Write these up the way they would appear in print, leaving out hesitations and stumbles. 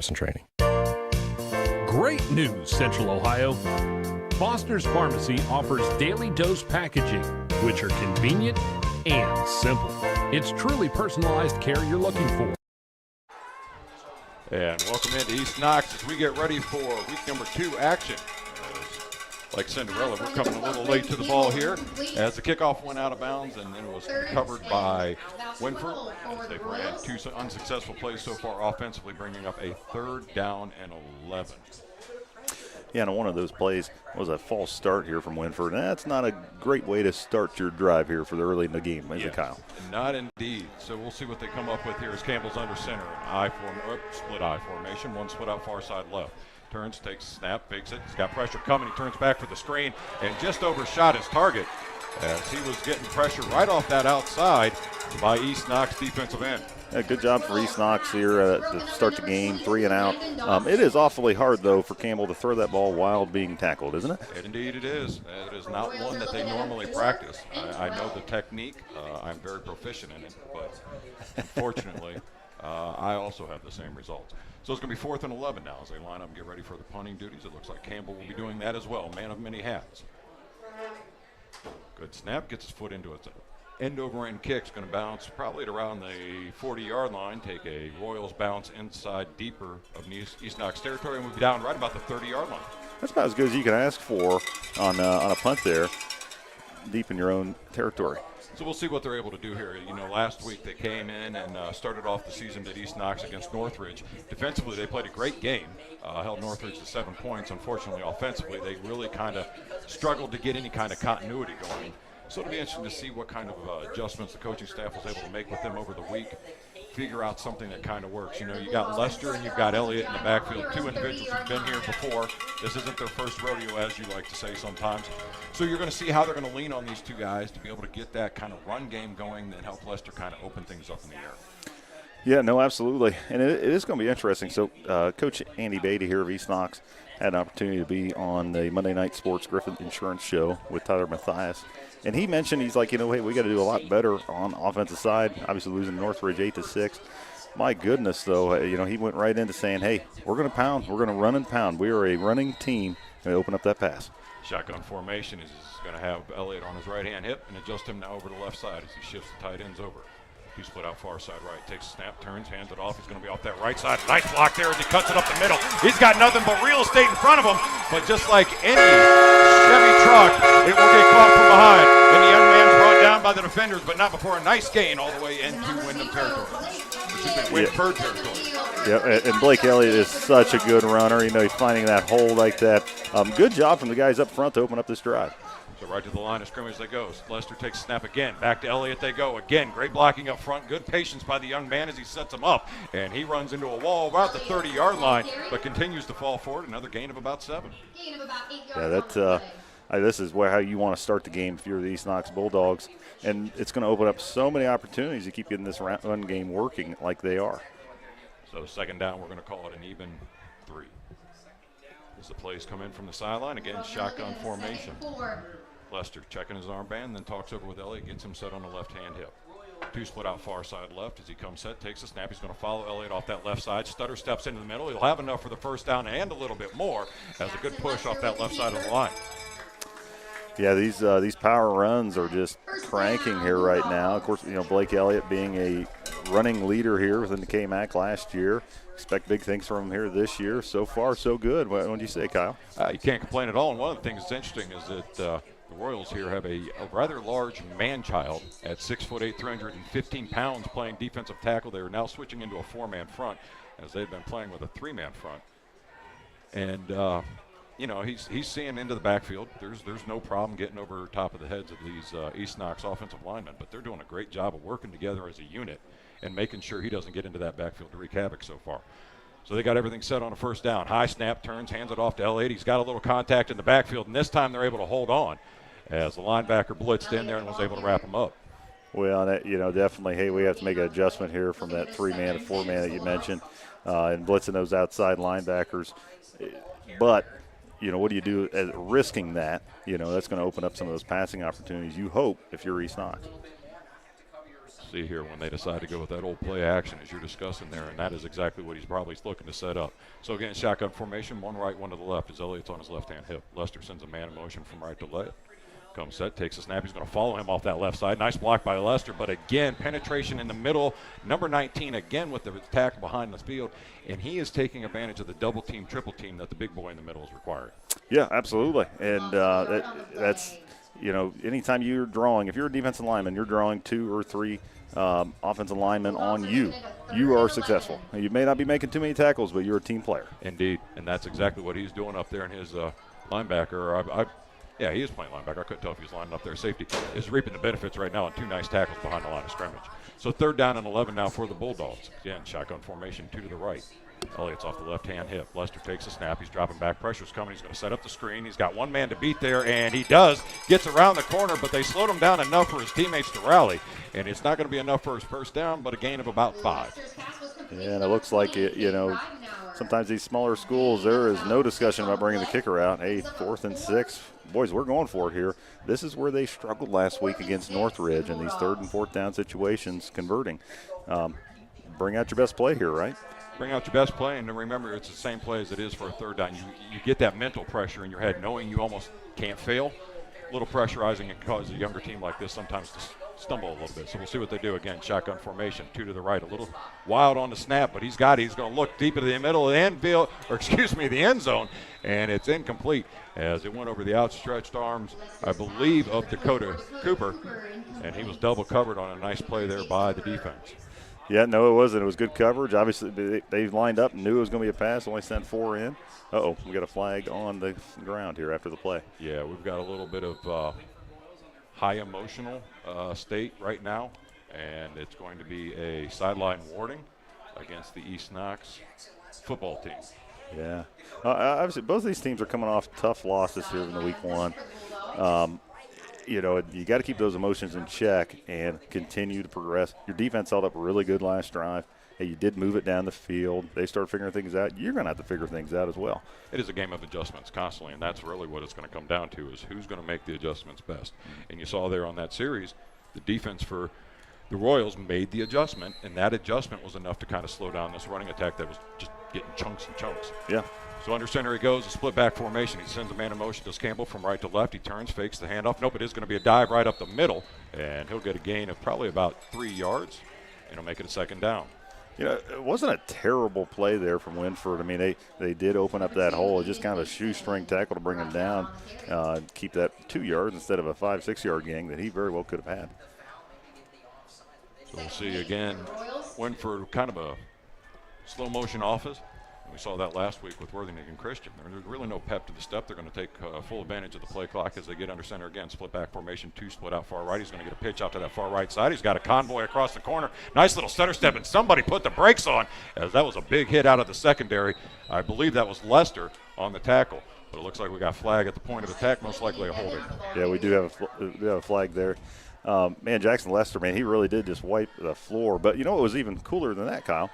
and training. Great news, Central Ohio. Foster's Pharmacy offers daily dose packaging, which are convenient and simple. It's truly personalized care you're looking for. And welcome into East Knox as we get ready for week number 2 action. Like Cinderella, we're coming a little late to the ball here as the kickoff went out of bounds and then it was recovered by Wynford. As they ran 2 unsuccessful plays so far offensively, bringing up a 3rd down and 11. Yeah, and one of those plays was a false start here from Wynford. And that's not a great way to start your drive here for the early in the game, is it, Kyle? Not indeed. So we'll see what they come up with here as Campbell's under center. Split I formation, one split out far side left. Turns, takes a snap, fakes it. He's got pressure coming. He turns back for the screen and just overshot his target as he was getting pressure right off that outside by East Knox defensive end. Yeah, good job for East Knox here to start the game, 3 and out. It is awfully hard, though, for Campbell to throw that ball while being tackled, isn't it? Indeed it is. It is not one that they normally practice. I know the technique. I'm very proficient in it, but unfortunately, I also have the same results. So it's going to be 4th and 11 now as they line up and get ready for the punting duties. It looks like Campbell will be doing that as well, man of many hats. Good snap, gets his foot into it. End-over-end kick's going to bounce probably at around the 40-yard line, take a Royals bounce inside deeper of East Knox territory, and we'll be down right about the 30-yard line. That's about as good as you can ask for on a punt there, deep in your own territory. So we'll see what they're able to do here. You know, last week they came in and started off the season at East Knox against Northridge. Defensively, they played a great game, held Northridge to 7 points. Unfortunately, offensively, they really kind of struggled to get any kind of continuity going. So it'll be interesting to see what kind of adjustments the coaching staff was able to make with them over the week, figure out something that kind of works. You know, you got Lester and you've got Elliott in the backfield, 2 individuals who've been here before. This isn't their first rodeo, as you like to say sometimes. So you're going to see how they're going to lean on these 2 guys to be able to get that kind of run game going, then help Lester kind of open things up in the air. Yeah, no, absolutely. And it is going to be interesting. So Coach Andy Beatty here of East Knox had an opportunity to be on the Monday Night Sports Griffin Insurance Show with Tyler Mathias. And he mentioned, he's like, you know, hey, we got to do a lot better on offensive side. Obviously losing Northridge 8-6. My goodness, though, you know, he went right into saying, hey, we're going to pound. We're going to run and pound. We are a running team. And open up that pass. Shotgun formation is going to have Elliott on his right-hand hip and adjust him now over to the left side as he shifts the tight ends over. He split out far side right, takes a snap, turns, hands it off. He's going to be off that right side. Nice block there as he cuts it up the middle. He's got nothing but real estate in front of him, but just like any Chevy truck, it will get caught from behind. And the young man's brought down by the defenders, but not before a nice gain all the way into Wyndham territory. Wynford territory. Yeah, and Blake Elliott is such a good runner. You know, he's finding that hole like that. Good job from the guys up front to open up this drive. So right to the line of scrimmage they go. Lester takes a snap again. Back to Elliott they go. Again, great blocking up front. Good patience by the young man as he sets him up. And he runs into a wall about the 30-yard line, but continues to fall forward. Another gain of about 7. Yeah, that's this is how you want to start the game if you're the East Knox Bulldogs. And it's going to open up so many opportunities to keep getting this run game working like they are. So 2nd down, we're going to call it an even 3. As the plays come in from the sideline, again, shotgun formation. Lester checking his armband, then talks over with Elliott, gets him set on the left-hand hip. 2 split out far side left as he comes set, takes a snap. He's going to follow Elliott off that left side. Stutter steps into the middle. He'll have enough for the 1st down and a little bit more as a good push off that left side of the line. Yeah, these power runs are just cranking here right now. Of course, you know, Blake Elliott being a running leader here within the K-MAC last year. Expect big things from him here this year. So far, so good. What do you say, Kyle? You can't complain at all. And one of the things that's interesting is that the Royals here have a rather large man-child at 6'8", 315 pounds playing defensive tackle. They are now switching into a 4-man front as they've been playing with a 3-man front. And, you know, he's seeing into the backfield. There's no problem getting over top of the heads of these East Knox offensive linemen, but they're doing a great job of working together as a unit and making sure he doesn't get into that backfield to wreak havoc so far. So they got everything set on a 1st down. High snap, turns, hands it off to Elliott. He's got a little contact in the backfield, and this time they're able to hold on as the linebacker blitzed in there and was able to wrap him up. Well, you know, definitely, hey, we have to make an adjustment here from that 3-man to 4-man that you mentioned and blitzing those outside linebackers. But, you know, what do you do as risking that? You know, that's going to open up some of those passing opportunities you hope if you're East Knox. see here when they decide to go with that old play action as you're discussing there, and that is exactly what he's probably looking to set up. So again, shotgun formation, one right, one to the left as Elliott's on his left-hand hip. Lester sends a man in motion from right to left. Comes set, takes a snap. He's going to follow him off that left side. Nice block by Lester, but again, penetration in the middle. Number 19 again with the tackle behind the field, and he is taking advantage of the double team, triple team that the big boy in the middle is requiring. Yeah, absolutely. And that's, you know, anytime you're drawing, if you're a defensive lineman, you're drawing 2 or 3 offensive linemen on you. You are successful. You may not be making too many tackles, but you're a team player. Indeed, and that's exactly what he's doing up there in his linebacker. Yeah, he is playing linebacker. I couldn't tell if he was lining up there. Safety is reaping the benefits right now on 2 nice tackles behind the line of scrimmage. So 3rd down and 11 now for the Bulldogs. Again, shotgun formation, 2 to the right. Elliott's off the left-hand hip. Lester takes a snap. He's dropping back. Pressure's coming. He's going to set up the screen. He's got one man to beat there, and he does. Gets around the corner, but they slowed him down enough for his teammates to rally. And it's not going to be enough for his first down, but a gain of about 5. Yeah, and it looks like, you know, sometimes these smaller schools, there is no discussion about bringing the kicker out. Hey, 4th and 6. Boys, we're going for it here. This is where they struggled last week against Northridge in these 3rd and 4th down situations converting. Bring out your best play here, right? Bring out your best play, and remember, it's the same play as it is for a 3rd down. You get that mental pressure in your head, knowing you almost can't fail. A little pressurizing and causes a younger team like this sometimes to stumble a little bit. So we'll see what they do. Again, shotgun formation, 2 to the right. A little wild on the snap, but he's going to look deep into the middle of the end zone, and it's incomplete as it went over the outstretched arms, I believe, of Dakota Cooper, and he was double covered on a nice play there by the defense. Yeah, no, it wasn't. It was good coverage. Obviously, they lined up and knew it was going to be a pass, only sent 4 in. Uh-oh, we got a flag on the ground here after the play. Yeah, we've got a little bit of high emotional state right now, and it's going to be a sideline warning against the East Knox football team. Yeah. Obviously, both of these teams are coming off tough losses here in the week 1. You know, you got to keep those emotions in check and continue to progress. Your defense held up really good last drive. Hey, you did move it down the field. They start figuring things out. You're going to have to figure things out as well. It is a game of adjustments constantly, and that's really what it's going to come down to is who's going to make the adjustments best. And you saw there on that series, the defense for the Royals made the adjustment, and that adjustment was enough to kind of slow down this running attack that was just getting chunks and chunks. Yeah. So under center he goes, a split back formation. He sends a man in motion, does Campbell from right to left. He turns, fakes the handoff. Nope, it is going to be a dive right up the middle, and he'll get a gain of probably about 3 yards, and he'll make it a 2nd down. You know, it wasn't a terrible play there from Wynford. I mean, they did open up that hole. It just kind of a shoestring tackle to bring him down, keep that 2 yards instead of a 5-6 yard gain that he very well could have had. So we'll see again, Wynford kind of a slow motion offense. We saw that last week with Worthington Christian. There's really no pep to the step. They're going to take full advantage of the play clock as they get under center again. Split back formation, 2 split out far right. He's going to get a pitch out to that far right side. He's got a convoy across the corner. Nice little center step, and somebody put the brakes on as that was a big hit out of the secondary. I believe that was Lester on the tackle. But it looks like we got flag at the point of attack, most likely a holding. Yeah, we do have a flag there. Man, Jackson Lester, man, he really did just wipe the floor. But you know what was even cooler than that, Kyle?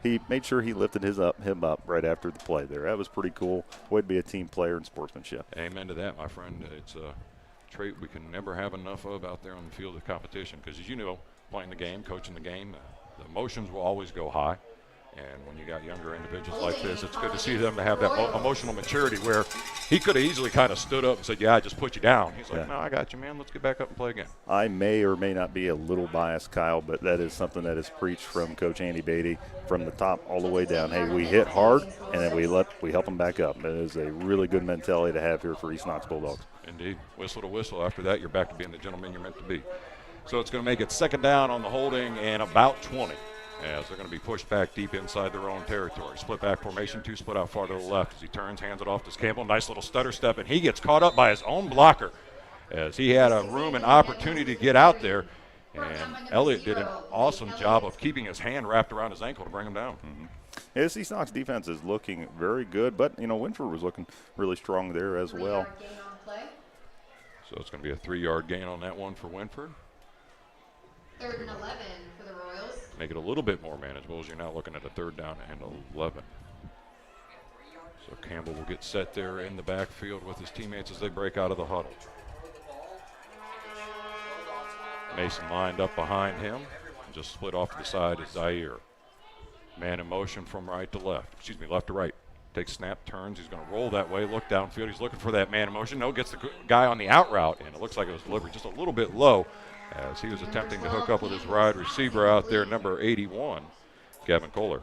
He made sure he lifted him up right after the play there. That was pretty cool. Way to be a team player and sportsmanship. Amen to that, my friend. It's a trait we can never have enough of out there on the field of competition because, as you know, playing the game, coaching the game, the emotions will always go high. And when you got younger individuals like this, it's good to see them to have that emotional maturity where he could have easily kind of stood up and said, yeah, I just put you down. He's like, no, I got you, man. Let's get back up and play again. I may or may not be a little biased, Kyle, but that is something that is preached from Coach Andy Beatty from the top all the way down. Hey, we hit hard, and then we help them back up. It is a really good mentality to have here for East Knox Bulldogs. Indeed. Whistle to whistle. After that, you're back to being the gentleman you're meant to be. So it's going to make it 2nd down on the holding and about 20. As they're going to be pushed back deep inside their own territory. Split back formation, 2 split out far to the left. As he turns, hands it off to Campbell. Nice little stutter step, and he gets caught up by his own blocker as he had a room and opportunity to get out there. And Elliott did an awesome job of keeping his hand wrapped around his ankle to bring him down. Mm-hmm. Yeah, this East Knox defense is looking very good, but, you know, Wynford was looking really strong there as well. So it's going to be a 3-yard gain on that one for Wynford. 3rd and 11 for the Royals. Make it a little bit more manageable as you're now looking at a 3rd down and 11. So Campbell will get set there in the backfield with his teammates as they break out of the huddle. Mason lined up behind him. Just split off to the side is Zaire. Man in motion from left to right. Takes snap, turns. He's going to roll that way, look downfield. He's looking for that man in motion. No, gets the guy on the out route, and it looks like it was delivered just a little bit low as he was attempting to hook up with his wide receiver out there, number 81, Gavin Kohler.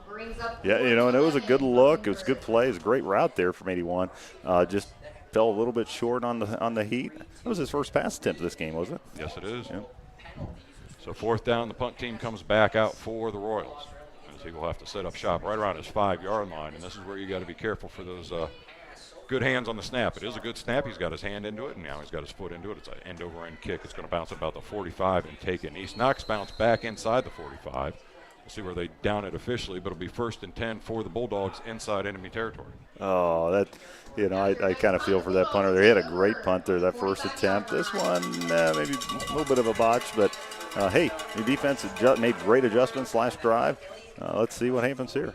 Yeah, and it was a good look. It was a good play. It was a great route there from 81. Just fell a little bit short on the heat. That was his first pass attempt this game, wasn't it? Yes, it is. Yeah. So 4th down, the punt team comes back out for the Royals. He will have to set up shop right around his 5-yard line, and this is where you got to be careful for those good hands on the snap. It is a good snap. He's got his hand into it, and now he's got his foot into it. It's an end-over-end kick. It's going to bounce about the 45 and take it. East Knox bounce back inside the 45. We'll see where they down it officially, but it'll be 1st and 10 for the Bulldogs inside enemy territory. Oh, I kind of feel for that punter there. He had a great punt there, that first attempt. This one, maybe a little bit of a botch, but hey, the defense made great adjustments last drive. Let's see what happens here.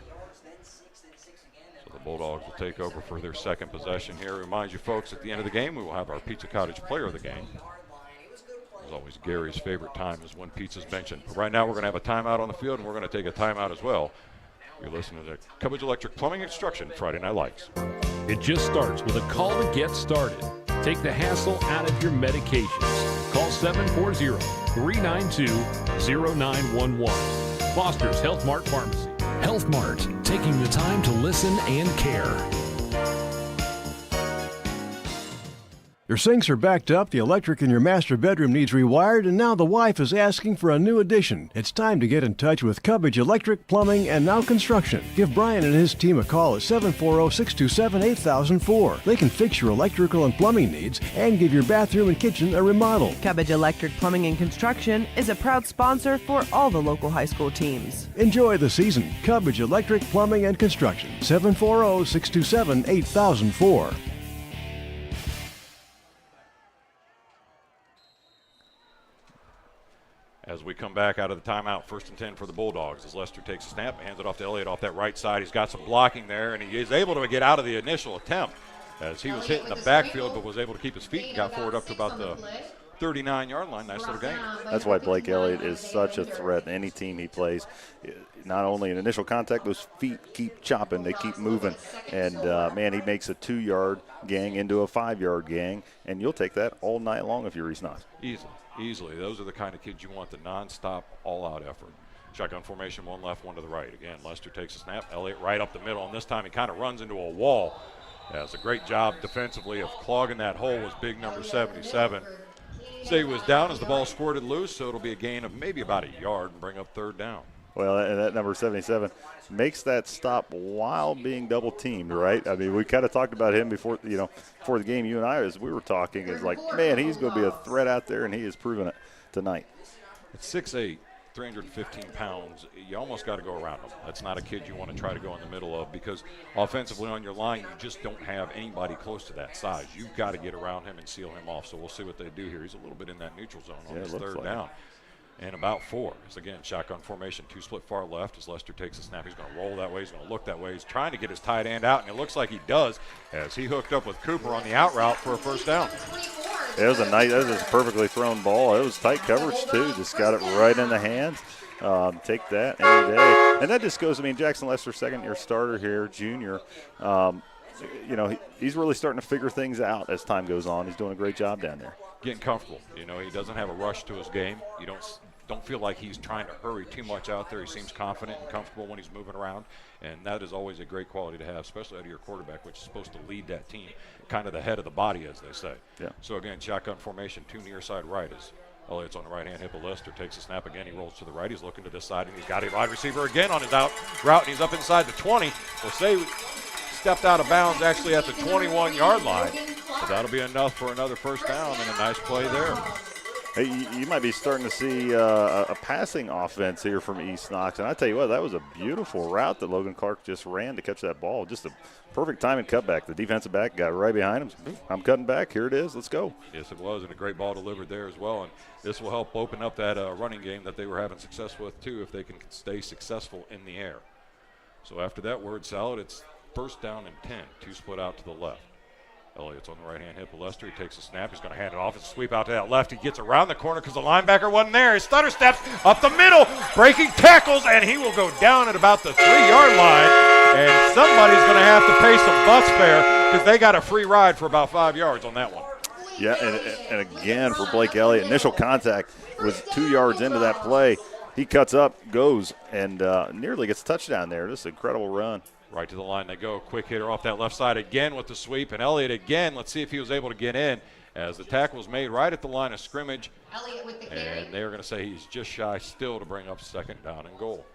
So the Bulldogs will take over for their second possession here. Remind you folks, at the end of the game, we will have our Pizza Cottage player of the game. As always, Gary's favorite time is when pizza's mentioned. But right now we're going to have a timeout on the field, and we're going to take a timeout as well. You're listening to Cubbage Electric Plumbing and Construction Friday Night Lights. It just starts with a call to get started. Take the hassle out of your medications. Call 740-392-0911. Foster's Health Mart Pharmacy. Health Mart, taking the time to listen and care. Your sinks are backed up, the electric in your master bedroom needs rewired, and now the wife is asking for a new addition. It's time to get in touch with Cubbage Electric, Plumbing, and Now Construction. Give Brian and his team a call at 740-627-8004. They can fix your electrical and plumbing needs and give your bathroom and kitchen a remodel. Cubbage Electric, Plumbing, and Construction is a proud sponsor for all the local high school teams. Enjoy the season. Cubbage Electric, Plumbing, and Construction. 740-627-8004. As we come back out of the timeout, 1st and 10 for the Bulldogs. As Lester takes a snap, hands it off to Elliott off that right side. He's got some blocking there, and he is able to get out of the initial attempt as he was hitting the backfield but was able to keep his feet and got forward up to about the 39-yard line. Nice little gain. That's why Blake Elliott is such a threat in any team he plays. Not only in initial contact, those feet keep chopping, they keep moving. And, man, he makes a 2-yard gang into a 5-yard gang, and you'll take that all night long if you're East Knox. Easily. Those are the kind of kids you want, the nonstop, all-out effort. Shotgun formation, one left, one to the right. Again, Lester takes a snap. Elliott right up the middle, and this time he kind of runs into a wall. That's a great job defensively of clogging that hole was big number 77. So he was down as the ball squirted loose, so it'll be a gain of maybe about a yard and bring up 3rd down. Well, and that number 77 makes that stop while being double teamed, right? I mean, we kind of talked about him before the game. You and I, as we were talking, is like, man, he's going to be a threat out there, and he has proven it tonight. At 6'8", 315 pounds, you almost got to go around him. That's not a kid you want to try to go in the middle of because offensively on your line, you just don't have anybody close to that size. You've got to get around him and seal him off. So we'll see what they do here. He's a little bit in that neutral zone on his 3rd down. And about 4. It's again shotgun formation, 2 split far left as Lester takes a snap. He's going to roll that way. He's going to look that way. He's trying to get his tight end out, and it looks like he does as he hooked up with Cooper on the out route for a 1st down. That was a perfectly thrown ball. It was tight coverage too. Just got it right in the hands. Take that any day. And that just goes, Jackson Lester, 2nd-year starter here, junior. He's really starting to figure things out as time goes on. He's doing a great job down there. Getting comfortable. He doesn't have a rush to his game. You don't feel like he's trying to hurry too much out there. He seems confident and comfortable when he's moving around, and that is always a great quality to have, especially out of your quarterback, which is supposed to lead that team, kind of the head of the body, as they say. Yeah. So, again, shotgun formation, 2 near side right as Elliott's on the right-hand hip of Lester, takes a snap again. He rolls to the right. He's looking to this side, and he's got a wide receiver again on his out route, and he's up inside the 20. We'll say stepped out of bounds actually at the 21-yard line. So that'll be enough for another 1st down and a nice play there. Hey, you might be starting to see a passing offense here from East Knox. And I tell you what, that was a beautiful route that Logan Clark just ran to catch that ball. Just a perfect timing cutback. The defensive back got right behind him. I'm cutting back. Here it is. Let's go. Yes, it was, and a great ball delivered there as well. And this will help open up that running game that they were having success with, too, if they can stay successful in the air. So after that word salad, it's 1st down and 10. 2 split out to the left. Elliott's on the right-hand hip of Lester. He takes a snap. He's going to hand it off. It's a sweep out to that left. He gets around the corner because the linebacker wasn't there. He stutter steps up the middle, breaking tackles, and he will go down at about the 3-yard line. And somebody's going to have to pay some bus fare because they got a free ride for about 5 yards on that one. Yeah, and again for Blake Elliott, initial contact was 2 yards into that play. He cuts up, goes, and nearly gets a touchdown there. Just an incredible run. Right to the line they go. Quick hitter off that left side again with the sweep. And Elliott again, let's see if he was able to get in as the tackle was made right at the line of scrimmage. Elliott with the carry. And they're going to say he's just shy still to bring up 2nd down and goal.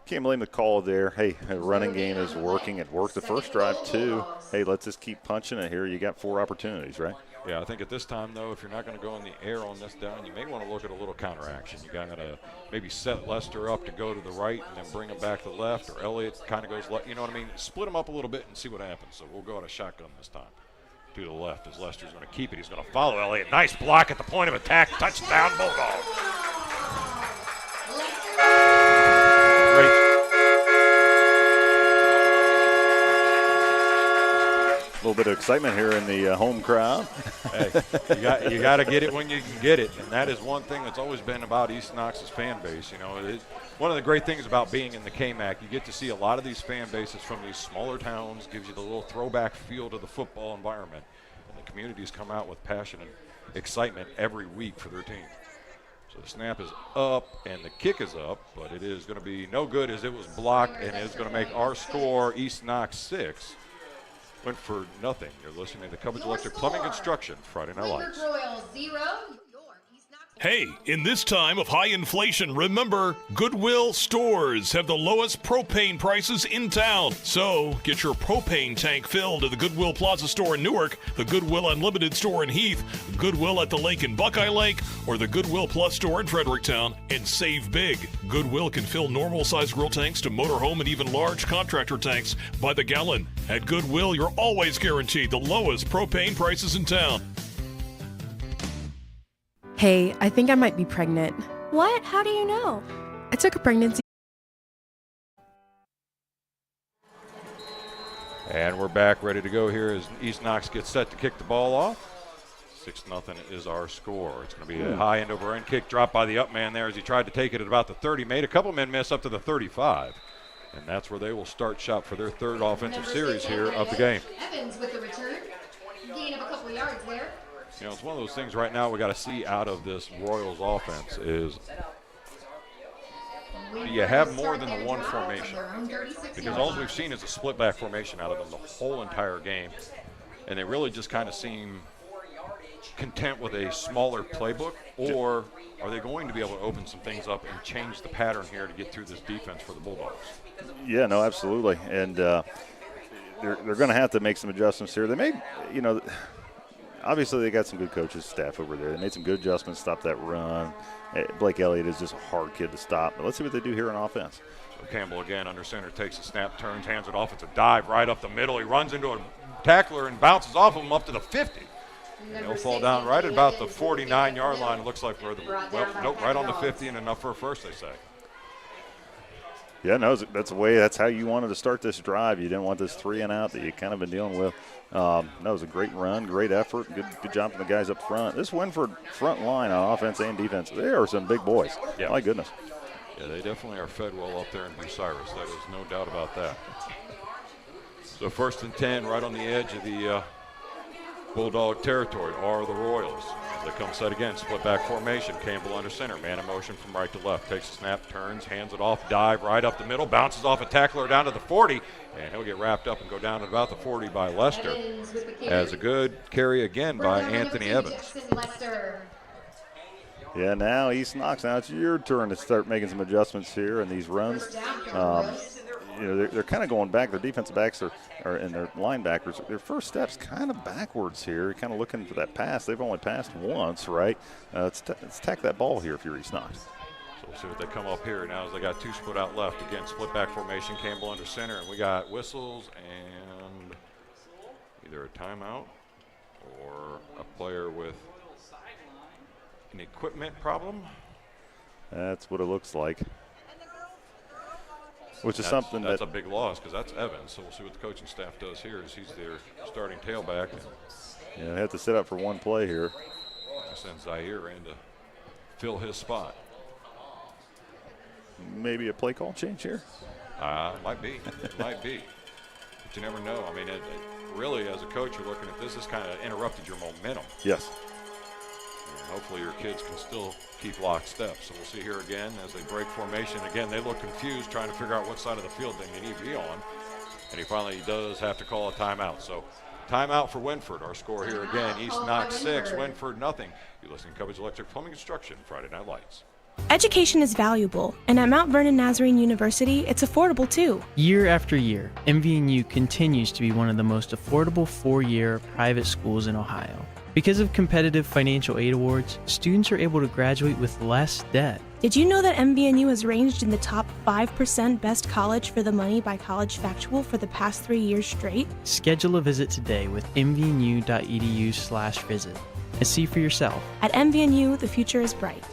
Can't blame the call there. Hey, the running game is working. It worked the first drive too. Hey, let's just keep punching it here. You got 4 opportunities, right? Yeah, I think at this time, though, if you're not going to go in the air on this down, you may want to look at a little counteraction. You got to maybe set Lester up to go to the right and then bring him back to the left, or Elliott kind of goes left. You know what I mean? Split them up a little bit and see what happens. So we'll go at a shotgun this time. To the left as Lester's going to keep it. He's going to follow Elliott. Nice block at the point of attack. Touchdown, Bulldogs. Great. A little bit of excitement here in the home crowd. Hey, you got to get it when you can get it, and that is one thing that's always been about East Knox's fan base. You know, one of the great things about being in the KMAC, you get to see a lot of these fan bases from these smaller towns, gives you the little throwback feel to the football environment, and the communities come out with passion and excitement every week for their team. So the snap is up and the kick is up, but it is going to be no good as it was blocked, and it is going to make our score East Knox 6. Wynford nothing. You're listening to the Cubbage Electric Plumbing Construction Friday Night Lights. Royals 0. Hey, in this time of high inflation, remember, Goodwill stores have the lowest propane prices in town. So, get your propane tank filled at the Goodwill Plaza store in Newark, the Goodwill Unlimited store in Heath, Goodwill at the Lake in Buckeye Lake, or the Goodwill Plus store in Fredericktown, and save big. Goodwill can fill normal-sized grill tanks to motorhome and even large contractor tanks by the gallon. At Goodwill, you're always guaranteed the lowest propane prices in town. Hey, I think I might be pregnant. What? How do you know? I took a pregnancy. And we're back ready to go here as East Knox gets set to kick the ball off. 6-0 is our score. It's going to be a high end over end kick dropped by the up man there as he tried to take it at about the 30. Made a couple men miss up to the 35. And that's where they will start shop for their 3rd offensive series here of the game. Evans with the return. Gain of a couple yards there. You know, it's one of those things right now we got to see out of this Royals offense is do you have more than the one formation? Because all we've seen is a split back formation out of them the whole entire game. And they really just kind of seem content with a smaller playbook, or are they going to be able to open some things up and change the pattern here to get through this defense for the Bulldogs? Yeah, no, absolutely. And they're going to have to make some adjustments here. They may, you know, obviously they got some good coaches, staff over there. They made some good adjustments, stop that run. Blake Elliott is just a hard kid to stop. But let's see what they do here on offense. So Campbell again under center, takes a snap, turns, hands it off. It's a dive right up the middle. He runs into a tackler and bounces off of him up to the 50. And he'll fall down right at about the 49-yard line. It looks like we're right on the 50 and enough for a first, they say. Yeah, no, that's the way. That's how you wanted to start this drive. You didn't want this 3 and out that you kind of been dealing with. No, it was a great run, great effort, good job from the guys up front. This Wynford front line on offense and defense, they are some big boys. Yeah. My goodness. Yeah, they definitely are fed well up there in Bucyrus. There is no doubt about that. So 1st and 10, right on the edge of the Bulldog territory are the Royals. They come set again, split back formation. Campbell under center, man in motion from right to left. Takes a snap, turns, hands it off, dive right up the middle, bounces off a tackler down to the 40, and he'll get wrapped up and go down at about the 40 by Lester. As a good carry again by Anthony Evans. Yeah, now East Knox. Now it's your turn to start making some adjustments here in these runs. You know, they're kind of going back. Their defensive backs and their linebackers, their first step's kind of backwards here, kind of looking for that pass. They've only passed once, right? Let's tack that ball here if you're East Knox. So we'll see what they come up here now as they got 2 split out left. Again, split back formation, Campbell under center, and we got whistles and either a timeout or a player with an equipment problem. That's what it looks like. which is something that's a big loss because that's Evans. So we'll see what the coaching staff does here as he's their starting tailback. And they have to sit up for one play here. Send Zaire in to fill his spot. Maybe a play call change here? Might be. It might be. But you never know. I mean, it really, as a coach, you're looking at this kind of interrupted your momentum. Yes. And hopefully your kids can still keep lockstep. So we'll see here again as they break formation. Again, they look confused trying to figure out what side of the field they need to be on. And he finally does have to call a timeout. So timeout for Wynford. Our score here again, East Knox 6, Wynford nothing. You listen to Cubbage Electric Plumbing Construction, Friday Night Lights. Education is valuable, and at Mount Vernon Nazarene University, it's affordable too. Year after year, MVNU continues to be one of the most affordable four-year private schools in Ohio. Because of competitive financial aid awards, students are able to graduate with less debt. Did you know that MVNU has ranged in the top 5% best college for the money by College Factual for the past 3 years straight? Schedule a visit today with mvnu.edu/visit and see for yourself. At MVNU, the future is bright.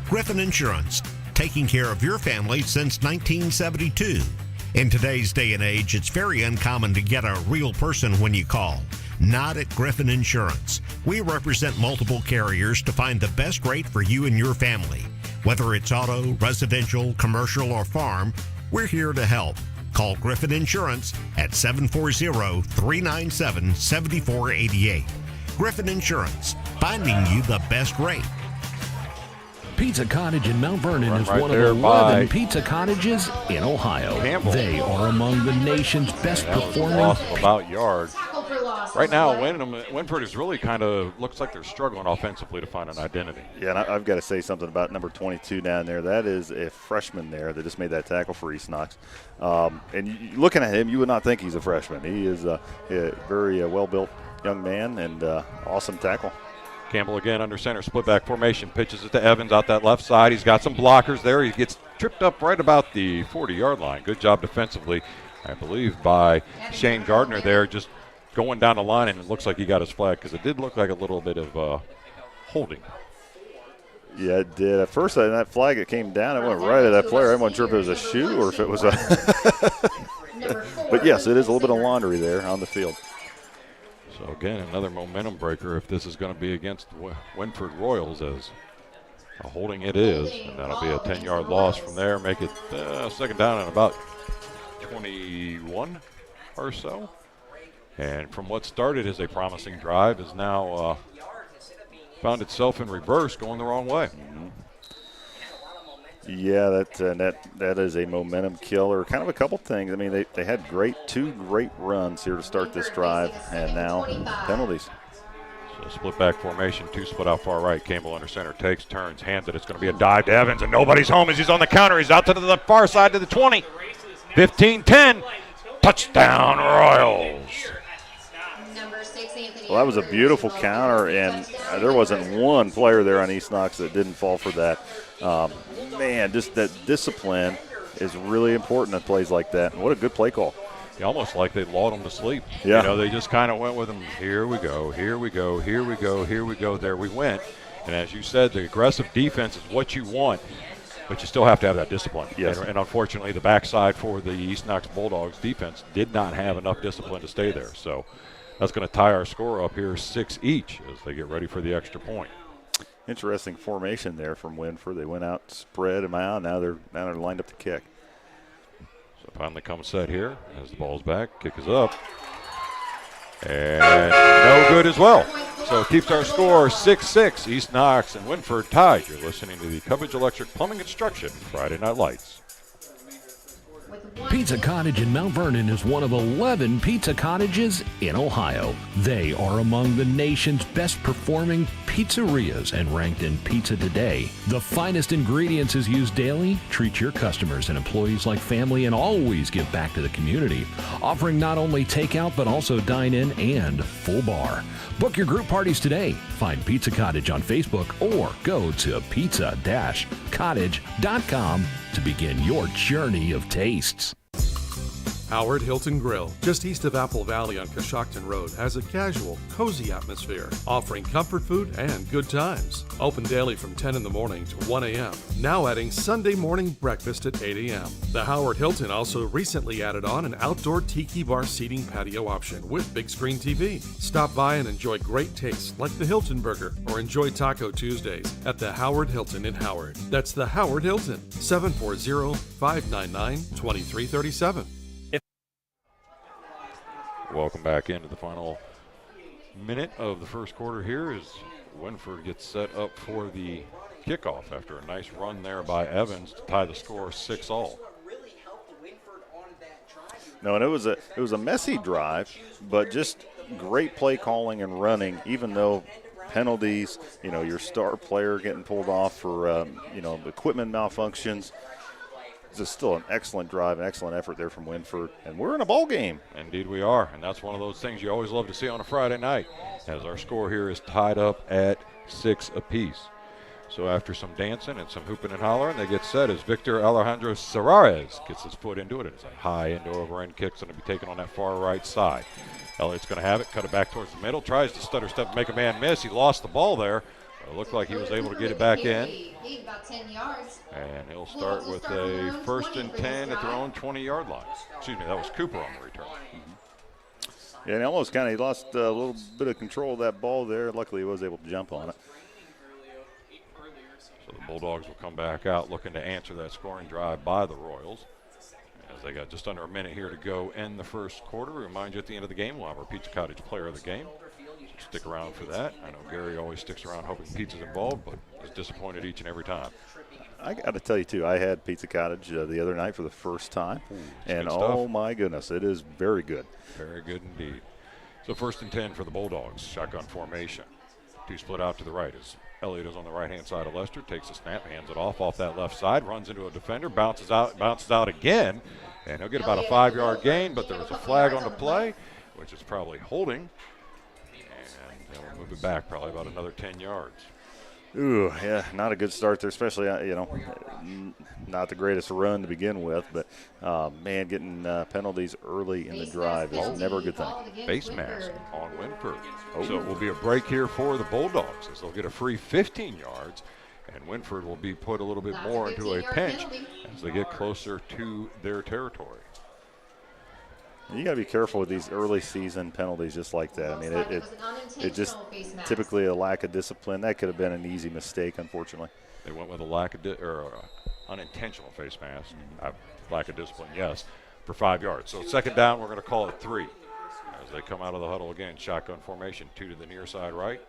Griffin Insurance, taking care of your family since 1972. In today's day and age, it's very uncommon to get a real person when you call. Not at Griffin Insurance. We represent multiple carriers to find the best rate for you and your family. Whether it's auto, residential, commercial, or farm, we're here to help. Call Griffin Insurance at 740-397-7488. Griffin Insurance, finding you the best rate. Pizza Cottage in Mount Vernon is right one of there 11 pizza cottages in Ohio. Campbell. They are among the nation's best performing. Lost about yard. Tackle for loss. Right now, Wynford is really kind of looks like they're struggling offensively to find an identity. Yeah, and I've got to say something about number 22 down there. That is a freshman there that just made that tackle for East Knox. And looking at him, you would not think he's a freshman. He is a very well-built young man and awesome tackle. Campbell again under center, split back formation, pitches it to Evans out that left side. He's got some blockers there. He gets tripped up right about the 40-yard line. Good job defensively, I believe, by Shane Gardner there, just going down the line, and it looks like he got his flag because it did look like a little bit of holding. Yeah, it did. At first, that flag that came down, it went right at that player. I wasn't sure if it was a shoe or if it was a – but, yes, it is a little bit of laundry there on the field. So, again, another momentum breaker if this is going to be against Wynford Royals, as a holding it is. And that'll be a 10-yard loss from there, make it second down and about 21 or so. And from what started as a promising drive is now found itself in reverse, going the wrong way. Mm-hmm. Yeah, that is a momentum killer. Kind of a couple things. I mean, they had two great runs here to start this drive, and now penalties. So split back formation, two split out far right. Campbell under center, takes, turns, hands it. It's going to be a dive to Evans, and nobody's home as he's on the counter. He's out to the far side to the 20. 15-10. Touchdown, Royals. Well, that was a beautiful counter, and there wasn't one player there on East Knox that didn't fall for that. Man, just that discipline is really important in plays like that. And what a good play call. Yeah, almost like they lulled him to sleep. Yeah. You know, they just kind of went with him. Here we go, here we go, here we go, here we go, there we went. And as you said, the aggressive defense is what you want, but you still have to have that discipline. Yes. And unfortunately, the backside for the East Knox Bulldogs defense did not have enough discipline to stay there. So that's going to tie our score up here 6 each as they get ready for the extra point. Interesting formation there from Wynford. They went out, spread them out. Now they're lined up to kick. So finally comes set here as the ball's back. Kick is up. And no good as well. So it keeps our score 6-6. East Knox and Wynford tied. You're listening to the Cubbage Electric Plumbing Construction Friday Night Lights. Pizza Cottage in Mount Vernon is one of 11 pizza cottages in Ohio. They are among the nation's best performing pizzerias and ranked in Pizza Today. The finest ingredients is used daily. Treat your customers and employees like family and always give back to the community, offering not only takeout but also dine-in and full bar. Book your group parties today. Find Pizza Cottage on Facebook or go to pizza-cottage.com to begin your journey of tastes. Howard Hilton Grill, just east of Apple Valley on Coshocton Road, has a casual, cozy atmosphere, offering comfort food and good times. Open daily from 10 in the morning to 1 a.m., now adding Sunday morning breakfast at 8 a.m. The Howard Hilton also recently added on an outdoor tiki bar seating patio option with big screen TV. Stop by and enjoy great tastes like the Hilton Burger or enjoy Taco Tuesdays at the Howard Hilton in Howard. That's the Howard Hilton, 740-599-2337. Welcome back into the final minute of the first quarter here as Wynford gets set up for the kickoff after a nice run there by Evans to tie the score 6-all. No, and it was a messy drive, but just great play calling and running, even though penalties, your star player getting pulled off for, equipment malfunctions. It's still an excellent drive, an excellent effort there from Wynford, and we're in a ball game. Indeed we are, and that's one of those things you always love to see on a Friday night, as our score here is tied up at 6 apiece. So after some dancing and some hooping and hollering, they get set as Victor Alejandro Serrares gets his foot into it. It's a high end-over-end kick. It's going to be taken on that far right side. Elliott's going to have it, cut it back towards the middle, tries to stutter step, make a man miss. He lost the ball there. It looked like he was able to get it back in. About 10 yards. And he'll start with a 1st and 10 at their own 20-yard line. Excuse me, that was Cooper on the return. Yeah, and almost he lost a little bit of control of that ball there. Luckily, he was able to jump on it. So the Bulldogs will come back out looking to answer that scoring drive by the Royals. As they got just under a minute here to go in the first quarter. Remind you at the end of the game, we'll have our Pizza Cottage player of the game. Stick around for that. I know Gary always sticks around hoping pizza's involved, but is disappointed each and every time. I got to tell you, too, I had Pizza Cottage the other night for the first time, and oh, my goodness, it is very good. Very good indeed. So 1st and 10 for the Bulldogs, shotgun formation. Two split out to the right as Elliott is on the right-hand side of Lester, takes a snap, hands it off that left side, runs into a defender, bounces out again, and he'll get about a 5-yard gain, but there was a flag on the play, which is probably holding. And we'll move it back probably about another 10 yards. Ooh, yeah, not a good start there, especially, not the greatest run to begin with. But, man, getting penalties early in the drive is never a good thing. Face mask on Wynford. So it will be a break here for the Bulldogs as they'll get a free 15 yards. And Wynford will be put a little bit more into a pinch as they get closer to their territory. You got to be careful with these early season penalties just like that. I mean, it just typically a lack of discipline. That could have been an easy mistake, unfortunately. They went with a lack of unintentional face mask. Lack of discipline, yes, for 5 yards. So 2nd down, we're going to call it 3. As they come out of the huddle again, shotgun formation, 2 to the near side right.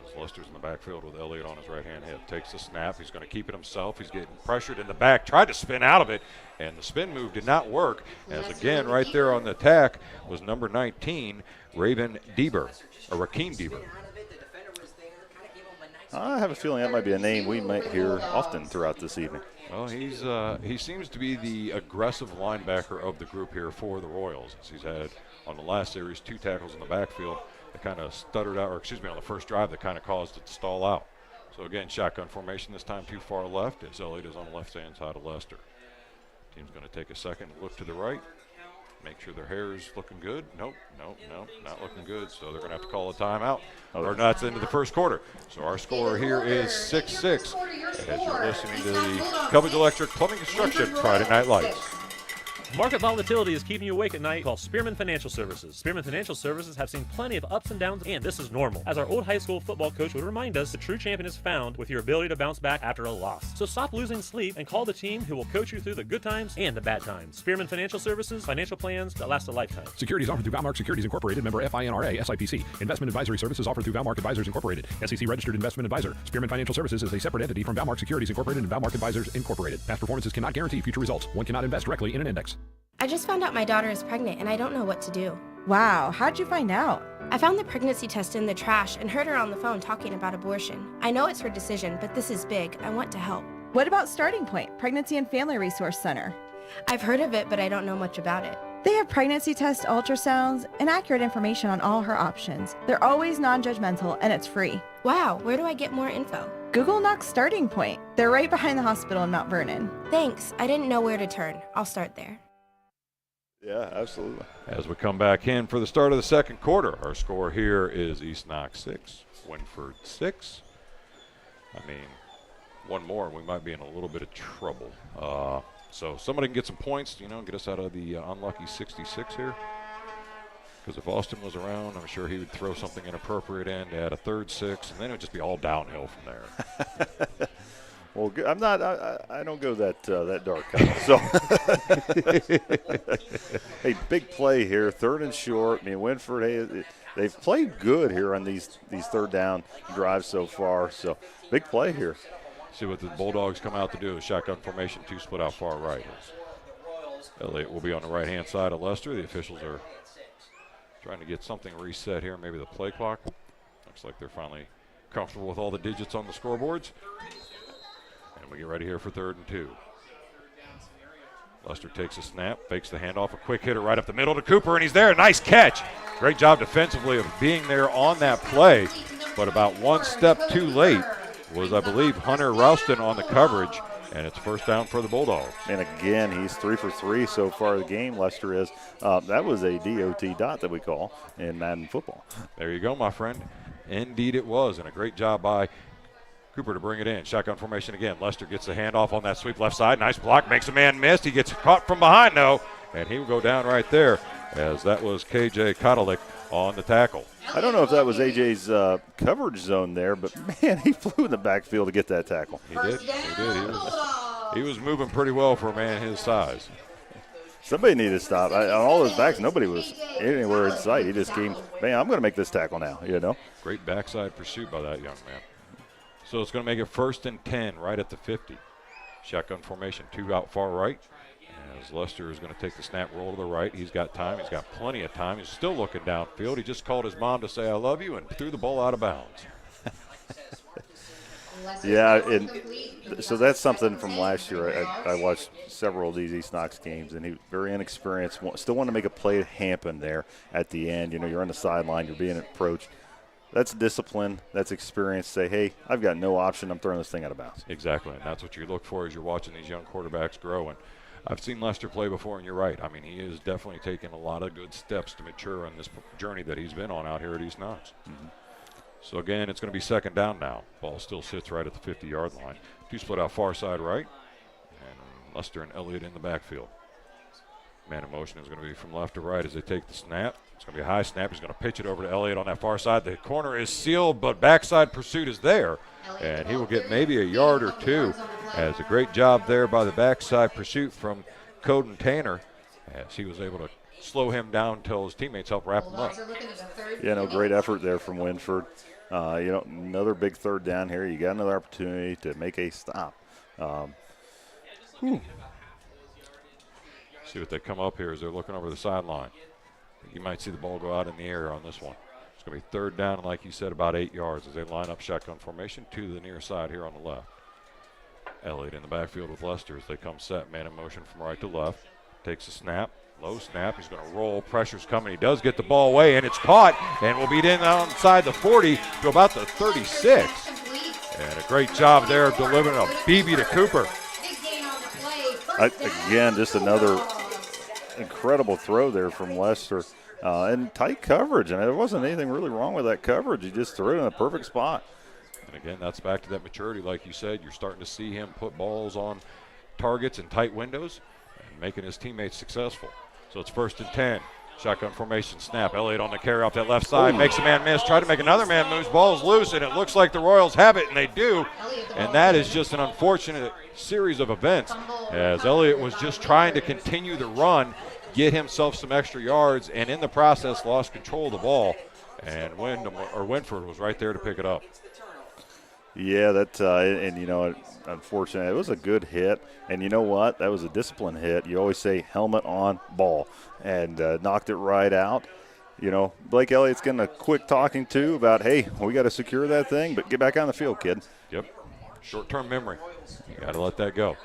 As Lester's in the backfield with Elliott on his right-hand hip. Takes the snap. He's going to keep it himself. He's getting pressured in the back. Tried to spin out of it, and the spin move did not work. As again, right there on the attack was number 19, Rakeem Deaver. I have a feeling that might be a name we might hear often throughout this evening. Well, he seems to be the aggressive linebacker of the group here for the Royals. As he's had on the last series 2 tackles in the backfield that kind of stuttered out, on the first drive that kind of caused it to stall out. So again, shotgun formation this time too far left as Elliott is on the left-hand side of Lester. Team's going to take a second, look to the right, make sure their hair is looking good. Nope, not looking good. So they're going to have to call a timeout. Or that's into the first quarter. So our score here is 6-6 as you're listening to the Cubbage Electric Plumbing Construction Friday Night Lights. Market volatility is keeping you awake at night. Call Spearman Financial Services. Spearman Financial Services have seen plenty of ups and downs, and this is normal. As our old high school football coach would remind us, the true champion is found with your ability to bounce back after a loss. So stop losing sleep and call the team who will coach you through the good times and the bad times. Spearman Financial Services, financial plans that last a lifetime. Securities offered through Valmark Securities Incorporated, member FINRA, SIPC. Investment advisory services offered through Valmark Advisors Incorporated, SEC registered investment advisor. Spearman Financial Services is a separate entity from Valmark Securities Incorporated and Valmark Advisors Incorporated. Past performances cannot guarantee future results. One cannot invest directly in an index. I just found out my daughter is pregnant and I don't know what to do. Wow, how'd you find out? I found the pregnancy test in the trash and heard her on the phone talking about abortion. I know it's her decision, but this is big. I want to help. What about Starting Point, Pregnancy and Family Resource Center? I've heard of it, but I don't know much about it. They have pregnancy tests, ultrasounds, and accurate information on all her options. They're always non-judgmental and it's free. Wow, where do I get more info? Google Knox Starting Point. They're right behind the hospital in Mount Vernon. Thanks. I didn't know where to turn. I'll start there. Yeah, absolutely. As we come back in for the start of the second quarter, our score here is East Knox 6, Wynford 6. I mean, one more and we might be in a little bit of trouble. So somebody can get some points, get us out of the unlucky 66 here. Because if Austin was around, I'm sure he would throw something inappropriate in to add a third 6, and then it would just be all downhill from there. Well, I'm not. I don't go that dark, Kyle. So, hey, big play here, 3rd and short. I mean, Wynford, hey, they've played good here on these third down drives so far. So, big play here. See what the Bulldogs come out to do is shotgun formation, 2 split out far right. Elliott will be on the right-hand side of Lester. The officials are trying to get something reset here, maybe the play clock. Looks like they're finally comfortable with all the digits on the scoreboards. And we get ready here for 3rd and 2. Lester takes a snap, fakes the handoff, a quick hitter right up the middle to Cooper, and he's there. Nice catch. Great job defensively of being there on that play, but about one step too late was, I believe, Hunter Rouston on the coverage, and it's first down for the Bulldogs. And again, he's 3 for 3 so far the game, Lester is. That was a DOT dot that we call in Madden football. There you go, my friend. Indeed it was, and a great job by Cooper to bring it in. Shotgun formation again. Lester gets the handoff on that sweep left side. Nice block, makes a man miss. He gets caught from behind, though, and he will go down right there, as that was KJ Kotelik on the tackle. I don't know if that was AJ's coverage zone there, but, man, he flew in the backfield to get that tackle. He did. He was moving pretty well for a man his size. Somebody needed to stop. On all those backs, nobody was anywhere in sight. He just came, man, I'm going to make this tackle now, Great backside pursuit by that young man. So it's going to make it 1st and 10 right at the 50. Shotgun formation, 2 out far right. As Lester is going to take the snap, roll to the right. He's got time. He's got plenty of time. He's still looking downfield. He just called his mom to say, I love you, and threw the ball out of bounds. Yeah, and so that's something from last year. I watched several of these East Knox games, and he was very inexperienced. Still wanted to make a play happen there at the end. You're on the sideline. You're being approached. That's discipline. That's experience. Say, hey, I've got no option. I'm throwing this thing out of bounds. Exactly, and that's what you look for as you're watching these young quarterbacks grow. And I've seen Lester play before, and you're right. I mean, he is definitely taking a lot of good steps to mature on this journey that he's been on out here at East Knox. Mm-hmm. So, again, it's going to be 2nd down now. Ball still sits right at the 50-yard line. 2 split out far side right, and Lester and Elliott in the backfield. Man in motion is going to be from left to right as they take the snap. It's going to be a high snap. He's going to pitch it over to Elliott on that far side. The corner is sealed, but backside pursuit is there, and he will get maybe a yard or 2. As a great job there by the backside pursuit from Coden Tanner, as he was able to slow him down until his teammates helped wrap him up. Yeah, great effort there from Wynford. Another big 3rd down here. You got another opportunity to make a stop. See what they come up here as they're looking over the sideline. You might see the ball go out in the air on this one. It's going to be 3rd down, and like you said, about 8 yards as they line up shotgun formation to the near side here on the left. Elliott in the backfield with Lester as they come set. Man in motion from right to left. Takes a snap. Low snap. He's going to roll. Pressure's coming. He does get the ball away, and it's caught, and will be in outside the 40 to about the 36. And a great job there of delivering a BB to Cooper. Again, just another incredible throw there from Lester. And tight coverage, and there wasn't anything really wrong with that coverage. He just threw it in a perfect spot. And again, that's back to that maturity. Like you said, you're starting to see him put balls on targets in tight windows and making his teammates successful. So it's 1st and 10. Shotgun formation snap. Elliott on the carry off that left side. Makes a man miss. Try to make another man moves. Ball's loose, and it looks like the Royals have it, and they do. And that is just an unfortunate series of events as Elliott was just trying to continue the run, get himself some extra yards, and in the process lost control of the ball. And Wynford was right there to pick it up. Yeah, unfortunately, it was a good hit. And you know what? That was a disciplined hit. You always say helmet on, ball, and knocked it right out. Blake Elliott's getting a quick talking to about, hey, we got to secure that thing, but get back on the field, kid. Yep. Short-term memory. You got to let that go.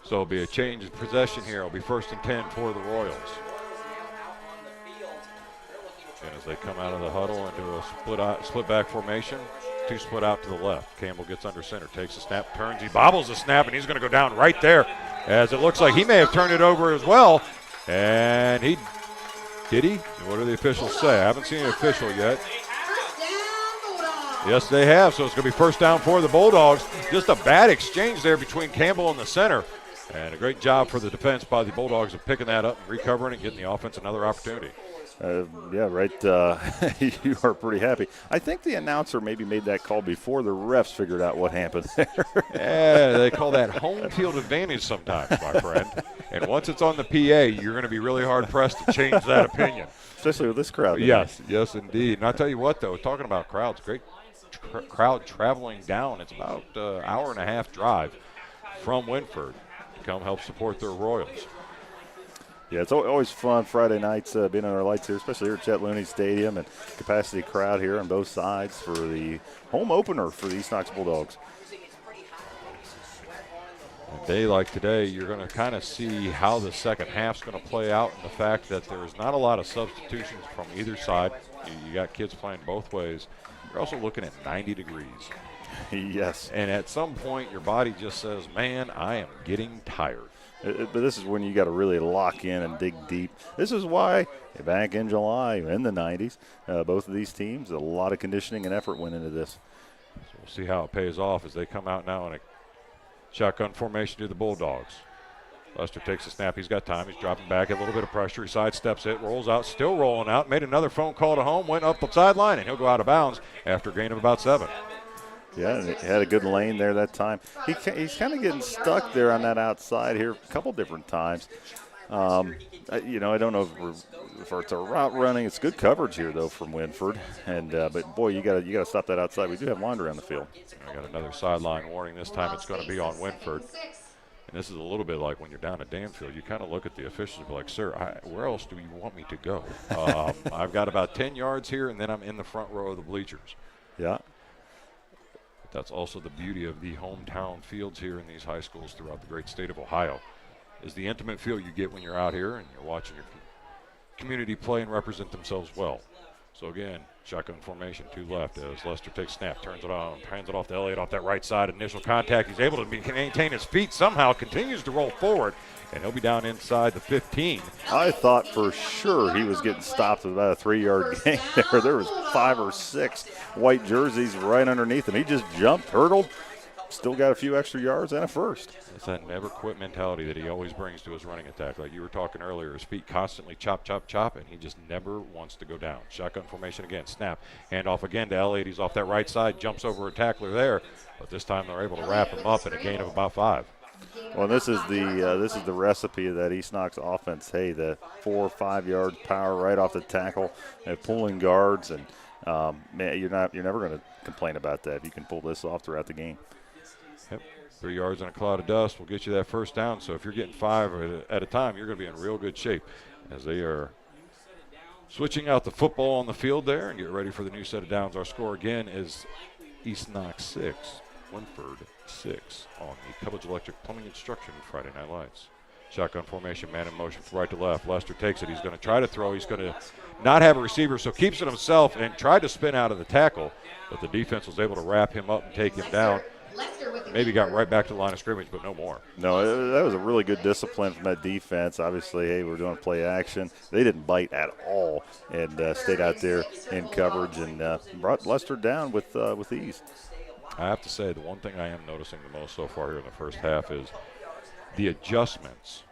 So it'll be a change of possession here. It'll be 1st and 10 for the Royals. And as they come out of the huddle into a split back formation, 2 split out to the left. Campbell gets under center, takes a snap, turns, he bobbles the snap, and he's going to go down right there as it looks like he may have turned it over as well. And did he? What do the officials say? I haven't seen an official yet. Yes, they have. So it's going to be first down for the Bulldogs. Just a bad exchange there between Campbell and the center. And a great job for the defense by the Bulldogs of picking that up and recovering and getting the offense another opportunity. Yeah, right. You are pretty happy. I think the announcer maybe made that call before the refs figured out what happened there. Yeah, they call that home field advantage sometimes, my friend. And once it's on the PA, you're going to be really hard-pressed to change that opinion. Especially with this crowd. Yes, indeed. And I'll tell you what, though, talking about crowds, great crowd traveling down. It's about an hour and a half drive from Wynford to come help support their Royals. Yeah, it's always fun Friday nights being under our lights here, especially here at Chet Looney Stadium, and capacity crowd here on both sides for the home opener for the East Knox Bulldogs. A day like today, you're going to kind of see how the second half's going to play out, and the fact that there's not a lot of substitutions from either side. You got kids playing both ways. You're also looking at 90 degrees. Yes. And at some point, your body just says, man, I am getting tired. But this is when you got to really lock in and dig deep. This is why back in July, in the 90s, both of these teams, a lot of conditioning and effort went into this. So we'll see how it pays off as they come out now in a shotgun formation to the Bulldogs. Lester takes a snap. He's got time. He's dropping back, a little bit of pressure. He sidesteps it, rolls out, still rolling out, made another phone call to home, went up the sideline, and he'll go out of bounds after a gain of about 7. Yeah, and he had a good lane there that time. He's kind of getting stuck there on that outside here a couple different times. I don't know if it's a route running. It's good coverage here, though, from Wynford. And but, boy, you got to stop that outside. We do have laundry on the field. I got another sideline warning. This time it's going to be on Wynford. And this is a little bit like when you're down at Danfield. You kind of look at the officials and be like, sir, where else do you want me to go? I've got about 10 yards here, and then I'm in the front row of the bleachers. Yeah. That's also the beauty of the hometown fields here in these high schools throughout the great state of Ohio, is the intimate feel you get when you're out here and you're watching your community play and represent themselves well. So again, shotgun formation, 2 left as Lester takes snap, turns it on, hands it off to Elliott off that right side. Initial contact. He's able to maintain his feet somehow, continues to roll forward, and he'll be down inside the 15. I thought for sure he was getting stopped with about a 3-yard gain there. There was 5 or 6 white jerseys right underneath him. He just jumped, hurdled, still got a few extra yards and a first. It's that never quit mentality that he always brings to his running attack. Like you were talking earlier, his feet constantly chop, chop, chop, and he just never wants to go down. Shotgun formation again, snap, hand off again to Elliott. He's off that right side, jumps over a tackler there, but this time they're able to wrap him up in a gain of about 5. Well, this is the recipe of that East Knox offense. Hey, the 4 or 5 yards power right off the tackle, and pulling guards, and man, you're never going to complain about that if you can pull this off throughout the game. Yep. 3 yards in a cloud of dust will get you that first down. So if you're getting 5 at a time, you're going to be in real good shape as they are switching out the football on the field there and get ready for the new set of downs. Our score again is East Knox 6, Wynford 6 on the Cubbage Electric Plumbing Instruction Friday Night Lights. Shotgun formation, man in motion from right to left. Lester takes it. He's going to try to throw. He's going to not have a receiver, so keeps it himself and tried to spin out of the tackle, but the defense was able to wrap him up and take him down. Maybe got right back to the line of scrimmage, but no more. No, that was a really good discipline from that defense. Obviously, hey, we're doing play action. They didn't bite at all and stayed out there in coverage and brought Lester down with ease. I have to say, the one thing I am noticing the most so far here in the first half is the adjustments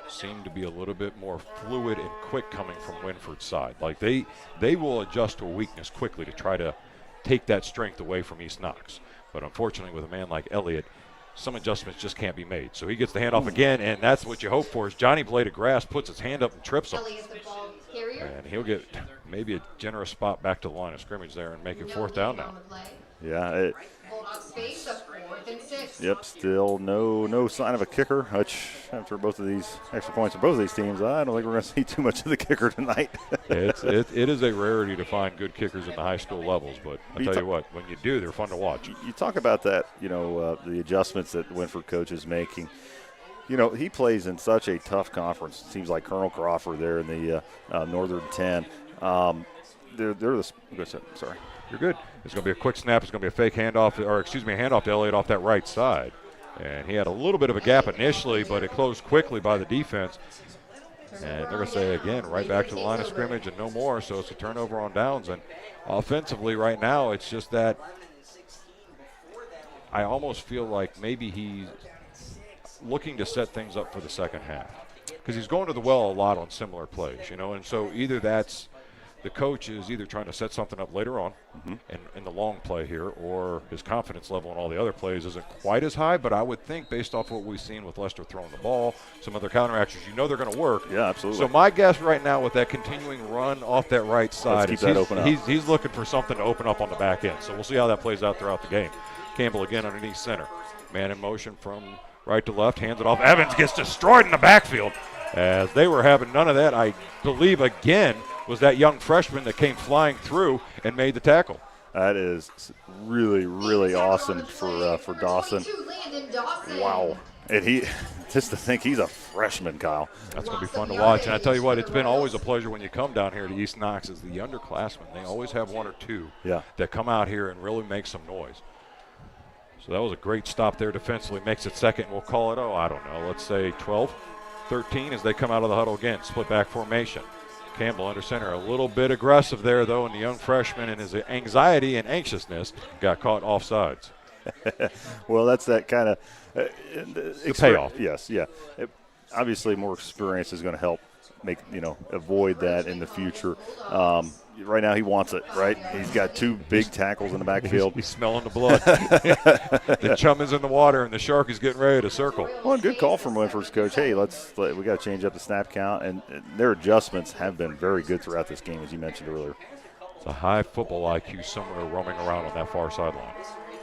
seem to be a little bit more fluid and quick coming from Wynford's side. Like they will adjust to a weakness quickly to try to take that strength away from East Knox. But unfortunately, with a man like Elliott, some adjustments just can't be made. So he gets the handoff again, and that's what you hope for is Johnny Blade of Grass puts his hand up and trips him. And he'll get maybe a generous spot back to the line of scrimmage there and make it 4th down now. Yeah. Yep, still no sign of a kicker, which after both of these extra points for both of these teams, I don't think we're going to see too much of the kicker tonight. It is a rarity to find good kickers in the high school levels, but I'll tell you what, when you do, they're fun to watch. You talk about that, the adjustments that Wynford coach is making. He plays in such a tough conference. It seems like Colonel Crawford there in the Northern 10. Sorry. You're good. It's going to be a quick snap. It's going to be a fake handoff, a handoff to Elliott off that right side. And he had a little bit of a gap initially, but it closed quickly by the defense. And they're going to say, again, right back to the line of scrimmage and no more, so it's a turnover on downs. And offensively right now, it's just that I almost feel like maybe he's looking to set things up for the second half because he's going to the well a lot on similar plays, and so either that's the coach is either trying to set something up later on in the long play here, or his confidence level in all the other plays isn't quite as high. But I would think, based off what we've seen with Lester throwing the ball, some other counteractions, they're going to work. Yeah, absolutely. So my guess right now with that continuing run off that right side is he's looking for something to open up on the back end. So we'll see how that plays out throughout the game. Campbell again underneath center. Man in motion from right to left, hands it off. Evans gets destroyed in the backfield as they were having none of that. I believe, again, was that young freshman that came flying through and made the tackle. That is really, really awesome for Dawson. Wow. And just to think he's a freshman, Kyle. That's going to be fun to watch. And I tell you what, it's been always a pleasure when you come down here to East Knox as the underclassmen. They always have one or two that come out here and really make some noise. So that was a great stop there defensively. Makes it second. We'll call it, I don't know, let's say 12-13 as they come out of the huddle again. Split back formation. Campbell under center, a little bit aggressive there, though, and the young freshman in his anxiety and anxiousness got caught offsides. Well, that's that kind of the payoff. Yes, yeah. Obviously, more experience is going to help avoid that in the future. Right now, he wants it, right? He's got two big tackles in the backfield. He's smelling the blood. The chum is in the water, and the shark is getting ready to circle. Well, good call from Wynford's coach. Hey, we got to change up the snap count, and their adjustments have been very good throughout this game, as you mentioned earlier. It's a high football IQ somewhere roaming around on that far sideline.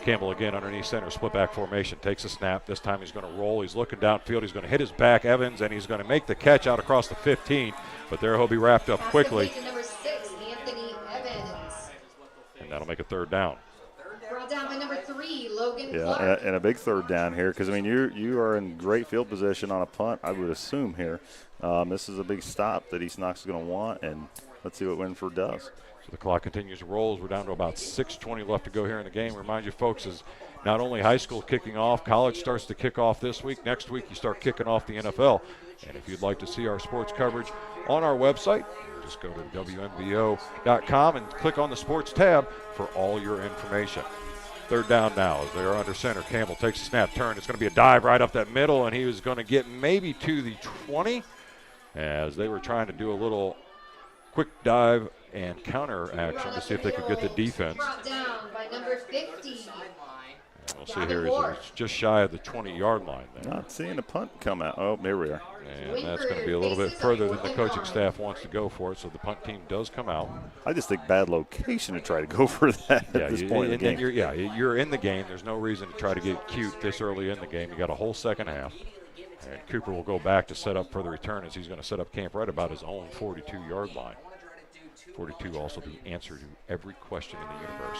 Campbell again underneath center, split back formation, takes a snap. This time he's going to roll. He's looking downfield. He's going to hit his back, Evans, and he's going to make the catch out across the 15. But there he'll be wrapped up quickly. And that'll make a third down. Brought down by number 3, Logan Clark. Yeah, and a big third down here because, you are in great field position on a punt, I would assume here. This is a big stop that East Knox is going to want, and let's see what Wynford does. So the clock continues to roll as we're down to about 6:20 left to go here in the game. Remind you, folks, is not only high school kicking off, college starts to kick off this week. Next week you start kicking off the NFL. And if you'd like to see our sports coverage on our website, just go to WMVO.com and click on the sports tab for all your information. Third down now as they are under center. Campbell takes a snap, turn. It's going to be a dive right up that middle, and he was going to get maybe to the 20 as they were trying to do a little quick dive and counter action to see if they could get the defense. Brought down by number 50. We'll see here. He's just shy of the 20-yard line there. Not seeing a punt come out. Oh, there we are. And that's going to be a little bit further than the coaching staff wants to go for it, so the punt team does come out. I just think bad location to try to go for that at this point in the game. You're in the game. There's no reason to try to get cute this early in the game. You got a whole second half. And Cooper will go back to set up for the return as he's going to set up camp right about his own 42-yard line. 42 also the answer to every question in the universe.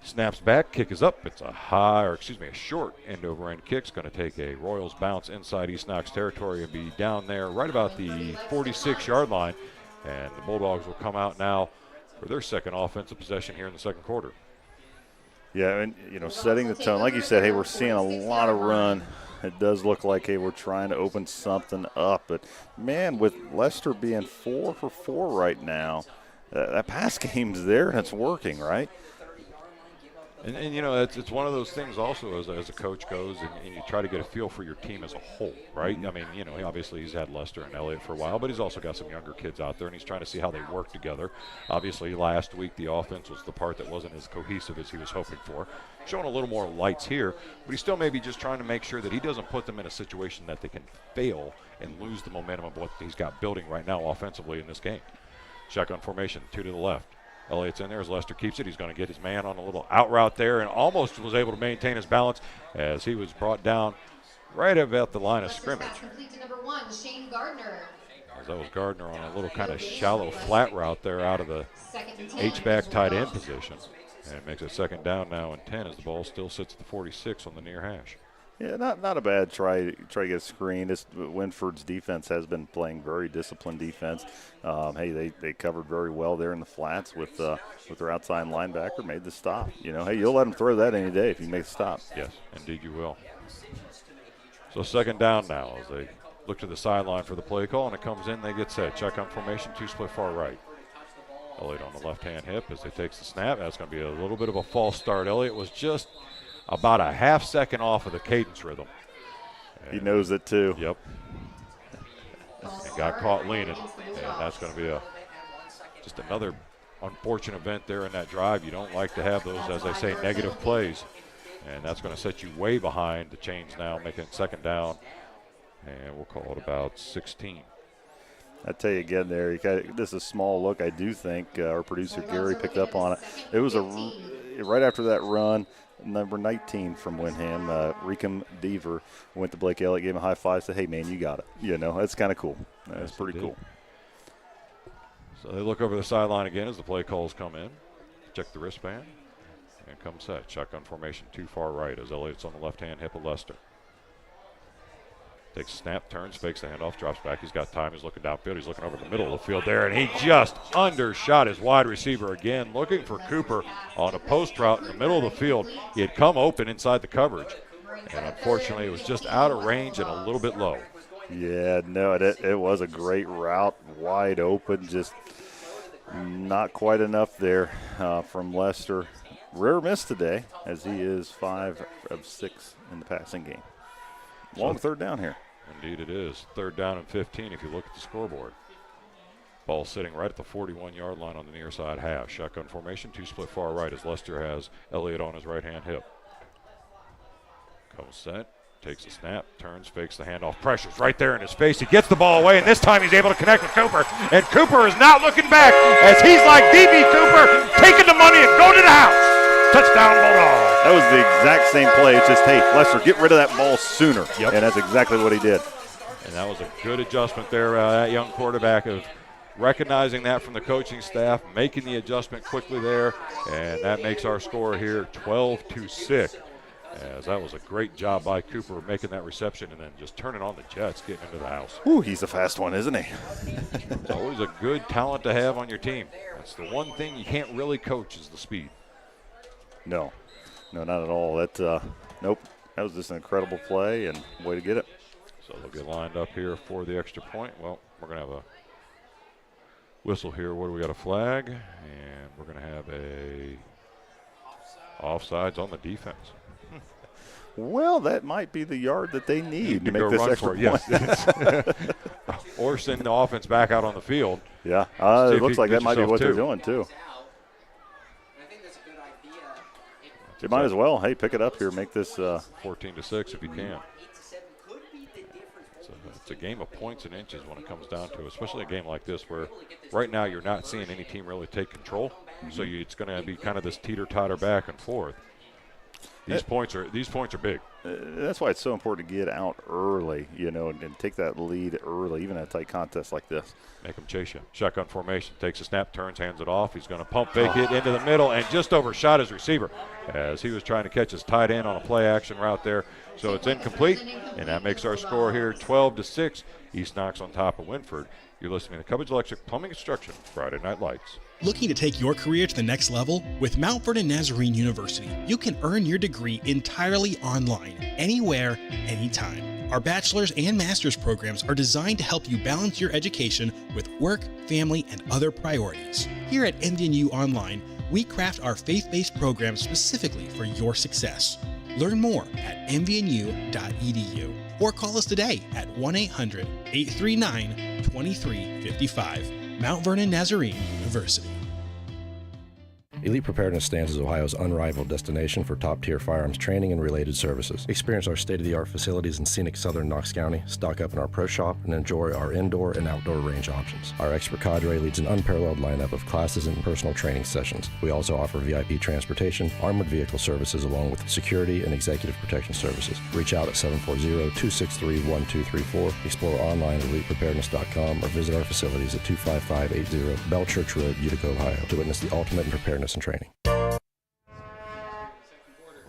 Snaps back, kick is up. It's a short end-over-end kick. It's going to take a Royals bounce inside East Knox territory and be down there right about the 46-yard line. And the Bulldogs will come out now for their second offensive possession here in the second quarter. Yeah, and, setting the tone. Like you said, hey, we're seeing a lot of run. It does look like, hey, we're trying to open something up. But, man, with Lester being 4 for 4 right now, that pass game's there and it's working, right? And it's one of those things also as a coach goes and you try to get a feel for your team as a whole, right? Obviously he's had Lester and Elliott for a while, but he's also got some younger kids out there, and he's trying to see how they work together. Obviously last week the offense was the part that wasn't as cohesive as he was hoping for. Showing a little more lights here, but he's still maybe just trying to make sure that he doesn't put them in a situation that they can fail and lose the momentum of what he's got building right now offensively in this game. Shotgun formation, 2 to the left. Elliott's in there as Lester keeps it. He's going to get his man on a little out route there and almost was able to maintain his balance as he was brought down right about the line of scrimmage. Complete to number 1, Shane Gardner. As that was Gardner on a little kind of shallow flat route there out of the H-back tight end position. And it makes it second down now and 10 as the ball still sits at the 46 on the near hash. Yeah, not a bad try to get a screen. Wynford's defense has been playing very disciplined defense. Hey, they covered very well there in the flats with their outside linebacker, made the stop. Hey, you'll let them throw that any day if you make the stop. Yes, indeed you will. So second down now as they look to the sideline for the play call, and it comes in. They get set. Check on formation, 2 split far right. Elliott on the left-hand hip as he takes the snap. That's going to be a little bit of a false start. Elliott was just about a half second off of the cadence rhythm. He knows it too. Yep. And got caught leaning, and that's going to be just another unfortunate event there in that drive. You don't like to have those, as they say, negative plays, and that's going to set you way behind the chains now, making it second down, and we'll call it about 16. I tell you again there, this is a small look. I do think our producer Gary picked up on it. It was right after that run, number 19 from Wyndham, Recom Deaver, went to Blake Elliott, gave him a high five, said, hey, man, you got it. You know, that's kind of cool. That's pretty cool. So they look over the sideline again as the play calls come in. Check the wristband, and come set. Shotgun formation, 2 far right as Elliott's on the left-hand hip of Lester. Takes a snap, turns, fakes the handoff, drops back. He's got time. He's looking downfield. He's looking over the middle of the field there, and he just undershot his wide receiver again, looking for Cooper on a post route in the middle of the field. He had come open inside the coverage, and unfortunately it was just out of range and a little bit low. Yeah, no, it was a great route, wide open, just not quite enough there from Lester. Rare miss today, as he is 5 of 6 in the passing game. Long third down here. Indeed it is. 3rd down and 15 if you look at the scoreboard. Ball sitting right at the 41-yard line on the near side half. Shotgun formation, 2 split far right as Lester has Elliott on his right-hand hip. Comes set, takes a snap, turns, fakes the handoff, pressures right there in his face. He gets the ball away, and this time he's able to connect with Cooper. And Cooper is not looking back as he's like D.B. Cooper, taking the money and going to the house. Touchdown, Bulldogs. That was the exact same play. It's just, hey, Lester, get rid of that ball sooner. Yep. And that's exactly what he did. And that was a good adjustment there, that young quarterback, of recognizing that from the coaching staff, making the adjustment quickly there, and that makes our score here 12-6. As that was a great job by Cooper making that reception and then just turning on the jets, getting into the house. Ooh, he's a fast one, isn't he? It's always a good talent to have on your team. That's the one thing you can't really coach is the speed. No, not at all. Nope. That was just an incredible play and way to get it. So they'll get lined up here for the extra point. Well, we're going to have a whistle here. What do we got? A flag, and we're going to have a offsides on the defense. Well, that might be the yard that they need to make this extra point. Yes. Or send the offense back out on the field. Yeah, it looks like that might be what they're doing too. You might as well. Hey, pick it up here. Make this 14-6 if you can. It's a game of points and inches when it comes down to it, especially a game like this where right now you're not seeing any team really take control. So it's going to be kind of this teeter-totter back and forth. These points are big. That's why it's so important to get out early, and take that lead early, even in a tight contest like this. Make them chase you. Shotgun formation. Takes a snap, turns, hands it off. He's going to pump fake it into the middle and just overshot his receiver as he was trying to catch his tight end on a play-action route there. So it's incomplete, and that makes our score here 12-6. East Knox on top of Wynford. You're listening to Cubbage Electric Plumbing Construction Friday Night Lights. Looking to take your career to the next level? With Mount Vernon Nazarene University, you can earn your degree entirely online, anywhere, anytime. Our bachelor's and master's programs are designed to help you balance your education with work, family, and other priorities. Here at MVNU Online, we craft our faith-based programs specifically for your success. Learn more at mvnu.edu or call us today at 1-800-839-2355. Mount Vernon Nazarene University. Elite Preparedness stands as Ohio's unrivaled destination for top-tier firearms training and related services. Experience our state-of-the-art facilities in scenic southern Knox County, stock up in our pro shop, and enjoy our indoor and outdoor range options. Our expert cadre leads an unparalleled lineup of classes and personal training sessions. We also offer VIP transportation, armored vehicle services, along with security and executive protection services. Reach out at 740-263-1234, explore online at elitepreparedness.com, or visit our facilities at 25580 Bell Church Road, Utica, Ohio, to witness the ultimate in preparedness and training.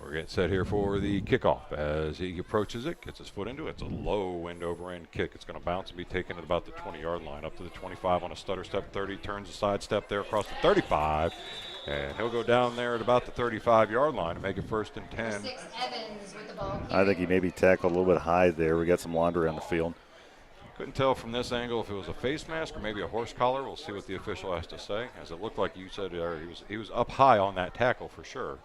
We're getting set here for the kickoff. As he approaches it, gets his foot into it. It's a low wind over end kick. It's going to bounce and be taken at about the 20-yard line, up to the 25 on a stutter step 30, turns a side step there across the 35, and he'll go down there at about the 35-yard line and make it 1st and 10. I think he maybe tackled a little bit high there. We got some laundry on the field. Couldn't tell from this angle if it was a face mask or maybe a horse collar. We'll see what the official has to say, as it looked like you said he was up high on that tackle for sure.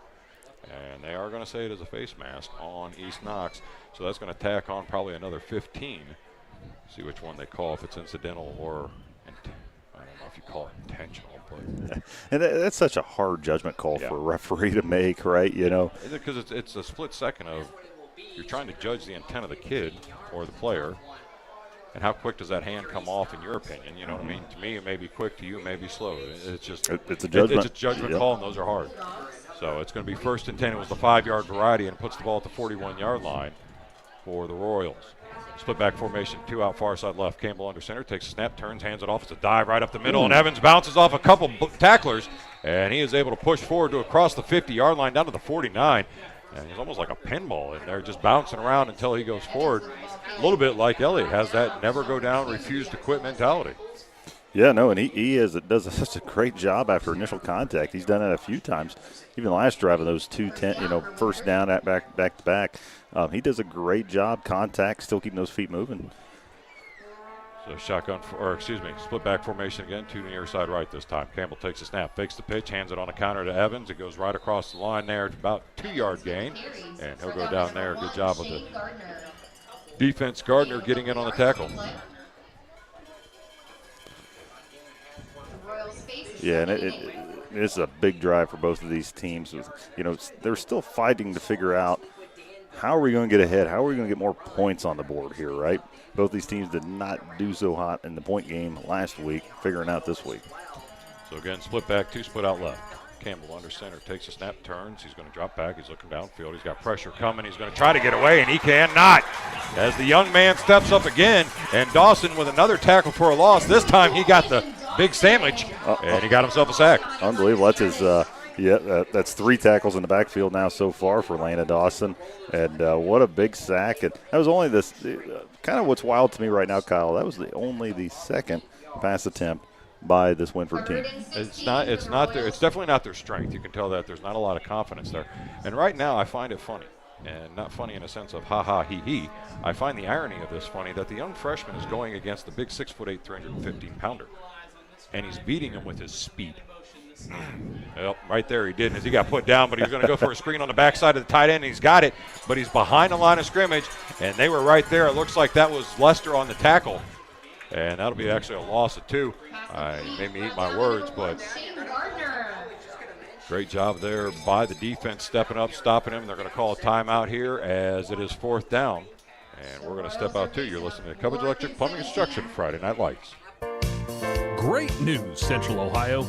And they are going to say it is a face mask on East Knox. So that's going to tack on probably another 15. See which one they call, if it's incidental or, I don't know if you call it intentional. But and that's such a hard judgment call for a referee to make, right? You know, because it's a split second of you're trying to judge the intent of the kid or the player. And how quick does that hand come off, in your opinion? You know what I mean? To me, it may be quick. To you, it may be slow. It's just it's a judgment. It's a judgment call, and those are hard. So it's going to be 1st and 10. It was the 5-yard variety, and puts the ball at the 41-yard line for the Royals. Split back formation, 2 out far side left. Campbell under center, takes a snap, turns, hands it off. It's a dive right up the middle, and Evans bounces off a couple tacklers, and he is able to push forward to across the 50-yard line down to the 49. And he's almost like a pinball in there, just bouncing around until he goes forward. A little bit like Elliott has that never go down, refuse to quit mentality. Yeah, no, and he does such a great job after initial contact. He's done that a few times. Even last drive of those 2-10, first down at back to back. He does a great job, contact, still keeping those feet moving. So split back formation again, 2 near side right this time. Campbell takes a snap, fakes the pitch, hands it on a counter to Evans. It goes right across the line there, about 2-yard gain, and he'll go down there. Good job of the defense. Gardner getting in on the tackle. Yeah, and it's a big drive for both of these teams. They're still fighting to figure out how are we going to get ahead? How are we going to get more points on the board here, right? Both these teams did not do so hot in the point game last week, figuring out this week. So again, split back, 2 split out left. Campbell under center, takes a snap, turns. He's going to drop back. He's looking downfield. He's got pressure coming. He's going to try to get away, and he cannot. As the young man steps up again, and Dawson with another tackle for a loss. This time he got the big sandwich, and he got himself a sack. Unbelievable. That's his that's 3 tackles in the backfield now so far for Lana Dawson. And what a big sack. And that was only this kind of what's wild to me right now, Kyle. That was only the second pass attempt by this Wynford team. It's definitely not their strength. You can tell that there's not a lot of confidence there. And right now I find it funny. And not funny in a sense of ha-ha, he-he. I find the irony of this funny that the young freshman is going against the big 6'8", 315-pounder. And he's beating him with his speed. Well, right there he did as he got put down, but he's going to go for a screen on the backside of the tight end, and he's got it, but he's behind the line of scrimmage, and they were right there. It looks like that was Lester on the tackle, and that'll be actually a loss of 2. Made me eat my words, but great job there by the defense stepping up, stopping him. They're going to call a timeout here as it is 4th down, and we're going to step out too. You're listening to Cubbage Electric Plumbing Construction Friday Night Lights. Great news, Central Ohio.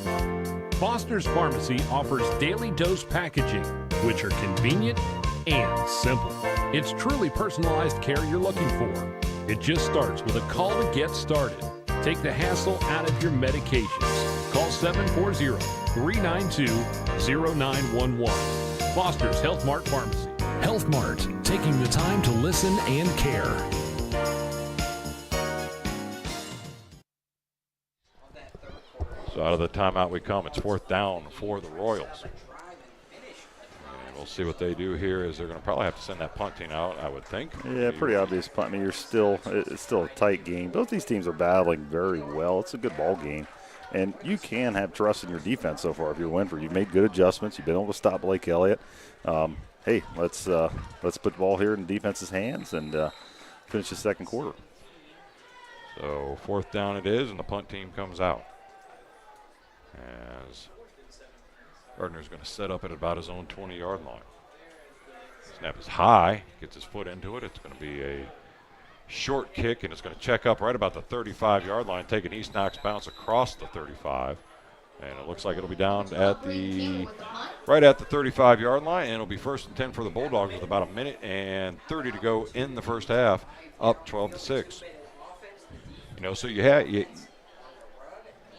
Foster's Pharmacy offers daily dose packaging, which are convenient and simple. It's truly personalized care you're looking for. It just starts with a call to get started. Take the hassle out of your medications. Call 740-392-0911. Foster's Health Mart Pharmacy. Health Mart, taking the time to listen and care. So out of the timeout we come. It's 4th down for the Royals. And we'll see what they do here. Is they're going to probably have to send that punting out, I would think. Yeah, pretty obvious punt. I mean, it's still a tight game. Both these teams are battling very well. It's a good ball game. And you can have trust in your defense so far if you're Wynford. You've made good adjustments. You've been able to stop Blake Elliott. Hey, let's put the ball here in the defense's hands and finish the second quarter. So 4th down it is, and the punt team comes out. As Gardner's going to set up at about his own 20-yard line. Snap is high, gets his foot into it. It's going to be a short kick, and it's going to check up right about the 35-yard line, take an East Knox bounce across the 35. And it looks like it'll be down right at the 35-yard line, and it'll be 1st and 10 for the Bulldogs with about 1:30 to go in the first half, up 12-6. So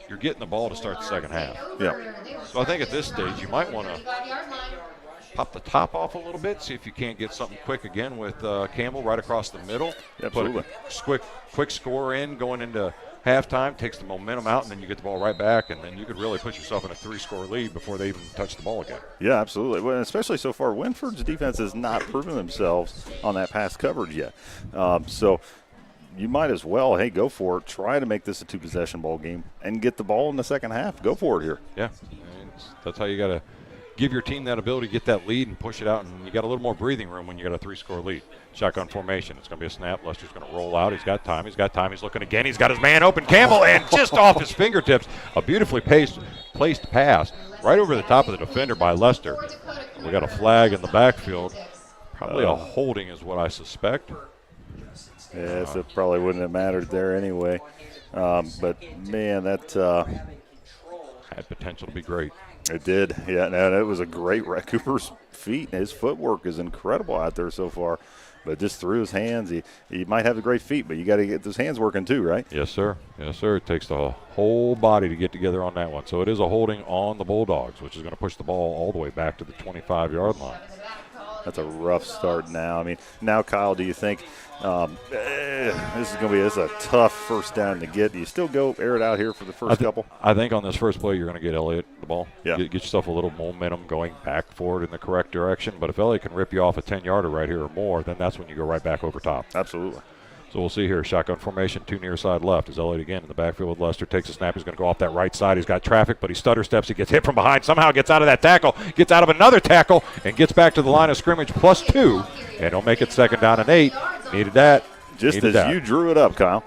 you're getting the ball to start the second half. Yeah. So I think at this stage you might want to pop the top off a little bit, see if you can't get something quick again with Campbell right across the middle. Absolutely. Put a quick score in going into halftime, takes the momentum out, and then you get the ball right back, and then you could really put yourself in a 3-score lead before they even touch the ball again. Yeah, absolutely. Well, especially so far, Wynford's defense has not proven themselves on that pass coverage yet. So you might as well, hey, go for it. Try to make this a 2-possession ball game and get the ball in the second half. Go for it here. Yeah, that's how you got to give your team that ability to get that lead and push it out, and you got a little more breathing room when you got a 3-score lead. Shotgun formation. It's going to be a snap. Lester's going to roll out. He's got time. He's looking again. He's got his man open, Campbell, and just off his fingertips, a beautifully placed pass right over the top of the defender by Lester. We got a flag in the backfield. Probably a holding is what I suspect. Yeah, so it probably wouldn't have mattered there anyway. But, man, that had potential to be great. It did. Yeah, no, it was a great Cooper's feet. His footwork is incredible out there so far. But just through his hands, he might have the great feet, but you got to get those hands working too, right? Yes, sir. Yes, sir. It takes the whole body to get together on that one. So it is a holding on the Bulldogs, which is going to push the ball all the way back to the 25-yard line. That's a rough start now. I mean, now, Kyle, do you think this is going to be a tough first down to get? Do you still go air it out here for the first couple? I think on this first play you're going to get Elliott the ball. Yeah. Get yourself a little momentum going back forward in the correct direction. But if Elliott can rip you off a 10-yarder right here or more, then that's when you go right back over top. Absolutely. So we'll see here. Shotgun formation, 2 near side left. As Elliott again in the backfield with Lester. Takes a snap. He's going to go off that right side. He's got traffic, but he stutter steps. He gets hit from behind. Somehow gets out of that tackle. Gets out of another tackle and gets back to the line of scrimmage +2. And he'll make it 2nd down and 8. Needed that. Just as you drew it up, Kyle.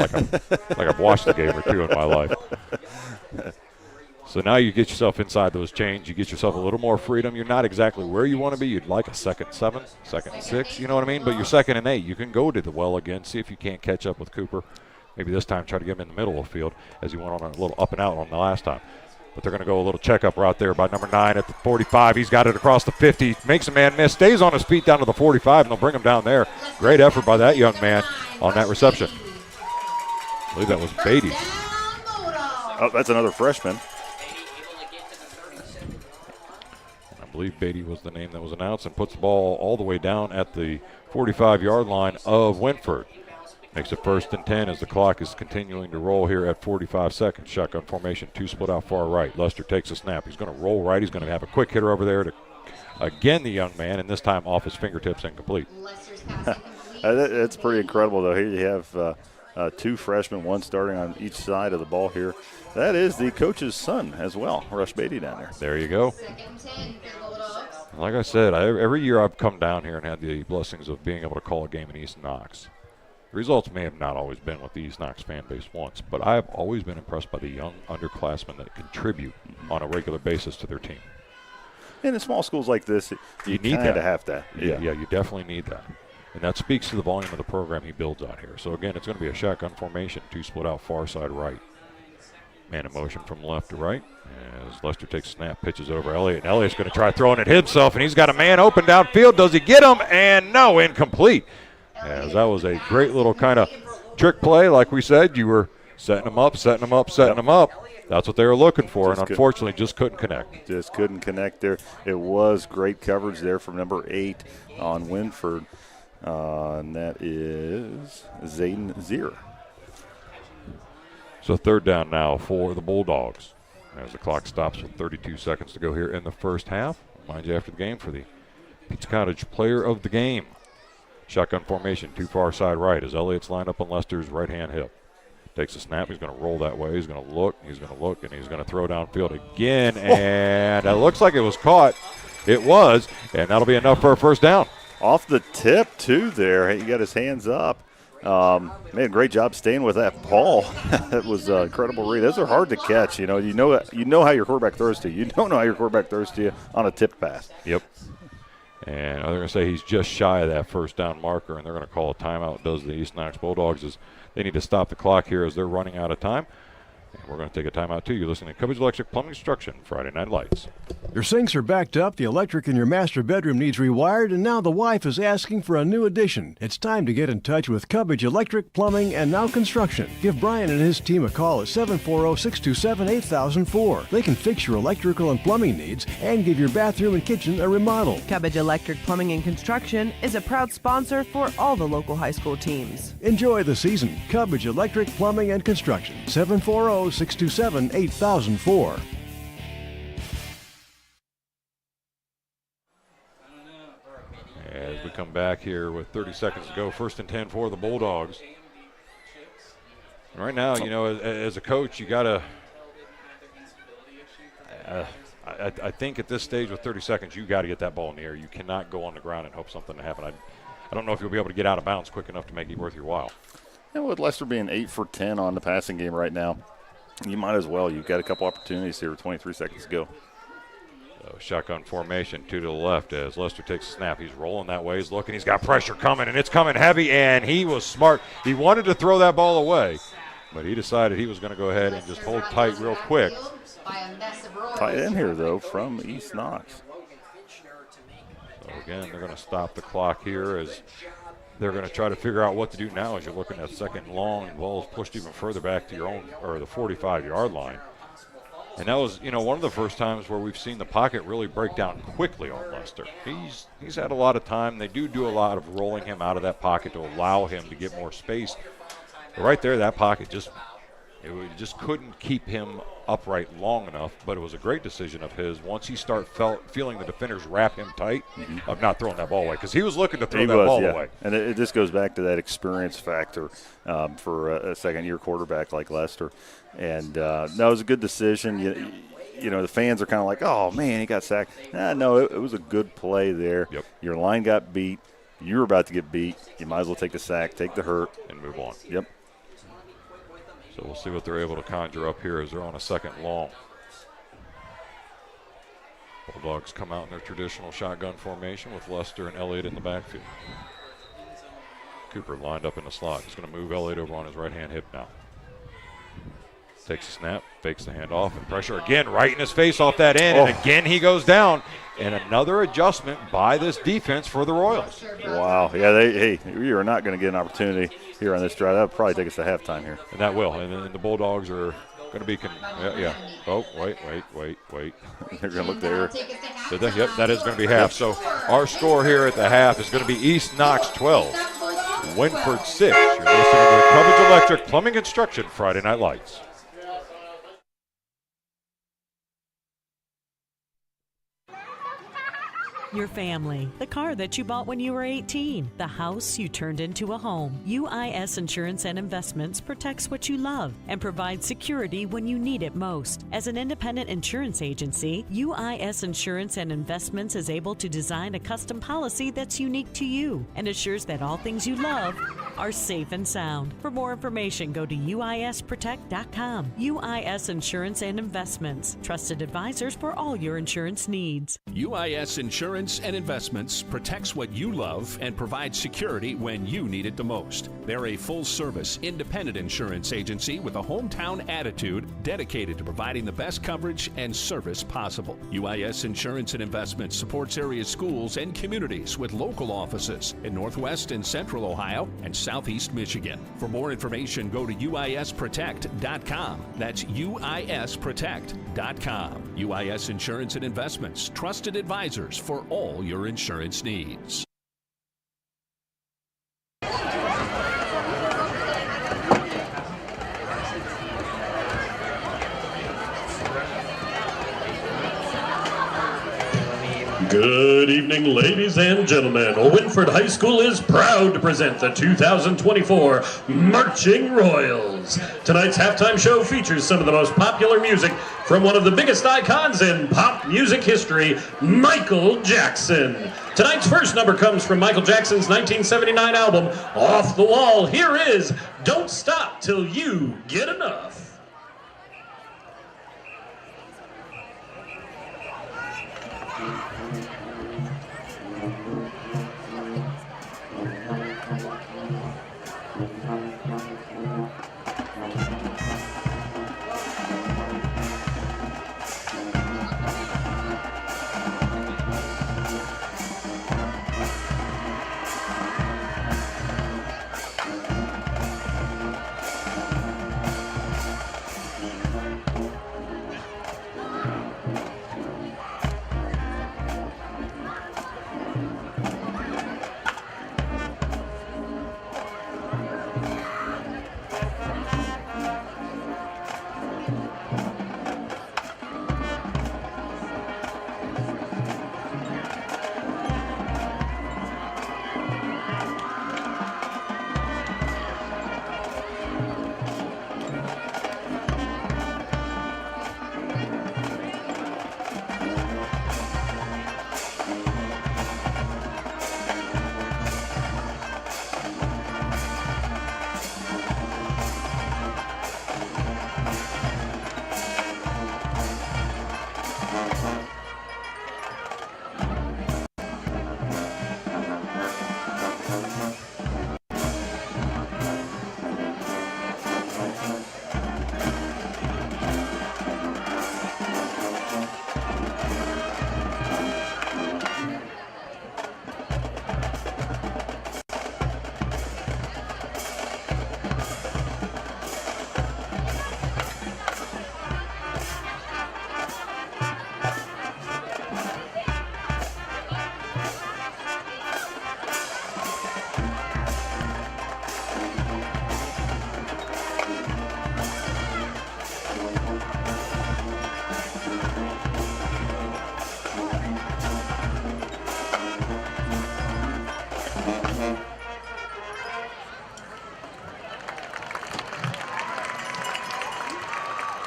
like I've watched a game or two in my life. So now you get yourself inside those chains. You get yourself a little more freedom. You're not exactly where you want to be. You'd like a 2nd 7, 2nd 6, you know what I mean? But you're 2nd and 8. You can go to the well again, see if you can't catch up with Cooper. Maybe this time try to get him in the middle of the field as he went on a little up and out on the last time. But they're going to go a little checkup route there by number 9 at the 45. He's got it across the 50. Makes a man miss. Stays on his feet down to the 45, and they'll bring him down there. Great effort by that young man on that reception. I believe that was Beatty. Oh, that's another freshman. I believe Beatty was the name that was announced, and puts the ball all the way down at the 45-yard line of Wynford. Makes it 1st and 10 as the clock is continuing to roll here at 45 seconds. Shotgun formation, 2 split out far right. Lester takes a snap. He's going to roll right. He's going to have a quick hitter over there to, again, the young man, and this time off his fingertips and complete. It's pretty incredible, though. Here you have 2 freshmen, 1 starting on each side of the ball here. That is the coach's son as well, Rush Beatty down there. There you go. Like I said, every year I've come down here and had the blessings of being able to call a game in East Knox. The results may have not always been what the East Knox fan base wants, but I have always been impressed by the young underclassmen that contribute on a regular basis to their team. And in small schools like this, you need to have that. Yeah, you definitely need that. And that speaks to the volume of the program he builds out here. So, again, it's going to be a shotgun formation, 2 split out far side right. Man in motion from left to right. As Lester takes a snap, pitches over Elliott. And Elliott's going to try throwing it himself, and he's got a man open downfield. Does he get him? And no, incomplete. As that was a great little kind of trick play. Like we said, you were setting them up. That's what they were looking for, and unfortunately just couldn't connect. Just couldn't connect there. It was great coverage there from number 8 on Wynford, and that is Zayden Zier. So 3rd down now for the Bulldogs as the clock stops with 32 seconds to go here in the first half. Remind you after the game for the Peach Cottage player of the game. Shotgun formation, 2 far side right as Elliott's lined up on Lester's right-hand hip. Takes a snap. He's going to roll that way. He's going to look, and he's going to throw downfield again. And it looks like it was caught. It was, and that'll be enough for a first down. Off the tip, too, there. He got his hands up. Man, great job staying with that ball. That was an incredible read. Those are hard to catch. You know how your quarterback throws to you. You don't know how your quarterback throws to you on a tip pass. Yep. And they're going to say he's just shy of that first down marker, and they're going to call a timeout. Does the East Knox Bulldogs as they need to stop the clock here as they're running out of time. And we're going to take a timeout, too. You're listening to Cubbage Electric Plumbing Construction, Friday Night Lights. Your sinks are backed up, the electric in your master bedroom needs rewired, and now the wife is asking for a new addition. It's time to get in touch with Cubbage Electric Plumbing and Now Construction. Give Brian and his team a call at 740-627-8004. They can fix your electrical and plumbing needs and give your bathroom and kitchen a remodel. Cubbage Electric Plumbing and Construction is a proud sponsor for all the local high school teams. Enjoy the season. Cubbage Electric Plumbing and Construction, 740-627-8004. As we come back here with 30 seconds to go, 1st and 10 for the Bulldogs. Right now, as a coach, you got to I think at this stage with 30 seconds, you got to get that ball in the air. You cannot go on the ground and hope something to happen. I don't know if you'll be able to get out of bounds quick enough to make it worth your while. And with Leicester being 8 for 10 on the passing game right now, you might as well. You've got a couple opportunities here with 23 seconds to go. So shotgun formation, 2 to the left as Leicester takes a snap. He's rolling that way. He's looking. He's got pressure coming, and it's coming heavy, and he was smart. He wanted to throw that ball away, but he decided he was going to go ahead and just hold tight real quick. Tight end here, though, from East Knox. So, again, they're going to stop the clock here as they're going to try to figure out what to do now as you're looking at second and long. The ball is pushed even further back to your own, or the 45-yard line. And that was, one of the first times where we've seen the pocket really break down quickly on Leicester. He's had a lot of time. They do a lot of rolling him out of that pocket to allow him to get more space. But right there, that pocket just couldn't keep him upright long enough, but it was a great decision of his once he feeling the defenders wrap him tight of not throwing that ball away, because he was looking to throw that ball away. And it just goes back to that experience factor for a second-year quarterback like Leicester. And no, it was a good decision. The fans are kind of like, oh, man, he got sacked. No, it was a good play there. Yep. Your line got beat. You were about to get beat. You might as well take the sack, take the hurt. And move on. Yep. So we'll see what they're able to conjure up here as they're on a second long. Bulldogs come out in their traditional shotgun formation with Leicester and Elliott in the backfield. Cooper lined up in the slot. He's going to move Elliott over on his right-hand hip now. Takes a snap, fakes the handoff, and pressure again right in his face off that end. And again he goes down. And another adjustment by this defense for the Royals. Wow. Yeah, we are not going to get an opportunity here on this drive. That would probably take us to halftime here. And that will. And then the Bulldogs are going to be Oh, wait. They're going to look there. Yep, that is going to be half. So our score here at the half is going to be East Knox 12, Wynford 6. You're listening to Cubbage Electric Plumbing Construction Friday Night Lights. Your family, the car that you bought when you were 18, the house you turned into a home. UIS Insurance and Investments protects what you love and provides security when you need it most. As an independent insurance agency, UIS Insurance and Investments is able to design a custom policy that's unique to you and assures that all things you love are safe and sound. For more information, go to uisprotect.com. UIS Insurance and Investments, trusted advisors for all your insurance needs. UIS Insurance and Investments protects what you love and provides security when you need it the most. They're a full-service, independent insurance agency with a hometown attitude dedicated to providing the best coverage and service possible. UIS Insurance and Investments supports area schools and communities with local offices in Northwest and Central Ohio and Southeast Michigan. For more information, go to uisprotect.com. That's uisprotect.com. UIS Insurance and Investments, trusted advisors for all your insurance needs. Good evening, ladies and gentlemen. Wynford High School is proud to present the 2024 Marching Royals. Tonight's halftime show features some of the most popular music from one of the biggest icons in pop music history, Michael Jackson. Tonight's first number comes from Michael Jackson's 1979 album, Off the Wall. Here is Don't Stop Till You Get Enough.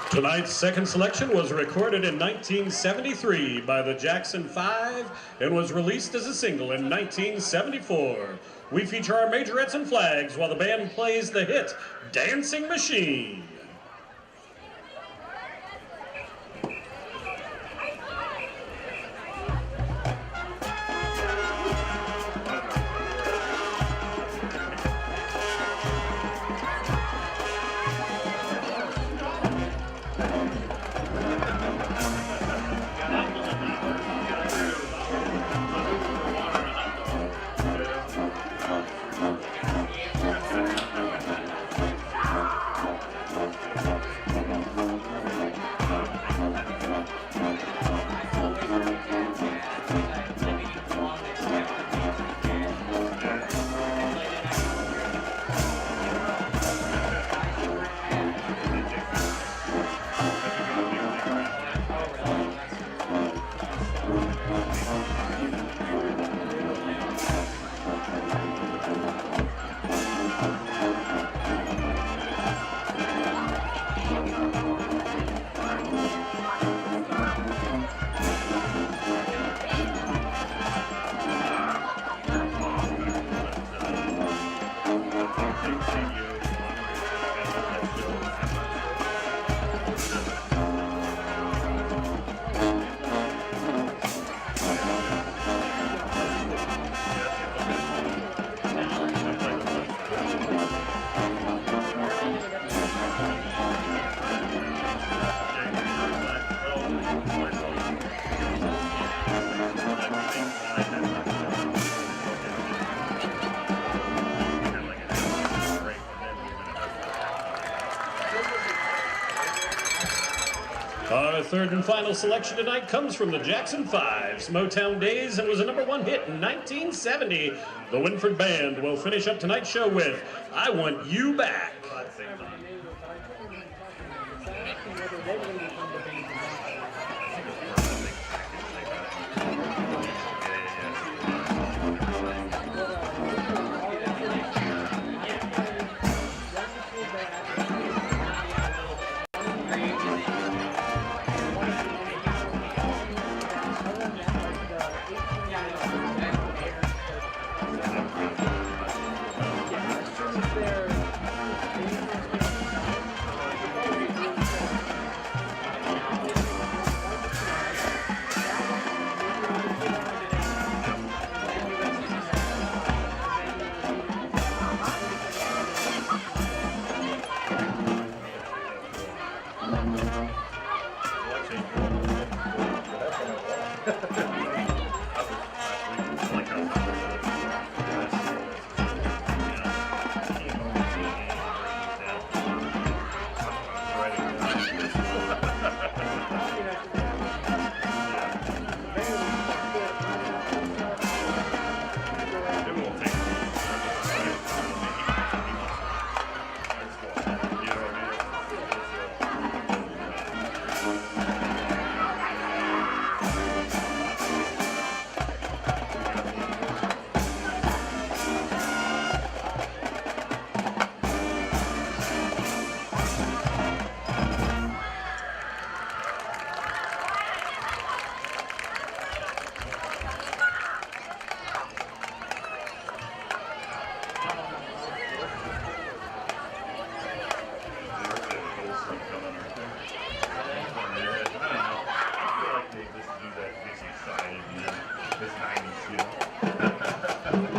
Tonight's second selection was recorded in 1973 by the Jackson 5 and was released as a single in 1974. We feature our majorettes and flags while the band plays the hit, Dancing Machine. Our third and final selection tonight comes from the Jackson 5's Motown Days and was a #1 hit in 1970. The Wynford Band will finish up tonight's show with I Want You Back.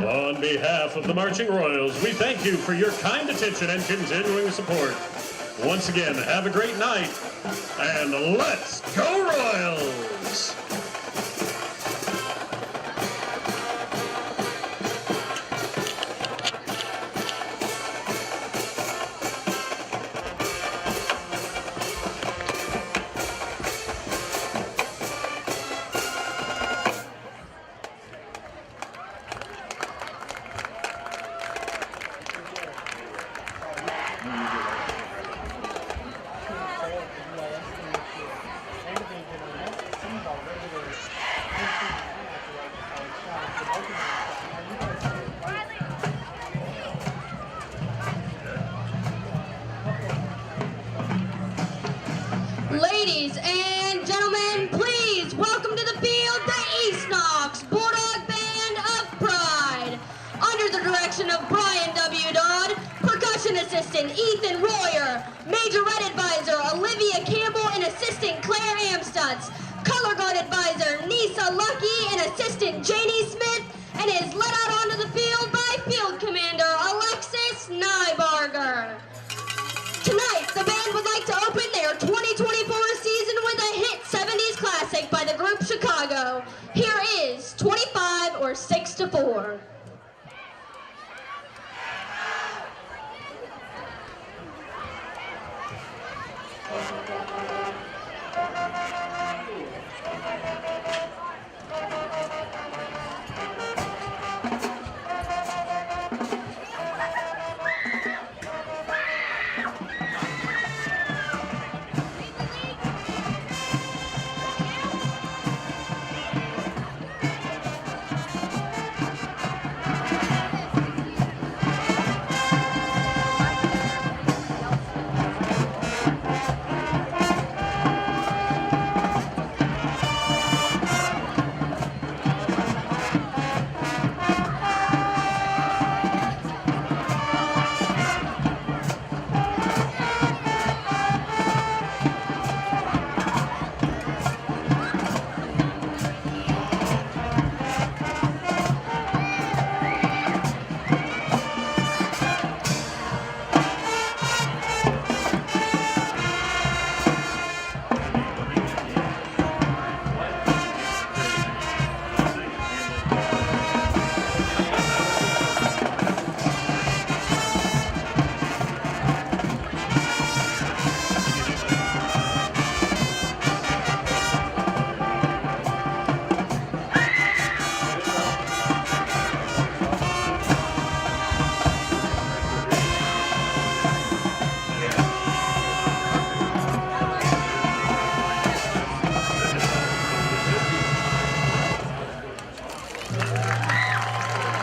On behalf of the Marching Royals, we thank you for your kind attention and continuing support. Once again, have a great night, and let's go Royals! End of the match, Ladies and gentlemen, please welcome to the field the East Knox Bulldog Band of Pride. Under the direction of Brian W. Dodd, percussion assistant Ethan Royer, major red advisor Olivia Campbell and assistant Claire Amstutz, color guard advisor Nisa Lucky and assistant Janie Smith, and is led out onto the field by field commander Alexis Nybarger. Tonight, the band would like to open their 2024 season with a hit 70s classic by the group Chicago. Here is 25 or 6 to 4.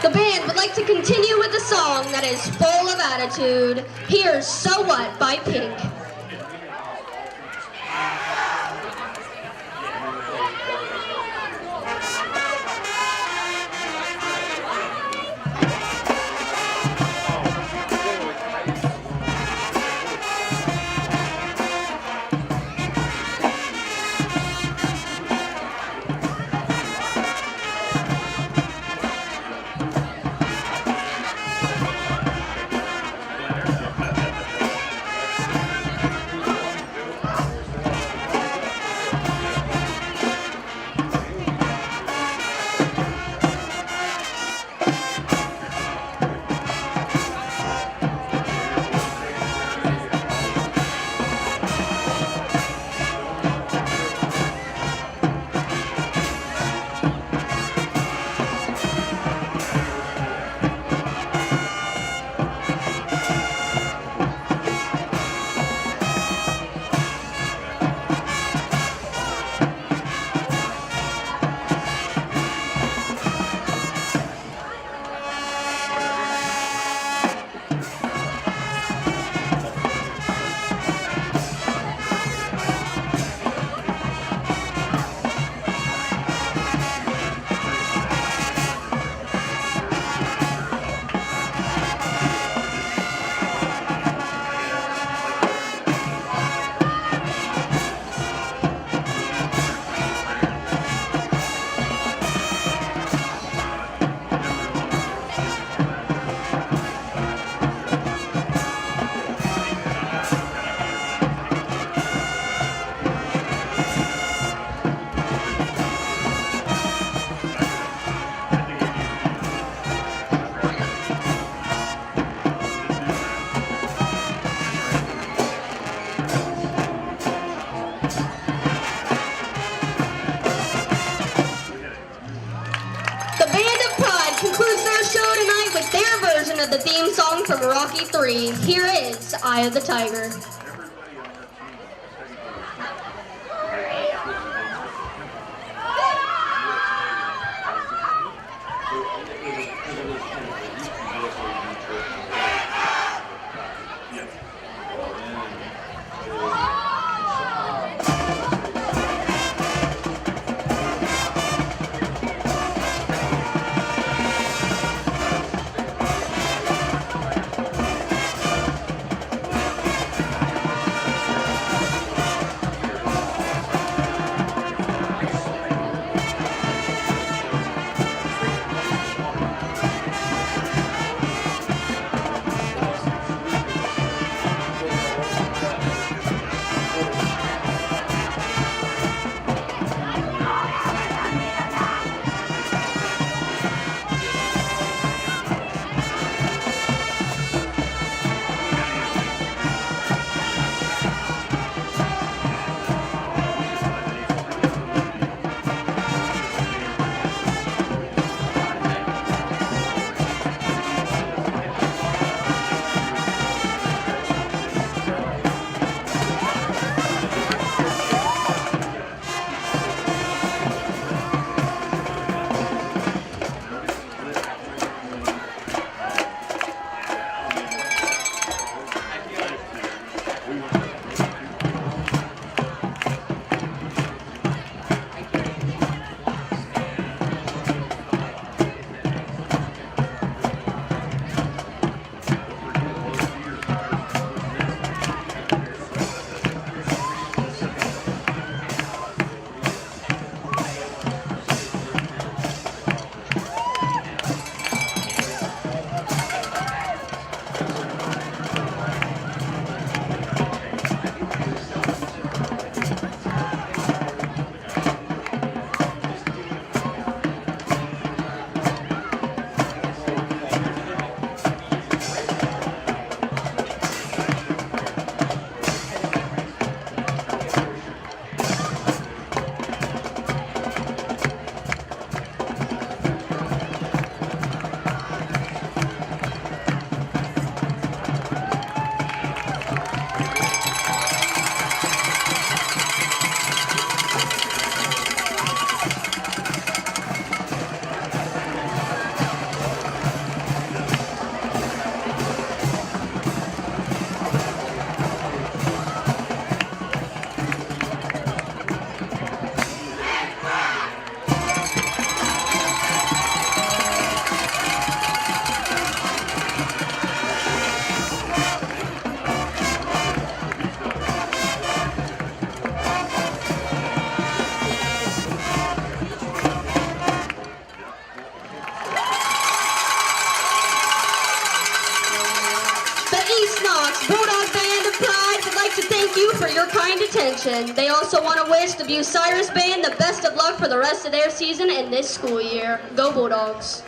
The band would like to continue with a song that is full of attitude. Here's So What by Pink. Of the theme song from Rocky 3. Here is Eye of the Tiger. kind attention. They also want to wish the Bucyrus Band the best of luck for the rest of their season and this school year. Go Bulldogs!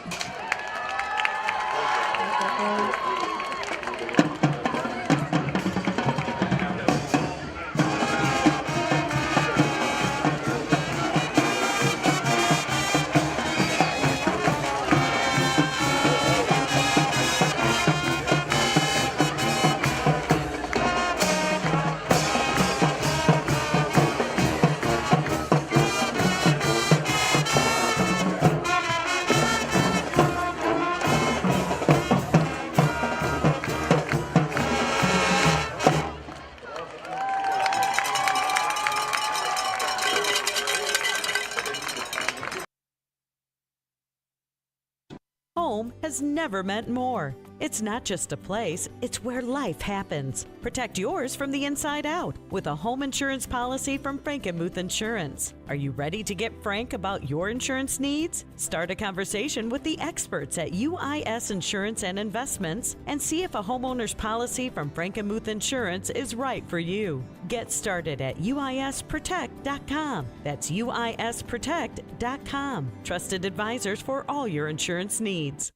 Home has never meant more. It's not just a place, it's where life happens. Protect yours from the inside out with a home insurance policy from Frankenmuth Insurance. Are you ready to get frank about your insurance needs? Start a conversation with the experts at UIS Insurance and Investments and see if a homeowner's policy from Frankenmuth Insurance is right for you. Get started at uisprotect.com. That's uisprotect.com. Trusted advisors for all your insurance needs.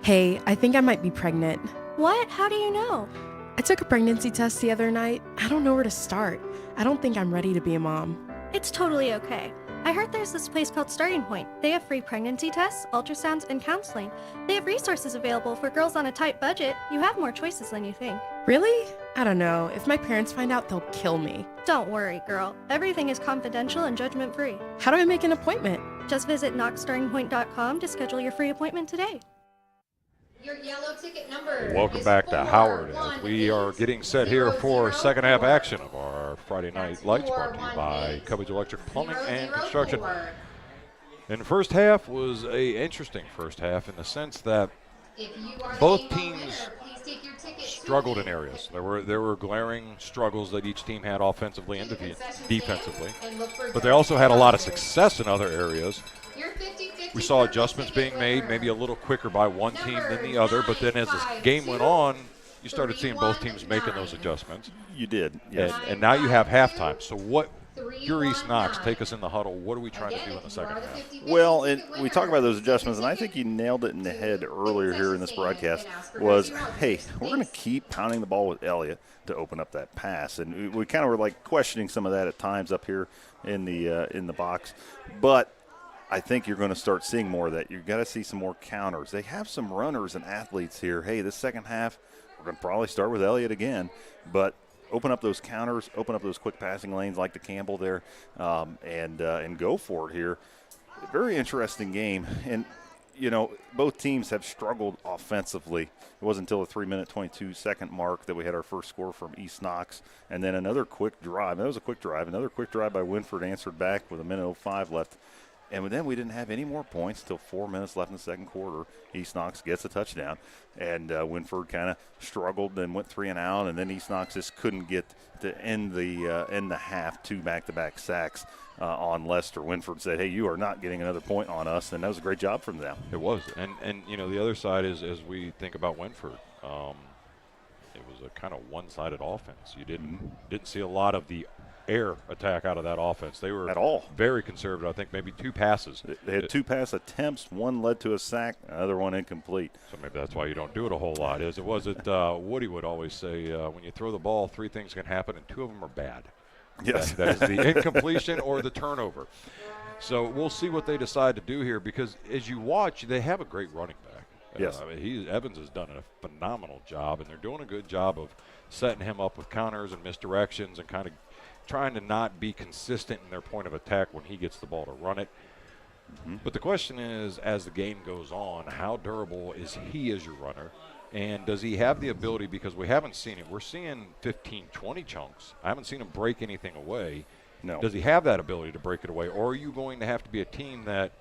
Hey, I think I might be pregnant. What? How do you know? I took a pregnancy test the other night. I don't know where to start. I don't think I'm ready to be a mom. It's totally okay. I heard there's this place called Starting Point. They have free pregnancy tests, ultrasounds, and counseling. They have resources available for girls on a tight budget. You have more choices than you think. Really? I don't know. If my parents find out, they'll kill me. Don't worry, girl. Everything is confidential and judgment-free. How do I make an appointment? Just visit knoxstartingpoint.com to schedule your free appointment today. Your yellow ticket number. Welcome back to Howard as we are getting set here for second half action of our Friday Night Lights brought to you by Cubbage Electric Plumbing and Construction. And the first half was a interesting first half in the sense that both teams struggled in areas. There were glaring struggles that each team had offensively and defensively, but they also had a lot of success in other areas. We saw adjustments being made, maybe a little quicker by one team than the other, but then as the game went on, you started seeing both teams making those adjustments. You did, yes. And now you have halftime. So what, you're East Knox, take us in the huddle. What are we trying to do in the second half? Well, we talk about those adjustments, and I think you nailed it in the head earlier here in this broadcast, was, hey, we're going to keep pounding the ball with Elliott to open up that pass. And we kind of were like questioning some of that at times up here in the box. But I think you're going to start seeing more of that. You've got to see some more counters. They have some runners and athletes here. Hey, this second half, we're going to probably start with Elliott again, but open up those counters, open up those quick passing lanes like the Campbell there, and go for it here. Very interesting game. And, you know, both teams have struggled offensively. It wasn't until the 3-minute, 22-second mark that we had our first score from East Knox, and then another quick drive. That was a quick drive. Another quick drive by Wynford answered back with 1:05 left. And then we didn't have any more points until 4 minutes left in the second quarter. East Knox gets a touchdown, and Wynford kind of struggled and went 3 and out, and then East Knox just couldn't get to end the half. 2 back-to-back sacks on Lester. Wynford said, hey, you are not getting another point on us, and that was a great job from them. It was. And you know, the other side is, as we think about Wynford, it was a kind of one-sided offense. You didn't see a lot of the air attack out of that offense. They were at all very conservative. I think maybe 2 passes. They had 2 pass attempts. One led to a sack, another one incomplete. So maybe that's why you don't do it a whole lot. Woody would always say, when you throw the ball, 3 things can happen, and 2 of them are bad. Yes. That is the incompletion or the turnover. So we'll see what they decide to do here, because as you watch, they have a great running back. Yes. Evans has done a phenomenal job, and they're doing a good job of setting him up with counters and misdirections and kind of trying to not be consistent in their point of attack when he gets the ball to run it. But the question is, as the game goes on, how durable is he as your runner? And does he have the ability, because we haven't seen it. We're seeing 15, 20 chunks. I haven't seen him break anything away. No. Does he have that ability to break it away? Or are you going to have to be a team that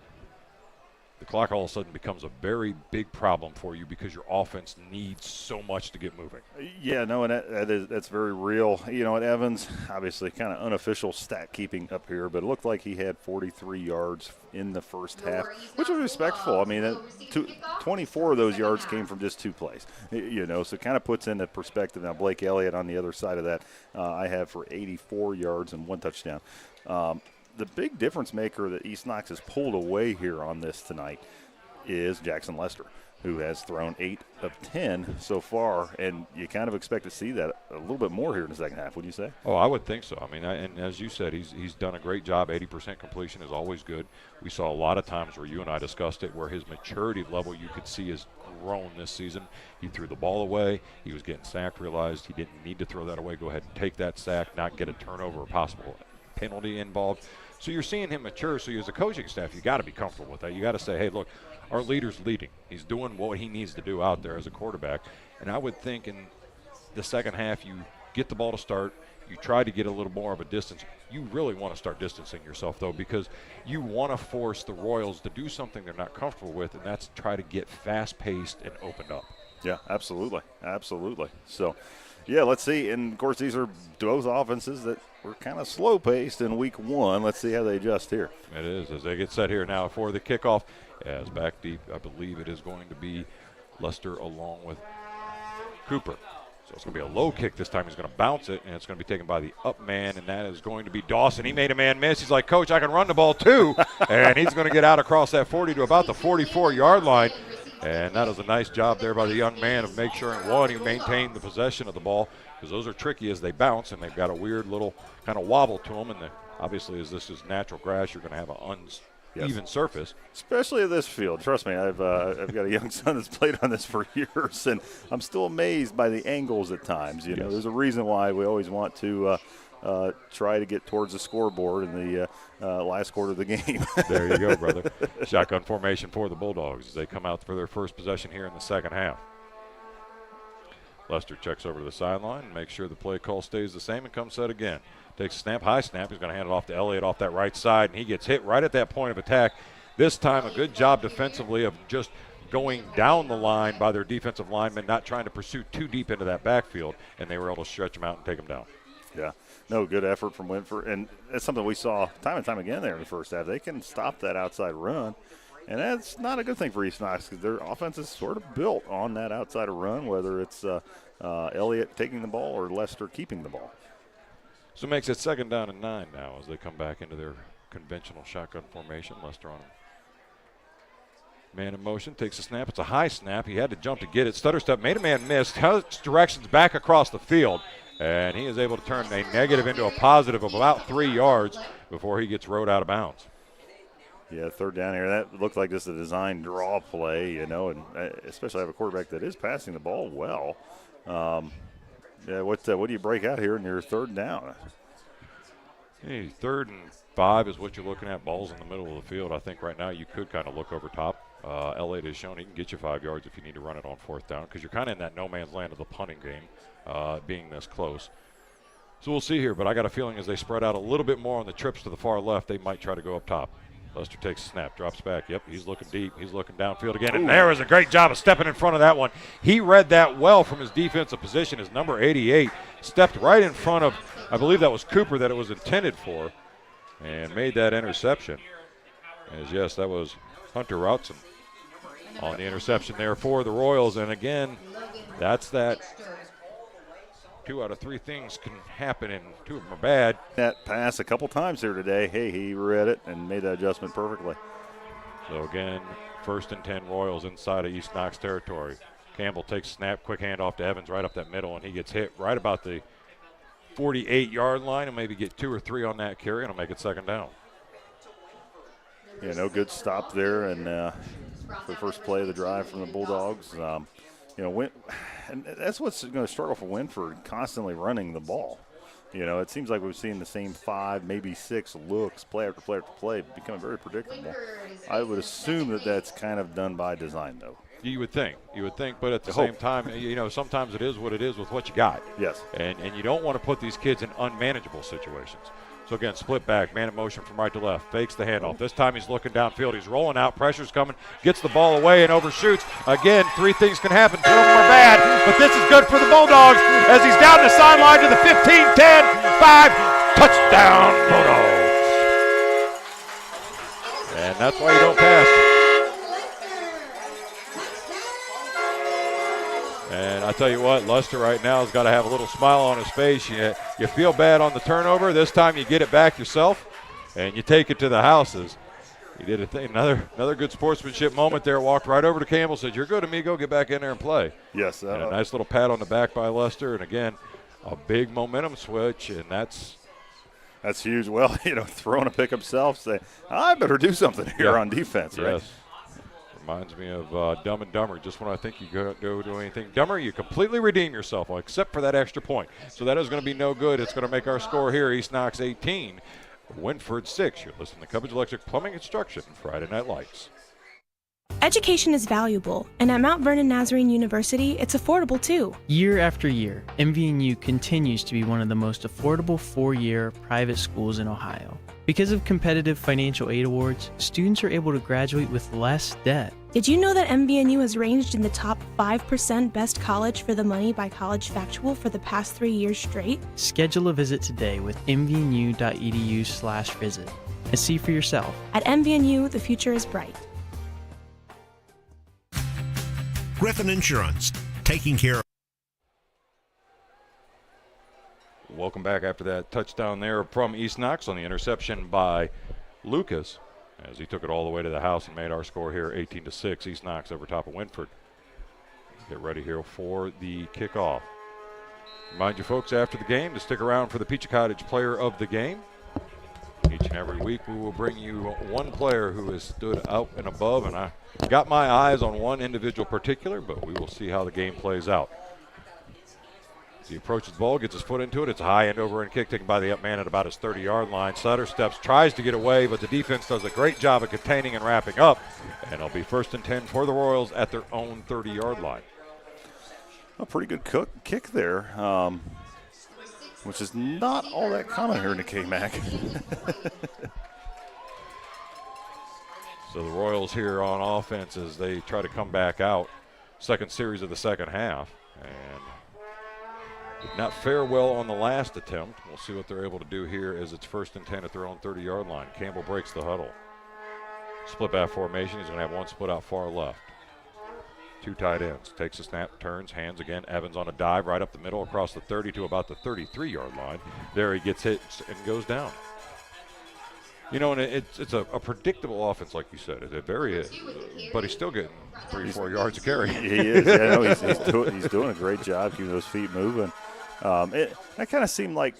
the clock all of a sudden becomes a very big problem for you because your offense needs so much to get moving. Yeah, no, and that's very real. You know, at Evans, obviously kind of unofficial stat keeping up here, but it looked like he had 43 yards in the first half, which was respectful. I mean, 24 of those yards came from just 2 plays. You know, so it kind of puts into perspective. Now, Blake Elliott on the other side of that, I have for 84 yards and 1 touchdown. The big difference maker that East Knox has pulled away here on this tonight is Jackson Lester, who has thrown 8 of 10 so far, and you kind of expect to see that a little bit more here in the second half, would you say? Oh, I would think so. I mean, and as you said, he's done a great job. 80% completion is always good. We saw a lot of times where you and I discussed it where his maturity level you could see has grown this season. He threw the ball away. He was getting sacked, realized he didn't need to throw that away. Go ahead and take that sack, not get a turnover or possible penalty involved. So you're seeing him mature. So you as a coaching staff, you got to be comfortable with that. You got to say, hey, look, our leader's leading. He's doing what he needs to do out there as a quarterback. And I would think in the second half, you get the ball to start. You try to get a little more of a distance. You really want to start distancing yourself, though, because you want to force the Royals to do something they're not comfortable with, and that's try to get fast-paced and opened up. Yeah, absolutely. Absolutely. So, yeah, let's see. And, of course, these are both offenses that were kind of slow-paced in week 1. Let's see how they adjust here. It is, as they get set here now for the kickoff. As back deep, I believe it is going to be Lester along with Cooper. So it's going to be a low kick this time. He's going to bounce it, and it's going to be taken by the up man, and that is going to be Dawson. He made a man miss. He's like, Coach, I can run the ball too. And he's going to get out across that 40 to about the 44-yard line. And that is a nice job there by the young man of make sure, one, he maintained the possession of the ball, because those are tricky as they bounce, and they've got a weird little kind of wobble to them. And obviously, as this is natural grass, you're going to have an uneven surface. Especially at this field. Trust me, I've got a young son that's played on this for years, and I'm still amazed by the angles at times. You know, there's a reason why we always want to try to get towards the scoreboard in the last quarter of the game. There you go, brother. Shotgun formation for the Bulldogs as they come out for their first possession here in the second half. Lester checks over to the sideline and makes sure the play call stays the same and comes set again. Takes a snap, high snap. He's going to hand it off to Elliott off that right side, and he gets hit right at that point of attack. This time a good job defensively of just going down the line by their defensive linemen, not trying to pursue too deep into that backfield, and they were able to stretch him out and take him down. Yeah, no, good effort from Wynford, and that's something we saw time and time again there in the first half. They can stop that outside run, and that's not a good thing for East Knox because their offense is sort of built on that outside run, whether it's Elliott taking the ball or Lester keeping the ball. So it makes it 2nd down and 9 now as they come back into their conventional shotgun formation. Lester on him. Man in motion, takes a snap. It's a high snap. He had to jump to get it. Stutter step, made a man miss. Directions back across the field. And he is able to turn a negative into a positive of about 3 yards before he gets rode out of bounds. Yeah, 3rd down here. That looked like just a design draw play, you know, and especially have a quarterback that is passing the ball well. Yeah, what do you break out here in your 3rd down? Hey, 3rd and 5 is what you're looking at. Ball's in the middle of the field. I think right now you could kind of look over top. Elliott has shown he can get you 5 yards if you need to run it on 4th down because you're kind of in that no man's land of the punting game, being this close. So we'll see here, but I got a feeling as they spread out a little bit more on the trips to the far left, they might try to go up top. Lester takes a snap, drops back. Yep, he's looking deep. He's looking downfield again. And there is a great job of stepping in front of that one. He read that well from his defensive position. His number 88 stepped right in front of, I believe that was Cooper that it was intended for, and made that interception. As yes, that was Hunter Routson on the interception there for the Royals. And again, that's that 2 out of 3 things can happen, and 2 of them are bad. That pass a couple times here today. Hey, he read it and made that adjustment perfectly. So again, 1st and 10 Royals inside of East Knox territory. Campbell takes a snap, quick handoff to Evans right up that middle, and he gets hit right about the 48-yard line and maybe get 2 or 3 on that carry, and it'll make it 2nd down. Yeah, no good stop there, and for the first play of the drive from the Bulldogs. You know, and that's what's going to struggle for Wynford, constantly running the ball. You know, it seems like we've seen the same 5, maybe 6 looks, play after play after play, becoming very predictable. I would assume that that's kind of done by design, though. You would think, but at the same time, sometimes it is what it is with what you got. Yes. And you don't want to put these kids in unmanageable situations. So again, split back, man in motion from right to left, fakes the handoff. This time he's looking downfield. He's rolling out, pressure's coming, gets the ball away and overshoots. Again, 3 things can happen. 2 of them are bad, but this is good for the Bulldogs as he's down the sideline to the 15, 10, 5, touchdown Bulldogs. And that's why you don't pass. And I tell you what, Luster right now has got to have a little smile on his face. You feel bad on the turnover. This time you get it back yourself, and you take it to the houses. He did a thing, another good sportsmanship moment there. Walked right over to Campbell, said, "You're good, amigo. Get back in there and play." Yes. And a nice little pat on the back by Luster, and again, a big momentum switch, and that's huge. Well, throwing a pick himself, say, I better do something here on defense, right? Yes. Reminds me of Dumb and Dumber. Just when I think you go do anything dumber, you completely redeem yourself, except for that extra point. So that is going to be no good. It's going to make our score here, East Knox 18, Wynford 6. You're listening to Cubbage Electric Plumbing Construction, Friday Night Lights. Education is valuable, and at Mount Vernon Nazarene University, it's affordable too. Year after year, MVNU continues to be one of the most affordable 4-year private schools in Ohio. Because of competitive financial aid awards, students are able to graduate with less debt. Did you know that MVNU has ranged in the top 5% best college for the money by College Factual for the past 3 years straight? Schedule a visit today with mvnu.edu/visit and see for yourself. At MVNU, the future is bright. Griffin Insurance, taking care of. Welcome back after that touchdown there from East Knox on the interception by Lucas as he took it all the way to the house and made our score here 18-6. East Knox over top of Wynford. Get ready here for the kickoff. Remind you folks after the game to stick around for the Peachy Cottage Player of the Game. Each and every week we will bring you one player who has stood out and above, and I got my eyes on one individual particular, but we will see how the game plays out. As he approaches the ball, gets his foot into it. It's a high end over and kick taken by the up man at about his 30-yard line. Sutter steps, tries to get away, but the defense does a great job of containing and wrapping up. And it'll be 1st and 10 for the Royals at their own 30-yard line. A pretty good kick there, which is not all that common here in the K-Mac. So the Royals here on offense as they try to come back out. Second series of the second half. And did not fare well on the last attempt. We'll see what they're able to do here as it's 1st and 10 at their own 30-yard line. Campbell breaks the huddle. Split back formation. He's going to have one split out far left. 2 tight ends. Takes a snap, turns, hands again. Evans on a dive right up the middle across the 30 to about the 33-yard line. There he gets hit and goes down. And it's a predictable offense, like you said. It's but he's still getting 3-4 yards of carry. He is. He's doing a great job keeping those feet moving. That kind of seemed like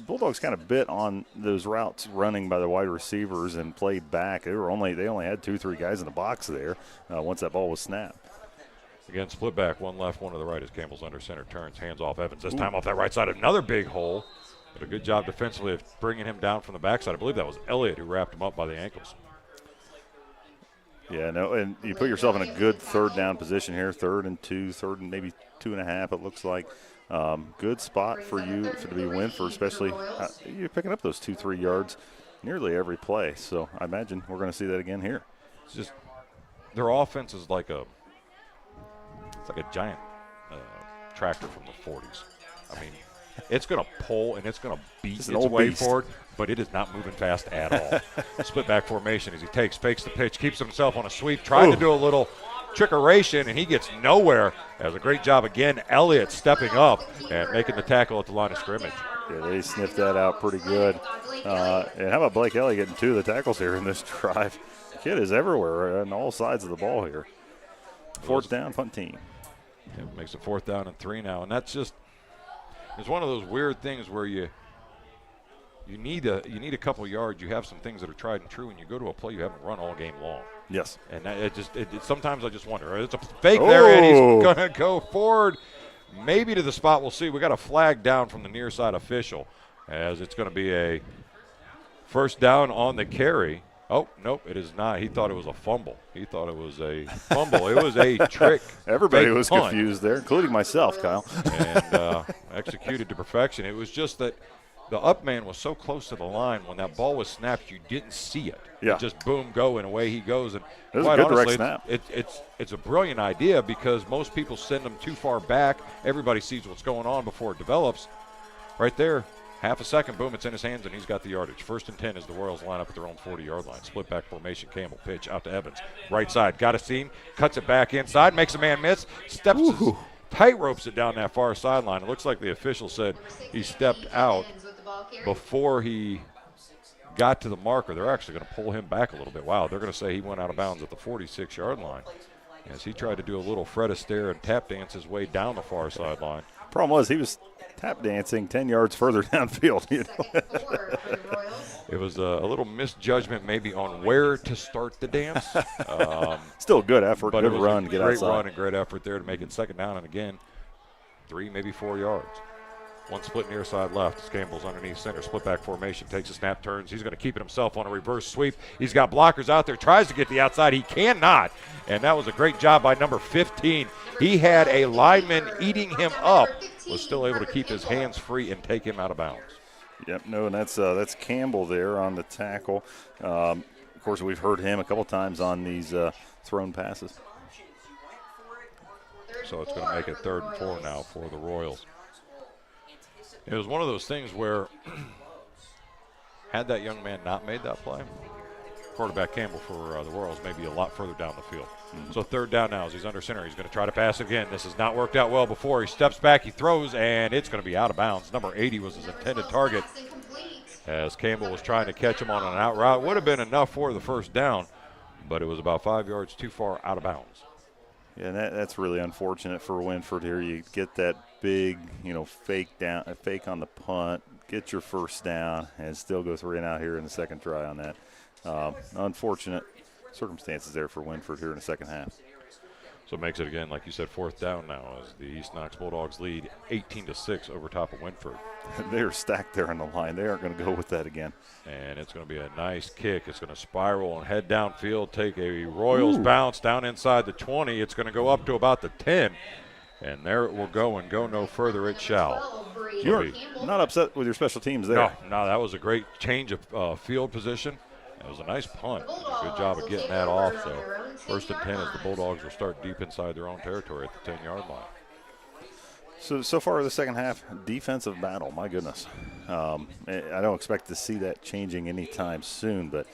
Bulldogs kind of bit on those routes running by the wide receivers and played back. They only had 2-3 guys in the box there once that ball was snapped. Again, split back, one left, one to the right as Campbell's under center, turns, hands off Evans. This time off that right side, another big hole. But a good job defensively of bringing him down from the backside. I believe that was Elliott who wrapped him up by the ankles. Yeah, no, and you put yourself in a good 3rd down position here, 3rd and 2, 3rd and maybe 2.5, it looks like. Good spot for you to be Wynford, especially you're picking up those 2-3 yards nearly every play. So I imagine we're going to see that again here. It's just their offense is like a giant tractor from the 40s. I mean, it's going to pull and it's going to beat its way forward, but it is not moving fast at all. Split back formation as he fakes the pitch, keeps himself on a sweep, trying to do a little trickeration, and he gets nowhere. Has a great job again. Elliott stepping up and making the tackle at the line of scrimmage. Yeah, they sniffed that out pretty good. And how about Blake Elliott getting 2 of the tackles here in this drive? The kid is everywhere on all sides of the ball here. 4th down, punt team. Yeah, makes it 4th down and 3 now, and that's just it's one of those weird things where you need a couple yards. You have some things that are tried and true, and you go to a play you haven't run all game long. Yes. And sometimes I just wonder. It's a fake there, and he's going to go forward, maybe to the spot. We'll see. We got a flag down from the near side official, as it's going to be a 1st down on the carry. Oh, nope, it is not. He thought it was a fumble. He thought it was a fumble. It was a trick. Everybody was punt. confused there, including myself, Kyle. And executed to perfection. It was just that the up man was so close to the line. When that ball was snapped, you didn't see it. Yeah. It just boom, go, and away he goes. And it was quite a good honestly, direct snap. It's a brilliant idea because most people send them too far back. Everybody sees what's going on before it develops. Right there, half a second, boom, it's in his hands, and he's got the yardage. 1st and 10 as the Royals line up at their own 40-yard line. Split back formation, Campbell pitch out to Evans. Right side, got a seam, cuts it back inside, makes a man miss, steps tight ropes it down that far sideline. It looks like the official said he stepped out before he got to the marker. They're actually going to pull him back a little bit. Wow, they're going to say he went out of bounds at the 46-yard line as he tried to do a little Fred Astaire and tap dance his way down the far sideline. Problem was he was tap dancing 10 yards further downfield. You know? It was a little misjudgment maybe on where to start the dance. Still a good effort, but good it was run a to get great outside. Run and great effort there to make it 2nd down and again 3, maybe 4 yards. One split near side left as Campbell's underneath center. Split back formation, takes a snap, turns. He's going to keep it himself on a reverse sweep. He's got blockers out there, tries to get the outside. He cannot. And that was a great job by number 15. He had a lineman eating him up, was still able to keep his hands free and take him out of bounds. Yep, no, and that's Campbell there on the tackle. Of course, we've heard him a couple times on these thrown passes. So it's going to make it 3rd and 4 now for the Royals. It was one of those things where had that young man not made that play, quarterback Campbell for the Royals may be a lot further down the field. So 3rd down now as he's under center. He's going to try to pass again. This has not worked out well before. He steps back, he throws, and it's going to be out of bounds. Number 80 was his intended target as Campbell was trying to catch him on an out route. Would have been enough for the 1st down, but it was about 5 yards too far out of bounds. Yeah, and that's really unfortunate for Wynford here. You get that big, fake on the punt, get your 1st down, and still go 3 and out here in the 2nd try on that. Unfortunate circumstances there for Wynford here in the 2nd half. So it makes it again, like you said, 4th down now as the East Knox Bulldogs lead 18-6 over top of Wynford. They're stacked there on the line. They aren't going to go with that again. And it's going to be a nice kick. It's going to spiral and head downfield, take a Royals bounce down inside the 20. It's going to go up to about the 10. And there it will go and go no further it shall. You're not upset with your special teams there. No, that was a great change of field position. It was a nice punt. Good job of getting that off. So 1st and 10 as the Bulldogs will start deep inside their own territory at the 10-yard line. So far the 2nd half, defensive battle, my goodness. I don't expect to see that changing anytime soon, but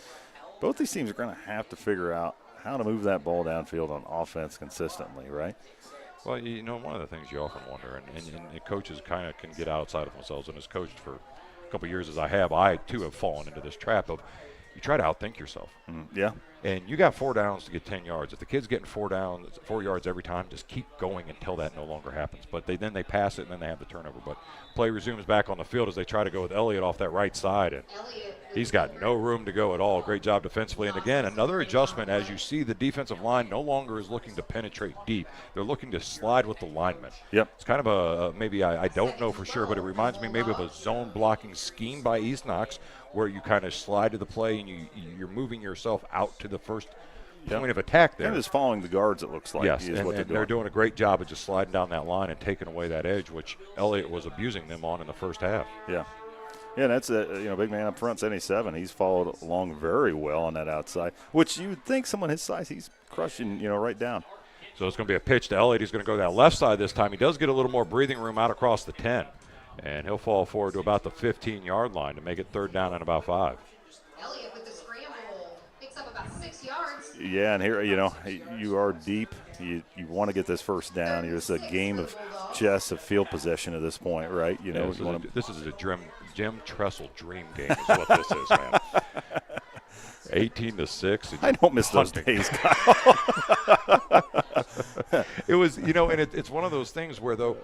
both these teams are going to have to figure out how to move that ball downfield on offense consistently, right? Well, one of the things you often wonder, and coaches kind of can get outside of themselves, and as coached for a couple of years as I have, I too have fallen into this trap of you try to outthink yourself. Yeah. And you got 4 downs to get 10 yards. If the kid's getting 4 yards every time, just keep going until that no longer happens. But then they pass it, and then they have the turnover. But play resumes back on the field as they try to go with Elliott off that right side. And he's got no room to go at all. Great job defensively. And, again, another adjustment as you see the defensive line no longer is looking to penetrate deep. They're looking to slide with the linemen. Yep. It's kind of maybe I don't know for sure, but it reminds me maybe of a zone blocking scheme by East Knox where you kind of slide to the play and you're moving yourself out to the first point of attack there. And just following the guards, it looks like. Yes, is what and they're doing a great job of just sliding down that line and taking away that edge, which Elliott was abusing them on in the 1st half. Yeah. Yeah, that's a big man up front, 77. He's followed along very well on that outside, which you would think someone his size, he's crushing, right down. So it's going to be a pitch to Elliott. He's going to go that left side this time. He does get a little more breathing room out across the 10. And he'll fall forward to about the 15-yard line to make it 3rd down and about 5. Elliott with the scramble picks up about 6 yards. Yeah, and here, you are deep. You want to get this 1st down. It's a game of chess, of field possession at this point, right? This is a Jim Tressel dream game is what this is, man. 18-6. I don't miss those days, Kyle. It was, and it's one of those things where, though,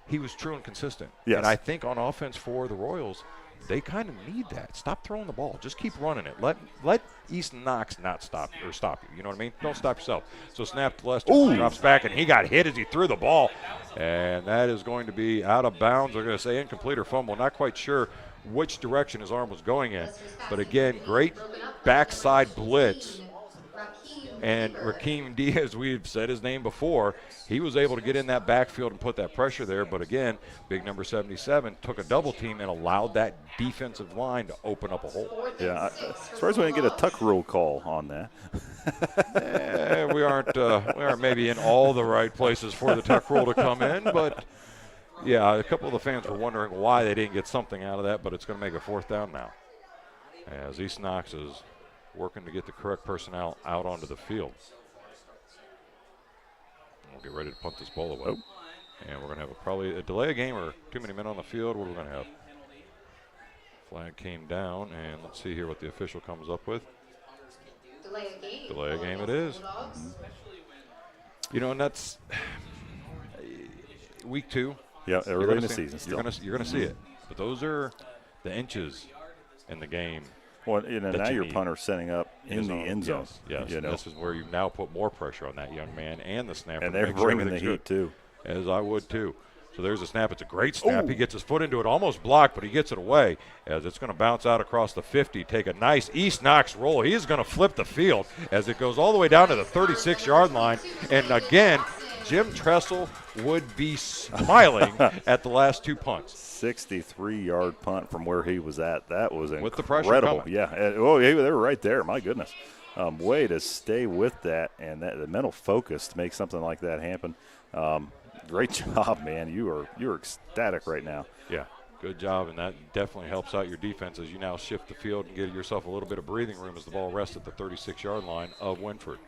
he was true and consistent. Yes. And I think on offense for the Royals, they kind of need that. Stop throwing the ball. Just keep running it. Let East Knox not stop you. You know what I mean? Don't stop yourself. So snap to Lester, drops back, and he got hit as he threw the ball. And that is going to be out of bounds. They're going to say incomplete or fumble. Not quite sure which direction his arm was going in. But again, great backside blitz. And Rakeem Diaz, we've said his name before, he was able to get in that backfield and put that pressure there. But again, big number 77 took a double team and allowed that defensive line to open up a hole. Yeah, as far as we didn't get a tuck rule call on that. We aren't maybe in all the right places for the tuck rule to come in, but yeah, a couple of the fans were wondering why they didn't get something out of that, but it's going to make a 4th down now, as East Knox is working to get the correct personnel out onto the field. We'll get ready to punt this ball away. And we're going to have probably a delay of game or too many men on the field. What are we going to have? Flag came down, and let's see here what the official comes up with. Delay of game it is. You know, and that's week 2. Yeah, early in the season still. You're going to see it. But those are the inches in the game. Well, now your punter's setting up in the end zone. Yes. This is where you now put more pressure on that young man and the snapper. And they're bringing the heat, too. As I would, too. So there's a snap. It's a great snap. Ooh. He gets his foot into it, almost blocked, but he gets it away as it's going to bounce out across the 50, take a nice East Knox roll. He is going to flip the field as it goes all the way down to the 36-yard line. And, again, Jim Tressel would be smiling at the last 2 punts. 63-yard punt from where he was at. That was incredible. With the pressure coming. Yeah. They were right there. My goodness. Way to stay with that and the mental focus to make something like that happen. Great job, man. You're ecstatic right now. Yeah, good job, and that definitely helps out your defense as you now shift the field and give yourself a little bit of breathing room as the ball rests at the 36-yard line of Wynford.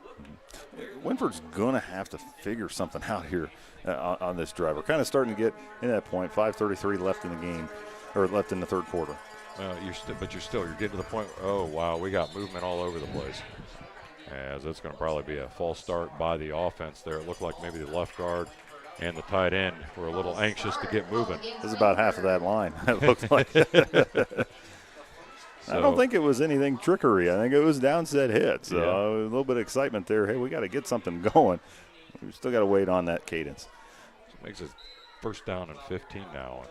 Wynford's going to have to figure something out here on this drive. We're kind of starting to get in that point. 5:33 left in the game, or left in the third quarter. You're getting to the point. Oh wow, we got movement all over the place. As it's going to probably be a false start by the offense there. It looked like maybe the left guard and the tight end were a little anxious to get moving. This is about half of that line, it looked like. I don't think it was anything trickery. I think it was downset hit. So a little bit of excitement there. Hey, we got to get something going. We still got to wait on that cadence. So it makes it 1st down and 15 now.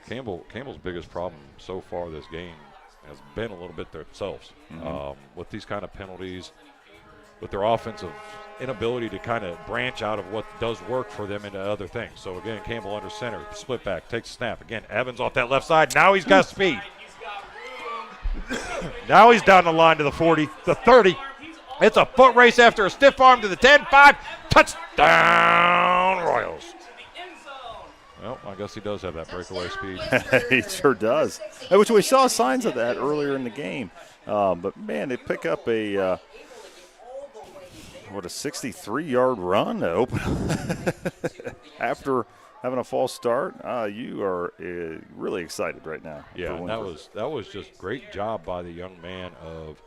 Campbell's biggest problem so far this game has been a little bit themselves. With these kind of penalties, with their offensive inability to kind of branch out of what does work for them into other things. So, again, Campbell under center, split back, takes a snap. Again, Evans off that left side. Now he's got speed. Now he's down the line to the 40, the 30. It's a foot race after a stiff arm to the 10-5. Touchdown, Royals. Well, I guess he does have that breakaway speed. He sure does, which we saw signs of that earlier in the game. But, man, they pick up a 63-yard run to open after having a false start. You are really excited right now. Yeah, and that was just great job by the young man of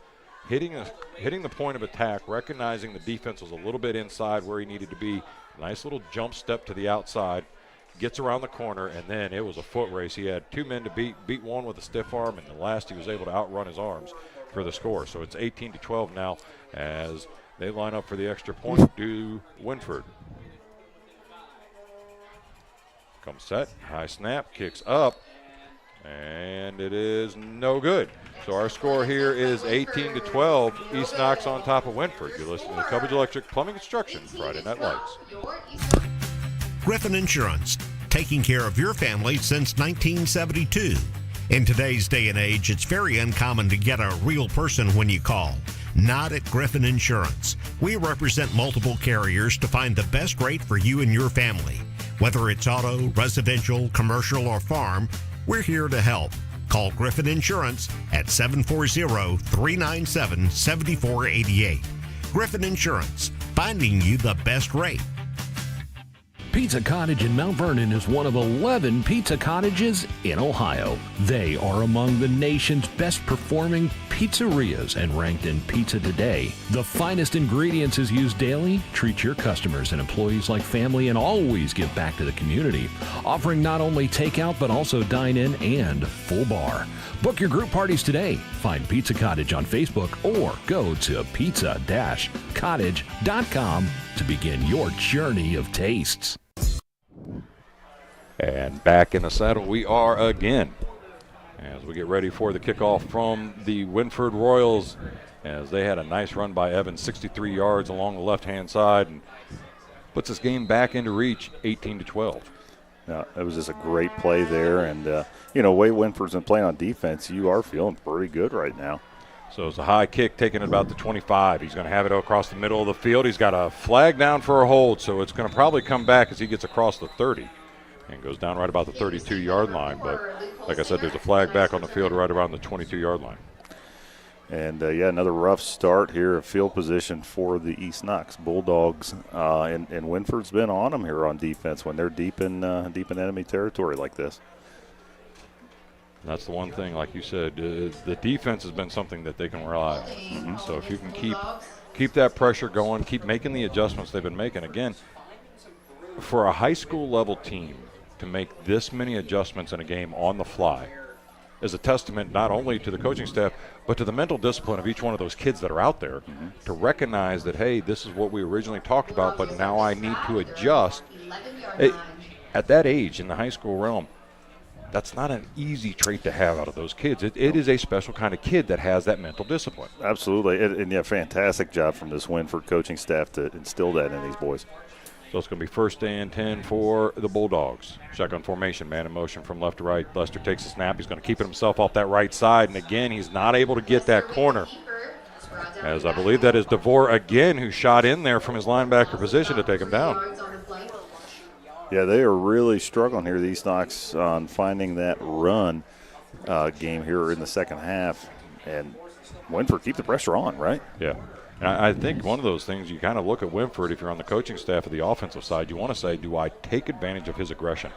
hitting the point of attack, recognizing the defense was a little bit inside where he needed to be. Nice little jump step to the outside, gets around the corner, and then it was a foot race. He had 2 men to beat one with a stiff arm, and the last he was able to outrun his arms for the score. So it's 18-12 now as they line up for the extra point to Wynford. Comes set, high snap, kicks up, and it is no good. So our score here is 18-12. East Knox on top of Wynford. You're listening to Cubbage Electric Plumbing Construction Friday Night Lights. Griffin Insurance, taking care of your family since 1972. In today's day and age, it's very uncommon to get a real person when you call. Not at Griffin Insurance. We represent multiple carriers to find the best rate for you and your family. Whether it's auto, residential, commercial, or farm, we're here to help. Call Griffin Insurance at 740-397-7488. Griffin Insurance, finding you the best rate. Pizza Cottage in Mount Vernon is one of 11 pizza cottages in Ohio. They are among the nation's best performing pizzerias and ranked in Pizza Today. The finest ingredients is used daily. Treat your customers and employees like family and always give back to the community. Offering not only takeout but also dine-in and full bar. Book your group parties today. Find Pizza Cottage on Facebook or go to pizza-cottage.com to begin your journey of tastes. And back in the saddle we are again. as we get ready for the kickoff from the Wynford Royals, as they had a nice run by Evans, 63 yards along the left-hand side, and puts this game back into reach, 18-12. Yeah, it was just a great play there, and way Wynford's been playing on defense, you are feeling pretty good right now. So it's a high kick taking it about the 25. He's going to have it across the middle of the field. He's got a flag down for a hold, so it's going to probably come back as he gets across the 30 and goes down right about the 32-yard line. But like I said, there's a flag back on the field right around the 22-yard line. And, another rough start here of field position for the East Knox Bulldogs. And Wynford's been on them here on defense when they're deep in enemy territory like this. That's the one thing, like you said, the defense has been something that they can rely on. Mm-hmm. So if you can keep that pressure going, keep making the adjustments they've been making. Again, for a high school level team to make this many adjustments in a game on the fly is a testament not only to the coaching staff, but to the mental discipline of each one of those kids that are out there to recognize that, hey, this is what we originally talked about, but now I need to adjust. At that age in the high school realm, that's not an easy trait to have out of those kids. It is a special kind of kid that has that mental discipline. Absolutely. And fantastic job from this Wynford coaching staff to instill that in these boys. So it's going to be 1st and 10 for the Bulldogs. Shotgun formation, man in motion from left to right. Lester takes the snap. He's going to keep it himself off that right side. And again, he's not able to get that corner. As I believe that is DeVore again who shot in there from his linebacker position to take him down. Yeah, they are really struggling here, the East Knox, on finding that run game here in the second half. And Wynford keep the pressure on, right? Yeah. And I think one of those things, you kind of look at Wynford, if you're on the coaching staff of the offensive side, you want to say, do I take advantage of his aggression?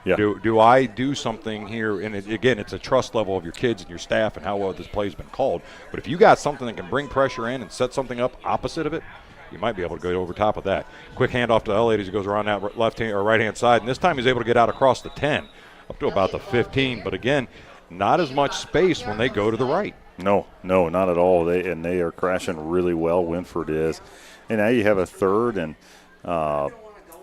Yeah. Do I do something here? And again, it's a trust level of your kids and your staff and how well this play's been called. But if you got something that can bring pressure in and set something up opposite of it, you might be able to go over top of that. Quick handoff to Elliott as he goes around that left-hand or right-hand side. And this time he's able to get out across the 10 up to about the 15. But, again, not as much space when they go to the right. No, not at all. They are crashing really well, Wynford is. And now you have a 3rd and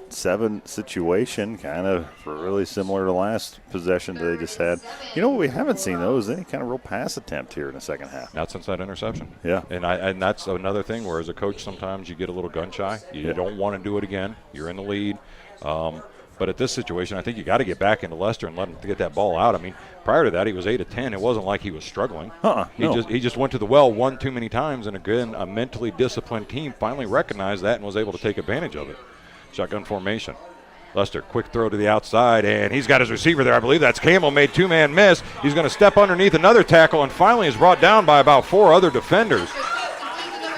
7 situation, kind of really similar to last possession they just had. You know what we haven't seen, though, is any kind of real pass attempt here in the second half. Not since that interception. Yeah. And that's another thing where as a coach sometimes you get a little gun shy. You don't want to do it again. You're in the lead. But at this situation, I think you got to get back into Lester and let him get that ball out. I mean, prior to that, he was 8 of 10. It wasn't like he was struggling. He just went to the well one too many times, and again, a mentally disciplined team finally recognized that and was able to take advantage of it. Shotgun formation. Lester, quick throw to the outside, and he's got his receiver there. I believe that's Campbell, made 2-man miss. He's going to step underneath another tackle, and finally is brought down by about 4 other defenders.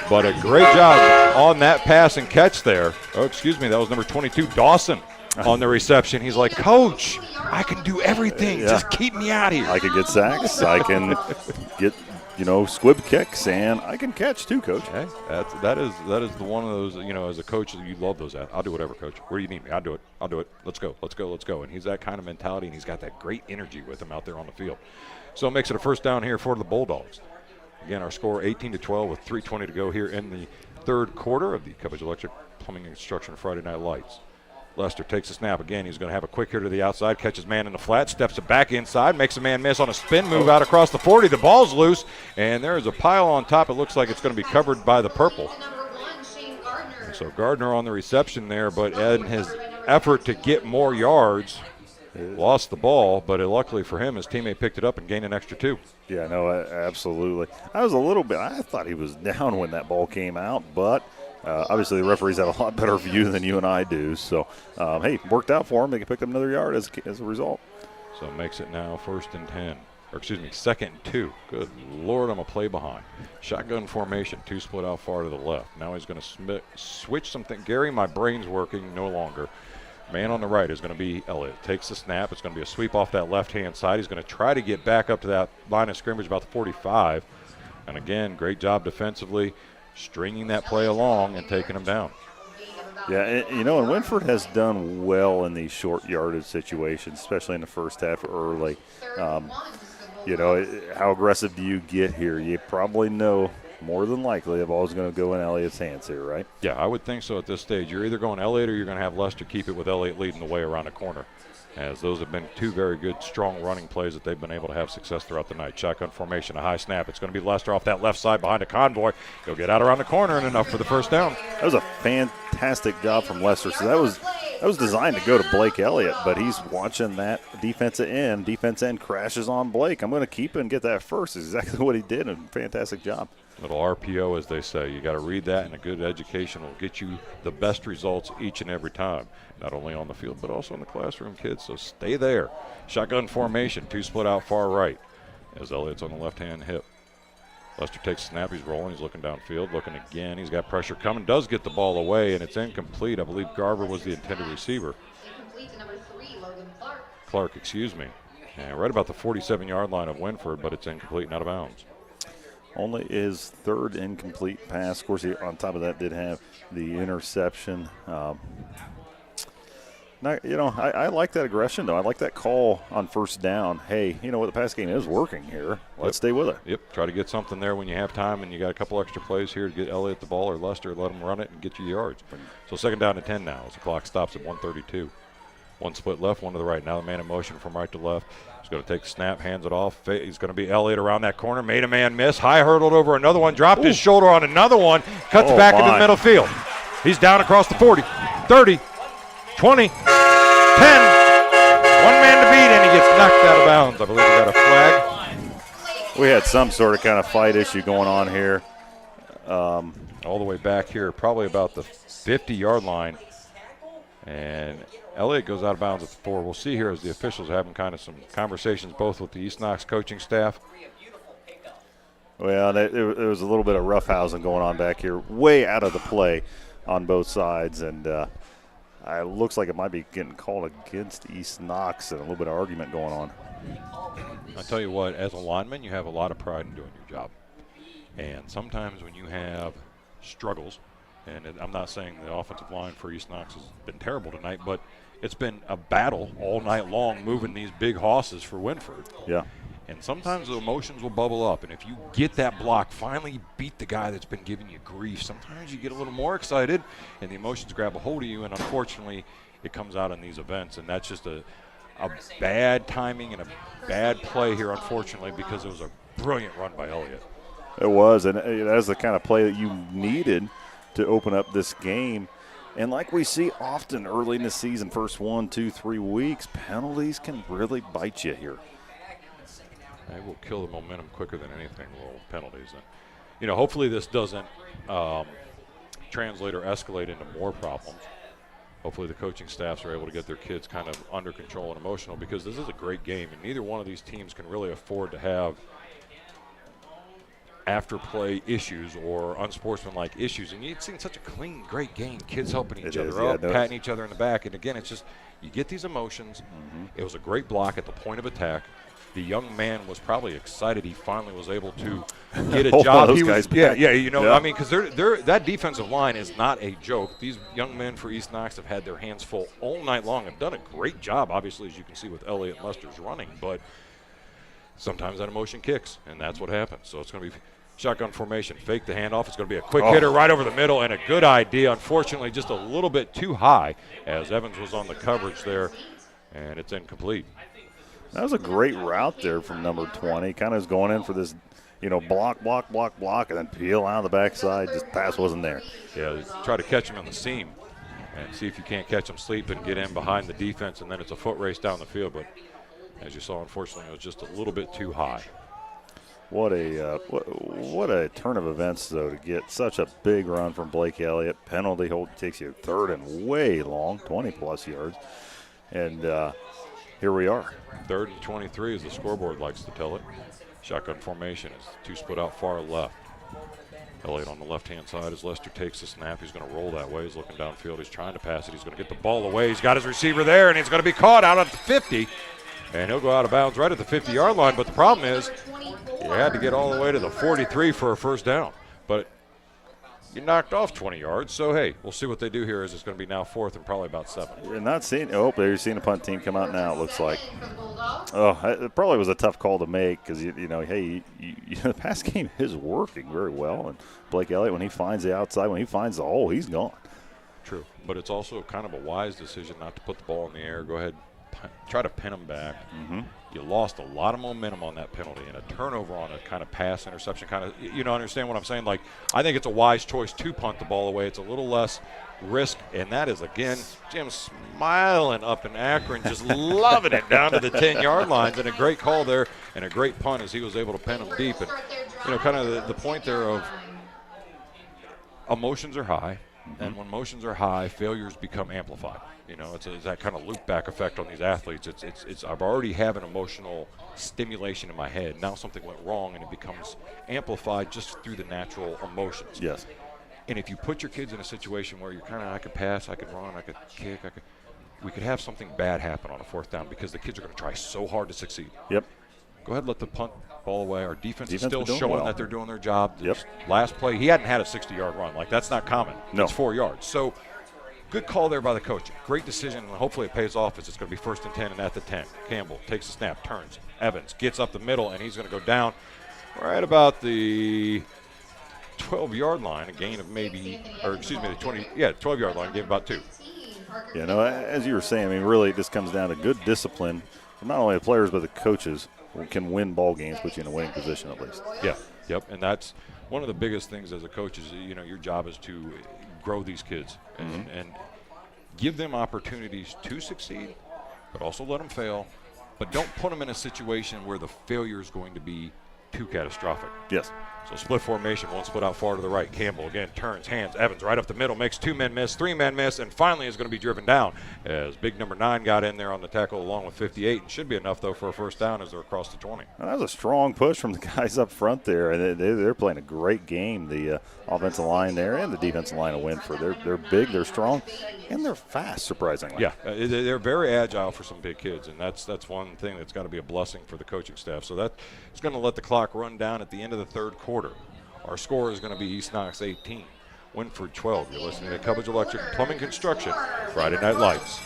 But a great job on that pass and catch there. Oh, excuse me, that was number 22, Dawson, on the reception. He's like, Coach, I can do everything. Just keep me out here. I can get sacks. I can get, squib kicks, and I can catch too, Coach. Hey, that is the one of those, as a coach, you love those. I'll do whatever, Coach. Where do you need me? I'll do it. Let's go. And he's that kind of mentality, and he's got that great energy with him out there on the field. So it makes it a 1st down here for the Bulldogs. Again, our score 18-12 with 3:20 to go here in the 3rd quarter of the Cubbage Electric Plumbing and Construction Friday Night Lights. Lester takes a snap again. He's going to have a quick hitter to the outside, catches man in the flat, steps it back inside, makes a man miss on a spin move out across the 40. The ball's loose, and there is a pile on top. It looks like it's going to be covered by the purple. So Gardner on the reception there, but in his effort to get more yards, lost the ball, but luckily for him, his teammate picked it up and gained an extra 2. Yeah, no, absolutely. I thought he was down when that ball came out, but obviously the referees have a lot better view than you and I do. So, hey, worked out for him. They can pick up another yard as a result. So it makes it now 1st and 10. Or excuse me, 2nd and 2. Good Lord, I'm a play behind. Shotgun formation, 2 split out far to the left. Now he's going to switch something. Gary, my brain's working no longer. Man on the right is going to be Elliott. Takes the snap. It's going to be a sweep off that left-hand side. He's going to try to get back up to that line of scrimmage about the 45. And again, great job defensively, stringing that play along and taking him down. Yeah, and Wynford has done well in these short yardage situations, especially in the first half early. How aggressive do you get here? You probably know more than likely the ball's going to go in Elliott's hands here, right? Yeah, I would think so at this stage. You're either going Elliott or you're going to have Lester keep it with Elliott leading the way around the corner. as those have been two very good, strong running plays that they've been able to have success throughout the night. Shotgun formation, a high snap. It's going to be Lester off that left side behind a convoy. He'll get out around the corner and enough for the first down. That was a fantastic job from Lester. So that was designed to go to Blake Elliott, but he's watching that defensive end. Defense end crashes on Blake. I'm going to keep it and get that first. Is exactly what he did, and fantastic job. Little RPO, as they say. You got to read that, and a good education will get you the best results each and every time, not only on the field but also in the classroom, kids. So stay there. Shotgun formation, two split out far right as Elliott's on the left-hand hip. Lester takes a snap. He's rolling. He's looking downfield, looking again. He's got pressure coming. Does get the ball away, and it's incomplete. I believe Garver was the intended receiver. Incomplete to number 3, Logan Clark. Clark, excuse me. And right about the 47-yard line of Wynford, but it's incomplete and out of bounds. Only his third incomplete pass. Of course, he, on top of that, did have the interception. I like that aggression, though. I like that call on first down. Hey, you know what? The pass game is working here. Let's stay with it. Yep, try to get something there when you have time and you got a couple extra plays here to get Elliott the ball or Lester, let him run it and get you yards. So second down to 10 now as the clock stops at 1:32. One split left, one to the right. Now the man in motion from right to left. He's going to take the snap, hands it off. He's going to be Elliott around that corner. Made a man miss. High hurdled over another one. Dropped his shoulder on another one. Cuts back into the middle field. He's down across the 40, 30, 20, 10. One man to beat, and he gets knocked out of bounds. I believe we got a flag. We had some sort of kind of fight issue going on here. All the way back here, probably about the 50-yard line. And Elliott goes out of bounds at the 4. We'll see here as the officials are having kind of some conversations both with the East Knox coaching staff. Well, there was a little bit of roughhousing going on back here, way out of the play on both sides. And it looks like it might be getting called against East Knox and a little bit of argument going on. I'll tell you what, as a lineman, you have a lot of pride in doing your job. And sometimes when you have struggles, and I'm not saying the offensive line for East Knox has been terrible tonight, but it's been a battle all night long moving these big hosses for Wynford. Yeah. And sometimes the emotions will bubble up, and if you get that block, finally beat the guy that's been giving you grief, sometimes you get a little more excited, and the emotions grab a hold of you, and unfortunately it comes out in these events, and that's just a bad timing and a bad play here, unfortunately, because it was a brilliant run by Elliott. It was, and that's the kind of play that you needed to open up this game. And like we see often early in the season, first 1, 2, 3 weeks, penalties can really bite you here. They will kill the momentum quicker than anything, little penalties. And, hopefully this doesn't translate or escalate into more problems. Hopefully the coaching staffs are able to get their kids kind of under control and emotional, because this is a great game, and neither one of these teams can really afford to have after-play issues or unsportsmanlike issues. And you've seen such a clean, great game, kids helping each other up, patting each other in the back. And, again, it's just you get these emotions. It was a great block at the point of attack. The young man was probably excited he finally was able to get a job. Those guys back. I mean, because that defensive line is not a joke. These young men for East Knox have had their hands full all night long, have done a great job, obviously, as you can see with Elliott and Lester's running. But sometimes that emotion kicks, and that's what happens. So it's going to be shotgun formation, fake the handoff. It's going to be a quick hitter right over the middle, and a good idea. Unfortunately, just a little bit too high as Evans was on the coverage there, and it's incomplete. That was a great route there from number 20. Kind of was going in for this, block, and then peel out of the backside. Just pass wasn't there. Yeah, try to catch him on the seam and see if you can't catch him sleeping, get in behind the defense, and then it's a foot race down the field. But as you saw, unfortunately, it was just a little bit too high. What a turn of events, though, to get such a big run from Blake Elliott. Penalty hold takes you third and way long, 20-plus yards. And here we are. 3rd and 23, as the scoreboard likes to tell it. Shotgun formation is two split out far left. Elliott on the left-hand side as Lester takes the snap. He's going to roll that way. He's looking downfield. He's trying to pass it. He's going to get the ball away. He's got his receiver there, and he's going to be caught out at the 50. And he'll go out of bounds right at the 50-yard line. But the problem is you had to get all the way to the 43 for a first down. But you knocked off 20 yards. So, hey, we'll see what they do here as it's going to be now 4th and probably about 7. You're not seeing – you're seeing a punt team come out now, it looks like. It probably was a tough call to make because, the pass game is working very well. And Blake Elliott, when he finds the outside, when he finds the hole, he's gone. True. But it's also kind of a wise decision not to put the ball in the air. Go ahead, try to pin them back. You lost a lot of momentum on that penalty, and a turnover on a kind of pass interception kind of, understand what I'm saying? Like, I think it's a wise choice to punt the ball away. It's a little less risk, and that is, again, Jim smiling up in Akron, just loving it down to the 10-yard lines, and a great call there and a great punt as he was able to pin them deep. And, kind of the point there of emotions are high, and when emotions are high, failures become amplified. It's that kind of loop back effect on these athletes. It's I've already have an emotional stimulation in my head. Now something went wrong, and it becomes amplified just through the natural emotions. Yes. And if you put your kids in a situation where you're kind of, I could pass, I could run, I could kick, we could have something bad happen on a fourth down because the kids are going to try so hard to succeed. Yep. Go ahead and let the punt ball away. Our defense is still doing showing well. that they're doing their job. Yep. Last play, he hadn't had a 60-yard run. Like, that's not common. No. It's 4 yards. So, good call there by the coach. Great decision, and hopefully it pays off as it's going to be 1st and 10 and at the 10. Campbell takes the snap, turns. Evans gets up the middle, and he's going to go down right about the 12-yard line, a gain of maybe, or excuse me, the 12-yard line, gain about 2. As you were saying, really this comes down to good discipline from not only the players but the coaches who can win ball games, put you in a winning position at least. Yeah, yep, and that's one of the biggest things as a coach is, your job is to grow these kids and give them opportunities to succeed, but also let them fail. But don't put them in a situation where the failure is going to be too catastrophic. Yes. So split formation, one split out far to the right. Campbell again turns, hands, Evans right up the middle, makes 2 men miss, 3 men miss, and finally is going to be driven down as big number 9 got in there on the tackle along with 58. And should be enough, though, for a first down as they're across the 20. And that was a strong push from the guys up front there. And they're playing a great game, the offensive line there and the defensive line of Wynford. They're big, they're strong, and they're fast, surprisingly. Yeah, they're very agile for some big kids, and that's one thing that's got to be a blessing for the coaching staff. So that's going to let the clock run down at the end of the third quarter. Our score is going to be East Knox 18, Wynford 12. You're listening to Cubbage Electric Plumbing Construction, Friday Night Lights.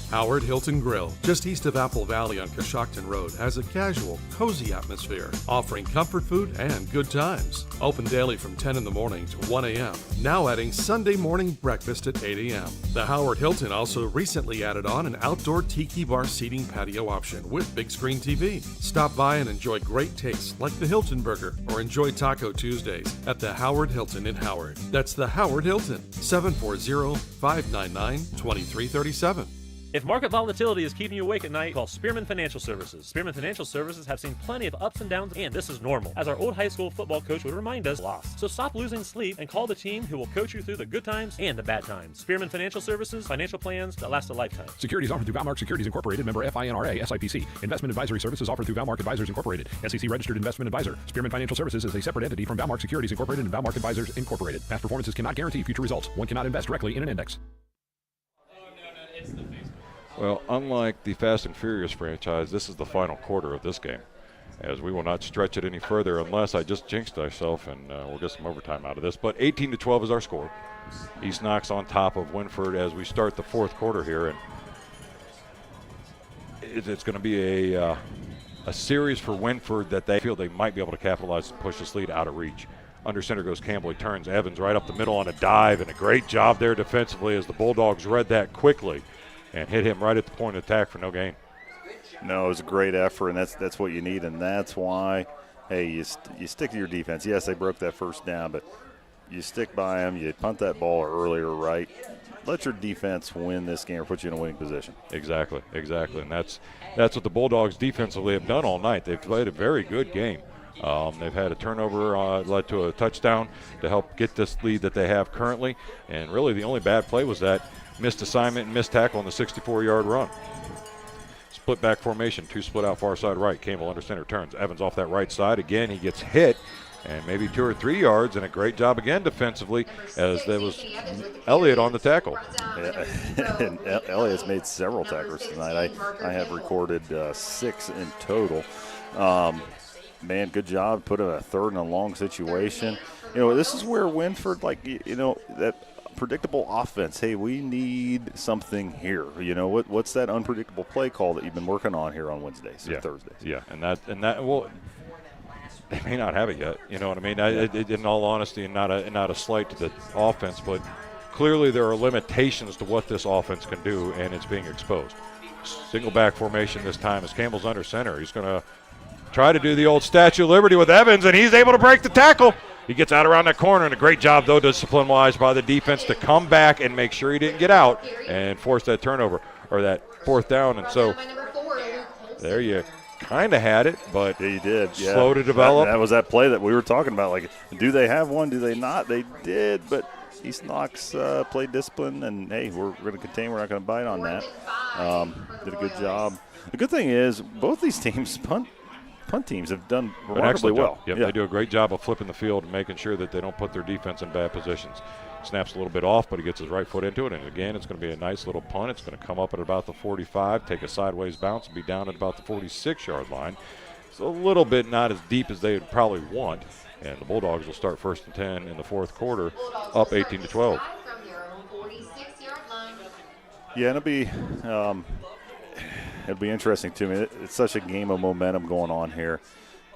Howard Hilton Grill, just east of Apple Valley on Coshocton Road, has a casual, cozy atmosphere, offering comfort food and good times. Open daily from 10 in the morning to 1 a.m., now adding Sunday morning breakfast at 8 a.m. The Howard Hilton also recently added on an outdoor tiki bar seating patio option with big screen TV. Stop by and enjoy great tastes like the Hilton Burger or enjoy Taco Tuesdays at the Howard Hilton in Howard. That's the Howard Hilton, 740-599-2337. If market volatility is keeping you awake at night, call Spearman Financial Services. Spearman Financial Services have seen plenty of ups and downs, and this is normal. As our old high school football coach would remind us, lost. So stop losing sleep and call the team who will coach you through the good times and the bad times. Spearman Financial Services, financial plans that last a lifetime. Securities offered through Valmark Securities Incorporated, member FINRA, SIPC. Investment advisory services offered through Valmark Advisors Incorporated, SEC registered investment advisor. Spearman Financial Services is a separate entity from Valmark Securities Incorporated and Valmark Advisors Incorporated. Past performances cannot guarantee future results. One cannot invest directly in an index. Well, unlike the Fast and Furious franchise, this is the final quarter of this game, as we will not stretch it any further unless I just jinxed myself, and we'll get some overtime out of this. But 18-12 is our score. East Knox on top of Wynford as we start the fourth quarter here, and it's going to be a series for Wynford that they feel they might be able to capitalize and push this lead out of reach. Under center goes Campbell. He turns Evans right up the middle on a dive, and a great job there defensively as the Bulldogs read that quickly and hit him right at the point of attack for no gain. No, it was a great effort, and that's what you need, and that's why, hey, you stick to your defense. Yes, they broke that first down, but you stick by them. You punt that ball earlier, right? Let your defense win this game or put you in a winning position. Exactly, and that's what the Bulldogs defensively have done all night. They've played a very good game. They've had a turnover led to a touchdown to help get this lead that they have currently, and really the only bad play was that missed assignment and missed tackle on the 64-yard run. Split back formation, 2 split out far side right. Campbell under center turns. Evans off that right side. Again, he gets hit and maybe 2 or 3 yards, and a great job again defensively as there was Elliott on the tackle. And Elliott's made several tackles tonight. I have recorded 6 in total. Man, good job. Put in a third and a long situation. This is where Wynford, that predictable offense. Hey, we need something here. What's that unpredictable play call that you've been working on here on Wednesdays and Thursdays? Yeah, and that well, they may not have it yet. You know what I mean? In all honesty, and not a slight to the offense, but clearly there are limitations to what this offense can do, and it's being exposed. Single back formation this time as Campbell's under center. He's going to try to do the old Statue of Liberty with Evans, and he's able to break the tackle. He gets out around that corner, and a great job, though, discipline-wise by the defense to come back and make sure he didn't get out and force that turnover or that fourth down. And so there you kind of had it, but yeah, you did. Slow to develop. That was that play that we were talking about. Like, do they have one? Do they not? They did, but East Knox played discipline, and, hey, we're going to contain. We're not going to bite on that. Did a good job. The good thing is both these teams, punt teams, have done remarkably well. Yep, they do a great job of flipping the field and making sure that they don't put their defense in bad positions. Snaps a little bit off, but he gets his right foot into it, and again, it's going to be a nice little punt. It's going to come up at about the 45, take a sideways bounce, and be down at about the 46-yard line. It's a little bit not as deep as they would probably want, and the Bulldogs will start 1st and 10 in the fourth quarter, up 18-12. Yeah, it'll be interesting to me. It's such a game of momentum going on here.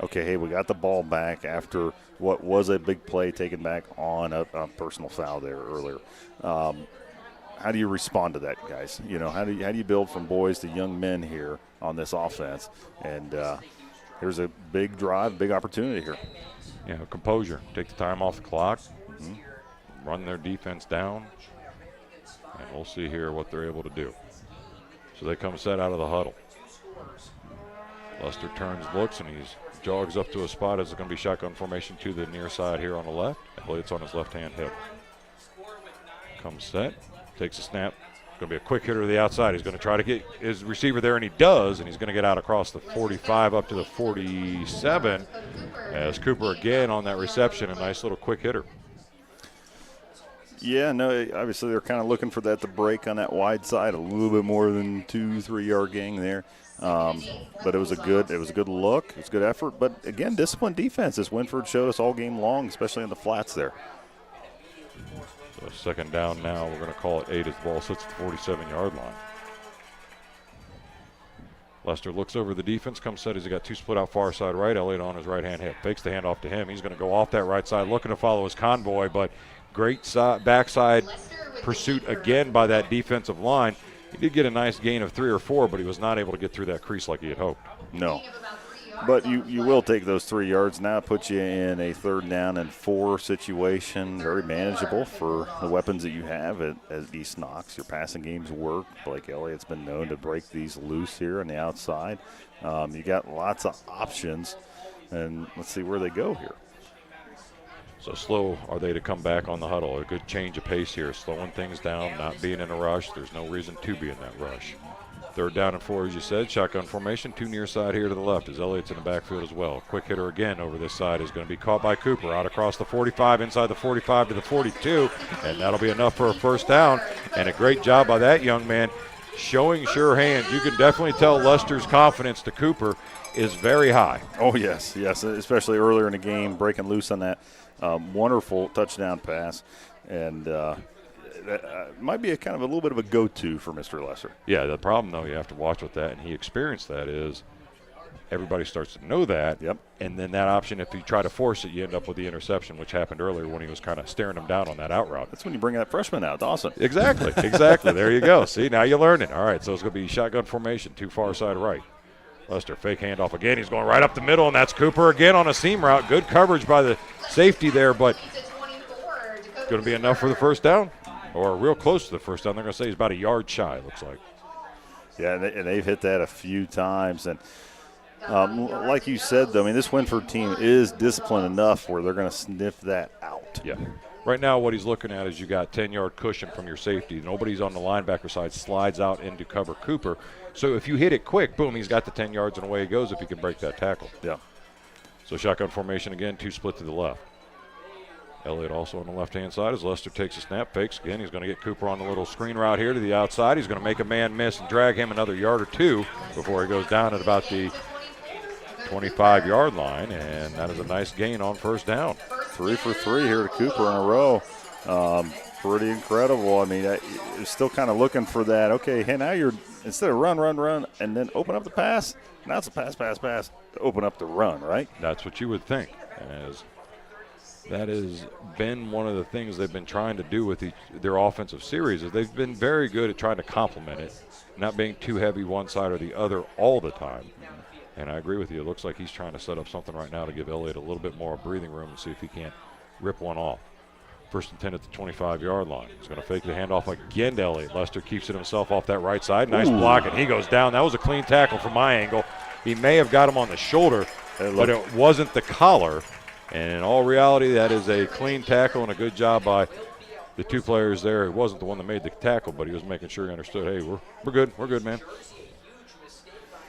Okay, hey, we got the ball back after what was a big play taken back on a personal foul there earlier. How do you respond to that, guys? You know, how do you build from boys to young men here on this offense? And there's a big drive, big opportunity here. Yeah, composure. Take the time off the clock. Run their defense down. And we'll see here what they're able to do. So they come set out of the huddle. Lester turns, looks, and he jogs up to a spot as it's going to be shotgun formation to the near side here on the left. Elliott's on his left-hand hip. Comes set, takes a snap. Going to be a quick hitter to the outside. He's going to try to get his receiver there, and he does, and he's going to get out across the 45 up to the 47 as Cooper again on that reception, a nice little quick hitter. Yeah, no, obviously they're kind of looking for that to break on that wide side, a little bit more than 2-3 yard gain there. But it was a good look, it was a good effort. But again, disciplined defense, as Wynford showed us all game long, especially in the flats there. So second down now, we're going to call it 8 as the ball sits at the 47-yard line. Lester looks over the defense, comes set as he got two split out far side right. Elliott on his right-hand hip, fakes the handoff to him. He's going to go off that right side, looking to follow his convoy, but great backside pursuit again by that defensive line. He did get a nice gain of 3 or 4, but he was not able to get through that crease like he had hoped. No. But you will take those 3 yards. Now it puts you in a 3rd down and 4 situation. Very manageable for the weapons that you have at East Knox. Your passing games work. Blake Elliott's been known to break these loose here on the outside. You got lots of options, and let's see where they go here. So slow are they to come back on the huddle. A good change of pace here, slowing things down, not being in a rush. There's no reason to be in that rush. 3rd down and 4, as you said. Shotgun formation, 2 near side here to the left as Elliott's in the backfield as well. Quick hitter again over this side is going to be caught by Cooper. Out across the 45, inside the 45 to the 42, and that'll be enough for a 1st down. And a great job by that young man showing sure hands. You can definitely tell Lester's confidence to Cooper is very high. Oh, yes, especially earlier in the game, breaking loose on that. Wonderful touchdown pass, and that might be a kind of a little bit of a go-to for Mr. Lester. Yeah, the problem, though, you have to watch with that, and he experienced that, is everybody starts to know that, and then that option, if you try to force it, you end up with the interception, which happened earlier when he was kind of staring him down on that out route. That's when you bring that freshman out, Dawson. Exactly. There you go. See, now you're learning. All right, so it's going to be shotgun formation, 2 far side right. Lester fake handoff again. He's going right up the middle, and that's Cooper again on a seam route. Good coverage by the safety there, but going to be enough for the 1st down, or real close to the 1st down. They're going to say he's about a yard shy, it looks like. Yeah, and they've hit that a few times. And like you said, though, I mean, this Wynford team is disciplined enough where they're going to sniff that out. Yeah. Right now what he's looking at is you got 10-yard cushion from your safety. Nobody's on the linebacker side, slides out into cover Cooper. So if you hit it quick, boom, he's got the 10 yards and away he goes if he can break that tackle. Yeah. So shotgun formation again, 2 split to the left. Elliott also on the left-hand side as Lester takes a snap, fakes again. He's going to get Cooper on the little screen route here to the outside. He's going to make a man miss and drag him another yard or 2 before he goes down at about the 25-yard line, and that is a nice gain on 1st down. 3 for 3 here to Cooper in a row. Pretty incredible. I mean, you're still kind of looking for that. Okay, hey, now you're, instead of run, and then open up the pass, now it's a pass, to open up the run, right? That's what you would think. As That has been one of the things they've been trying to do with their offensive series. Is they've been very good at trying to complement it, not being too heavy one side or the other all the time. And I agree with you. It looks like he's trying to set up something right now to give Elliott a little bit more breathing room and see if he can't rip one off. First and 10 at the 25-yard line. He's going to fake the handoff again to Elliott. Lester keeps it himself off that right side. Nice block, and he goes down. That was a clean tackle from my angle. He may have got him on the shoulder, but it wasn't the collar. And in all reality, that is a clean tackle and a good job by the two players there. He wasn't the one that made the tackle, but he was making sure he understood, hey, we're good. We're good, man.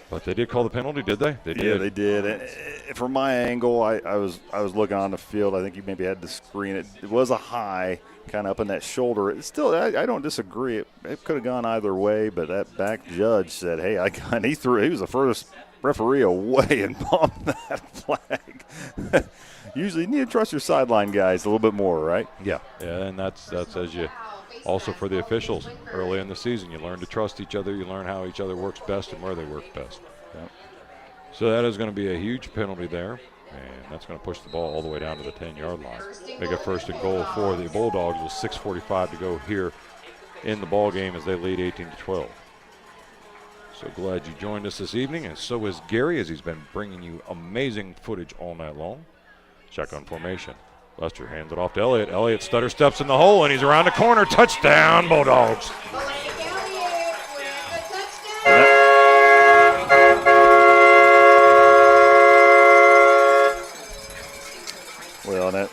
But they did call the penalty, did they? They did. Yeah, they did. And from my angle, I was looking on the field. I think you maybe had to screen it. It was a high, kind of up in that shoulder. It's still, I don't disagree. It could have gone either way, but that back judge said, hey, and he was the furthest referee away and bumped that flag. Usually you need to trust your sideline guys a little bit more, right? Yeah, and that's as you also for the officials early in the season. You learn to trust each other. You learn how each other works best and where they work best. Yep. So that is going to be a huge penalty there, and that's going to push the ball all the way down to the 10-yard line. Make it first and goal for the Bulldogs with 6:45 to go here in the ball game as they lead 18-12. So glad you joined us this evening, and so is Gary, as he's been bringing you amazing footage all night long. Shotgun formation. Lester hands it off to Elliott. Elliott stutter steps in the hole, and he's around the corner. Touchdown, Bulldogs. Well, that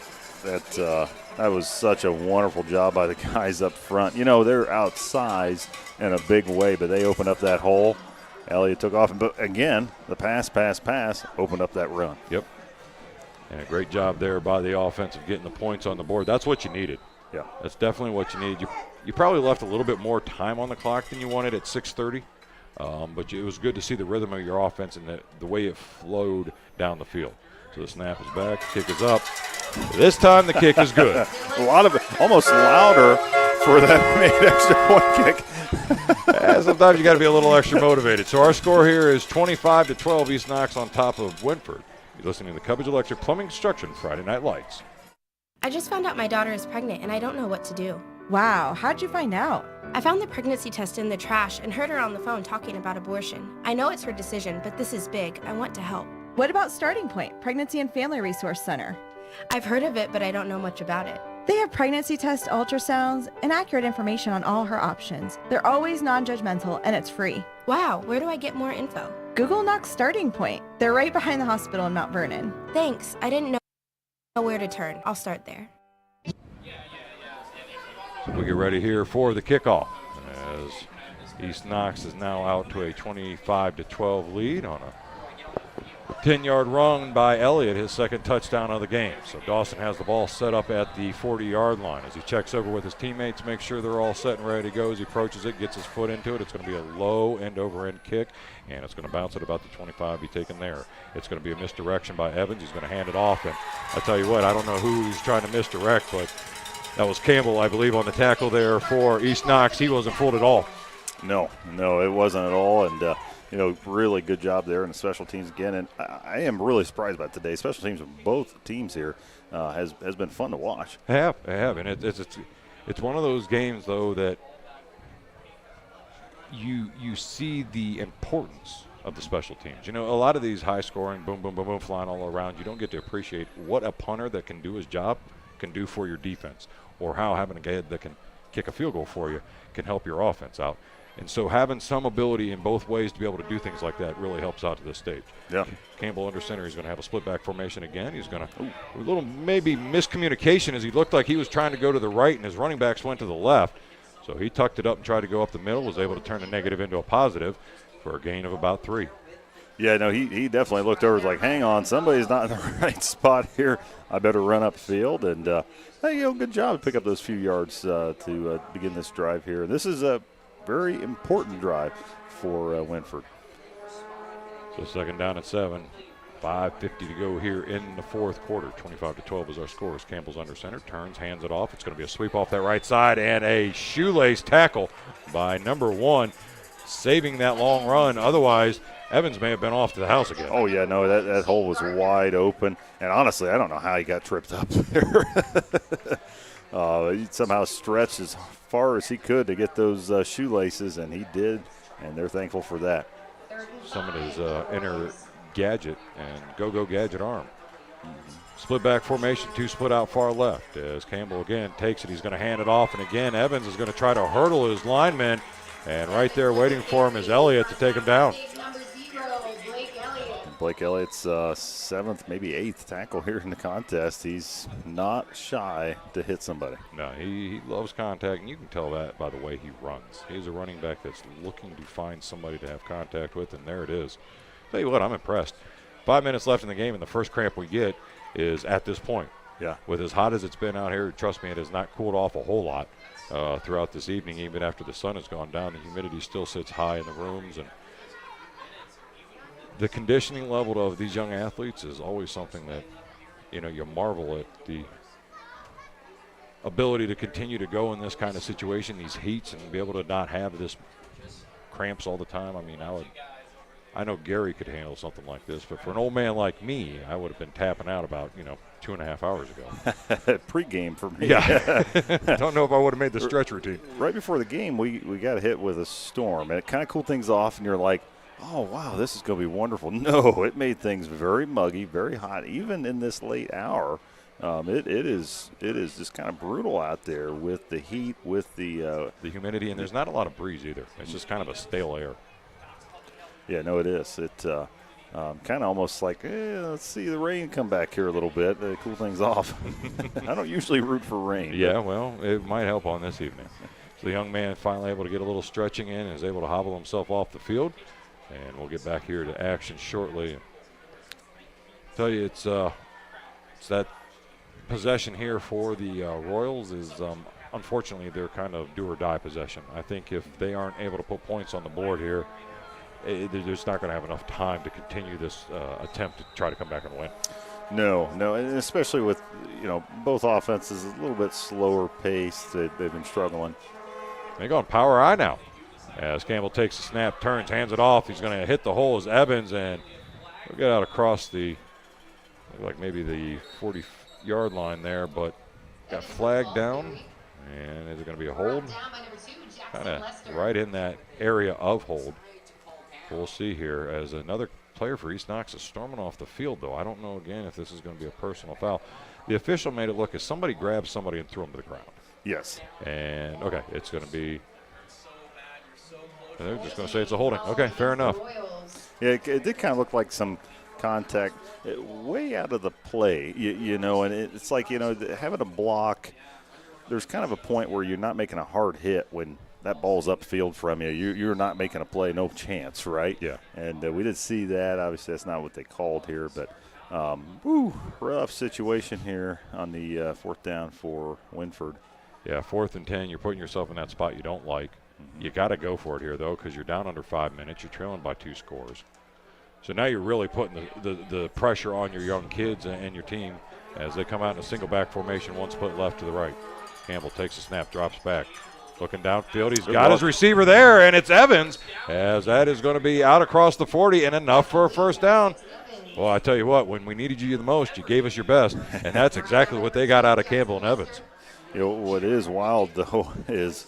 was such a wonderful job by the guys up front. You know, they're outsized in a big way, but they opened up that hole. Elliott took off, but again, the pass opened up that run. Yep. And a great job there by the offense of getting the points on the board. That's what you needed. Yeah. That's definitely what you needed. You probably left a little bit more time on the clock than you wanted at 6:30, but it was good to see the rhythm of your offense and the way it flowed down the field. So the snap is back, kick is up. This time the kick is good. A lot of it, almost louder for that made extra point kick. Sometimes you got to be a little extra motivated. So our score here is 25-12. East Knox on top of Wynford. You're listening to the Cubbage Electric Plumbing Construction Friday Night Lights. I just found out my daughter is pregnant and I don't know what to do. Wow, how'd you find out? I found the pregnancy test in the trash and heard her on the phone talking about abortion. I know it's her decision, but this is big. I want to help. What about Starting Point, Pregnancy and Family Resource Center? I've heard of it, but I don't know much about it. They have pregnancy tests, ultrasounds, and accurate information on all her options. They're always non-judgmental and it's free. Wow, where do I get more info? Google Knox Starting Point. They're right behind the hospital in Mount Vernon. Thanks. I didn't know where to turn. I'll start there. So we get ready here for the kickoff as East Knox is now out to a 25-12 lead on a 10-yard run by Elliott, his second touchdown of the game. So Dawson has the ball set up at the 40-yard line as he checks over with his teammates, makes sure they're all set and ready to go. As he approaches it, gets his foot into it. It's going to be a low end-over-end kick, and it's going to bounce at about the 25, be taken there. It's going to be a misdirection by Evans. He's going to hand it off, and I tell you what, I don't know who he's trying to misdirect, but that was Campbell, I believe, on the tackle there for East Knox. He wasn't fooled at all. No, it wasn't at all, and really good job there in the special teams again. And I am really surprised about today. Special teams of both teams here has been fun to watch. I have, and it's one of those games though that you see the importance of the special teams. You know, a lot of these high scoring, boom, boom, boom, boom, flying all around. You don't get to appreciate what a punter that can do his job can do for your defense, or how having a guy that can kick a field goal for you can help your offense out. And so having some ability in both ways to be able to do things like that really helps out to this stage. Yeah. Campbell under center. He's going to have a split back formation again. He's going to a little maybe miscommunication as he looked like he was trying to go to the right and his running backs went to the left. So he tucked it up and tried to go up the middle, was able to turn a negative into a positive for a gain of about 3. Yeah, no, he definitely looked over, was like, hang on, somebody's not in the right spot here. I better run up field. And, good job to pick up those few yards to begin this drive here. This is a very important drive for Wynford. So second down at 7. 5:50 to go here in the fourth quarter. 25-12 is our score. As Campbell's under center, turns, hands it off. It's going to be a sweep off that right side and a shoelace tackle by number 1, saving that long run. Otherwise, Evans may have been off to the house again. Oh, yeah, no, that hole was wide open. And honestly, I don't know how he got tripped up there. He somehow stretched as far as he could to get those shoelaces, and he did, and they're thankful for that. Some of his inner gadget and go-go gadget arm. Split back formation, 2 split out far left. As Campbell again takes it, he's going to hand it off, and again Evans is going to try to hurdle his lineman, and right there waiting for him is Elliott to take him down. Blake Elliott's 7th, maybe 8th tackle here in the contest. He's not shy to hit somebody. No, he loves contact, and you can tell that by the way he runs. He's a running back that's looking to find somebody to have contact with, and there it is. Tell you what, I'm impressed. 5 minutes left in the game, and the first cramp we get is at this point. Yeah. With as hot as it's been out here, trust me, it has not cooled off a whole lot throughout this evening, even after the sun has gone down. The humidity still sits high in the rooms, and the conditioning level of these young athletes is always something that, you marvel at the ability to continue to go in this kind of situation, these heats, and be able to not have this cramps all the time. I mean, I know Gary could handle something like this, but for an old man like me, I would have been tapping out about, 2.5 hours ago. Pre-game for me. Yeah. Don't know if I would have made the stretch routine. Right before the game, we got hit with a storm, and it kind of cooled things off, and you're like, oh, wow, this is going to be wonderful. No, it made things very muggy, very hot, even in this late hour. It is just kind of brutal out there with the heat, with the humidity, and there's not a lot of breeze either. It's just kind of a stale air. Yeah, no, it is. It kind of almost like, let's see the rain come back here a little bit, cool things off. I don't usually root for rain. Yeah, well, it might help on this evening. So the young man finally able to get a little stretching in and is able to hobble himself off the field. And we'll get back here to action shortly. Tell you, it's that possession here for the Royals is unfortunately they're kind of do or die possession. I think if they aren't able to put points on the board here, they're just not going to have enough time to continue this attempt to try to come back and win. No, and especially with both offenses a little bit slower paced. They've been struggling. They go on power eye now. As Campbell takes the snap, turns, hands it off. He's going to hit the hole as Evans, and we'll get out across the, like maybe the 40-yard line there, but got flagged down. And is it going to be a hold? Kind of right in that area of hold. We'll see here as another player for East Knox is storming off the field, though. I don't know, again, if this is going to be a personal foul. The official made it look as somebody grabbed somebody and threw him to the ground. Yes. And, okay, it's going to be – they're just going to say it's a holding. Okay, fair enough. Yeah, it did kind of look like some contact way out of the play, and it's like, having a block, there's kind of a point where you're not making a hard hit when that ball's upfield from you. You're not making a play, no chance, right? Yeah. And we did see that. Obviously, that's not what they called here, but rough situation here on the 4th down for Wynford. Yeah, 4th and 10, you're putting yourself in that spot you don't like. You got to go for it here, though, because you're down under 5 minutes. You're trailing by 2 scores. So now you're really putting the pressure on your young kids and your team as they come out in a single back formation, 1 split left to the right. Campbell takes a snap, drops back. Looking downfield, he's got his receiver there, and it's Evans, as that is going to be out across the 40 and enough for a first down. Well, I tell you what, when we needed you the most, you gave us your best, and that's exactly what they got out of Campbell and Evans. What is wild, though, is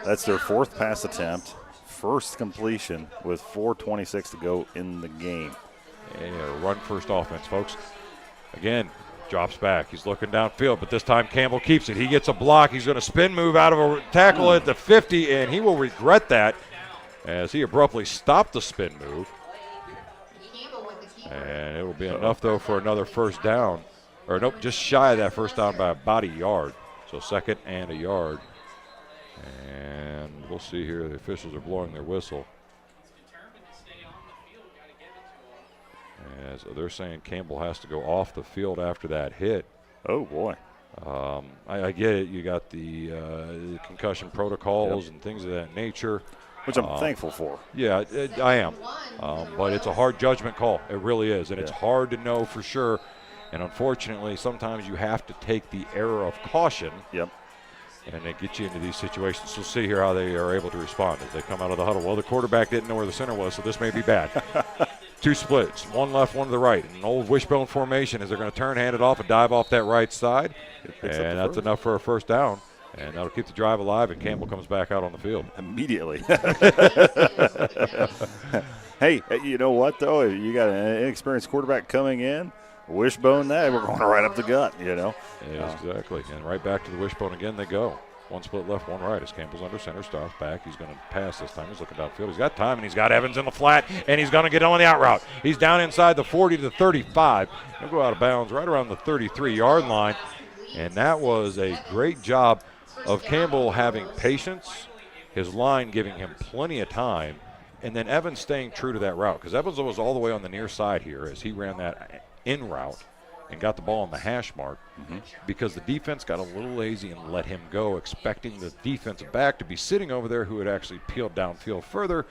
that's their 4th pass attempt, first completion with 4:26 to go in the game. Yeah, run first offense, folks. Again, drops back. He's looking downfield, but this time Campbell keeps it. He gets a block. He's going to spin move out of a tackle at the 50, and he will regret that as he abruptly stopped the spin move. And it will be enough, though, for another first down. Or nope, just shy of that first down by about a yard. So 2nd and a yard. And we'll see here. The officials are blowing their whistle. As they're saying Campbell has to go off the field after that hit. Oh, boy. I get it. You got the concussion protocols and things of that nature. Which I'm thankful for. Yeah, I am. But it's a hard judgment call. It really is. And it's hard to know for sure. And unfortunately, sometimes you have to take the error of caution. Yep. And they get you into these situations. So see here how they are able to respond as they come out of the huddle. Well, the quarterback didn't know where the center was, so this may be bad. Two splits, one left, one to the right. An old wishbone formation as they're going to turn, hand it off, and dive off that right side. And that's enough for a first down. And that'll keep the drive alive, and Campbell comes back out on the field. Immediately. Hey, you know what, though? If you got an inexperienced quarterback coming in, wishbone that, we're going right up the gut, you know. Yeah, exactly. And right back to the wishbone again they go. One split left, one right as Campbell's under center, stops back. He's going to pass this time. He's looking downfield. He's got time, and he's got Evans in the flat, and he's going to get on the out route. He's down inside the 40 to the 35. He'll go out of bounds right around the 33-yard line. And that was a great job of Campbell having patience, his line giving him plenty of time, and then Evans staying true to that route, because Evans was all the way on the near side here as he ran that in route and got the ball on the hash mark because the defense got a little lazy and let him go, expecting the defensive back to be sitting over there who had actually peeled downfield further,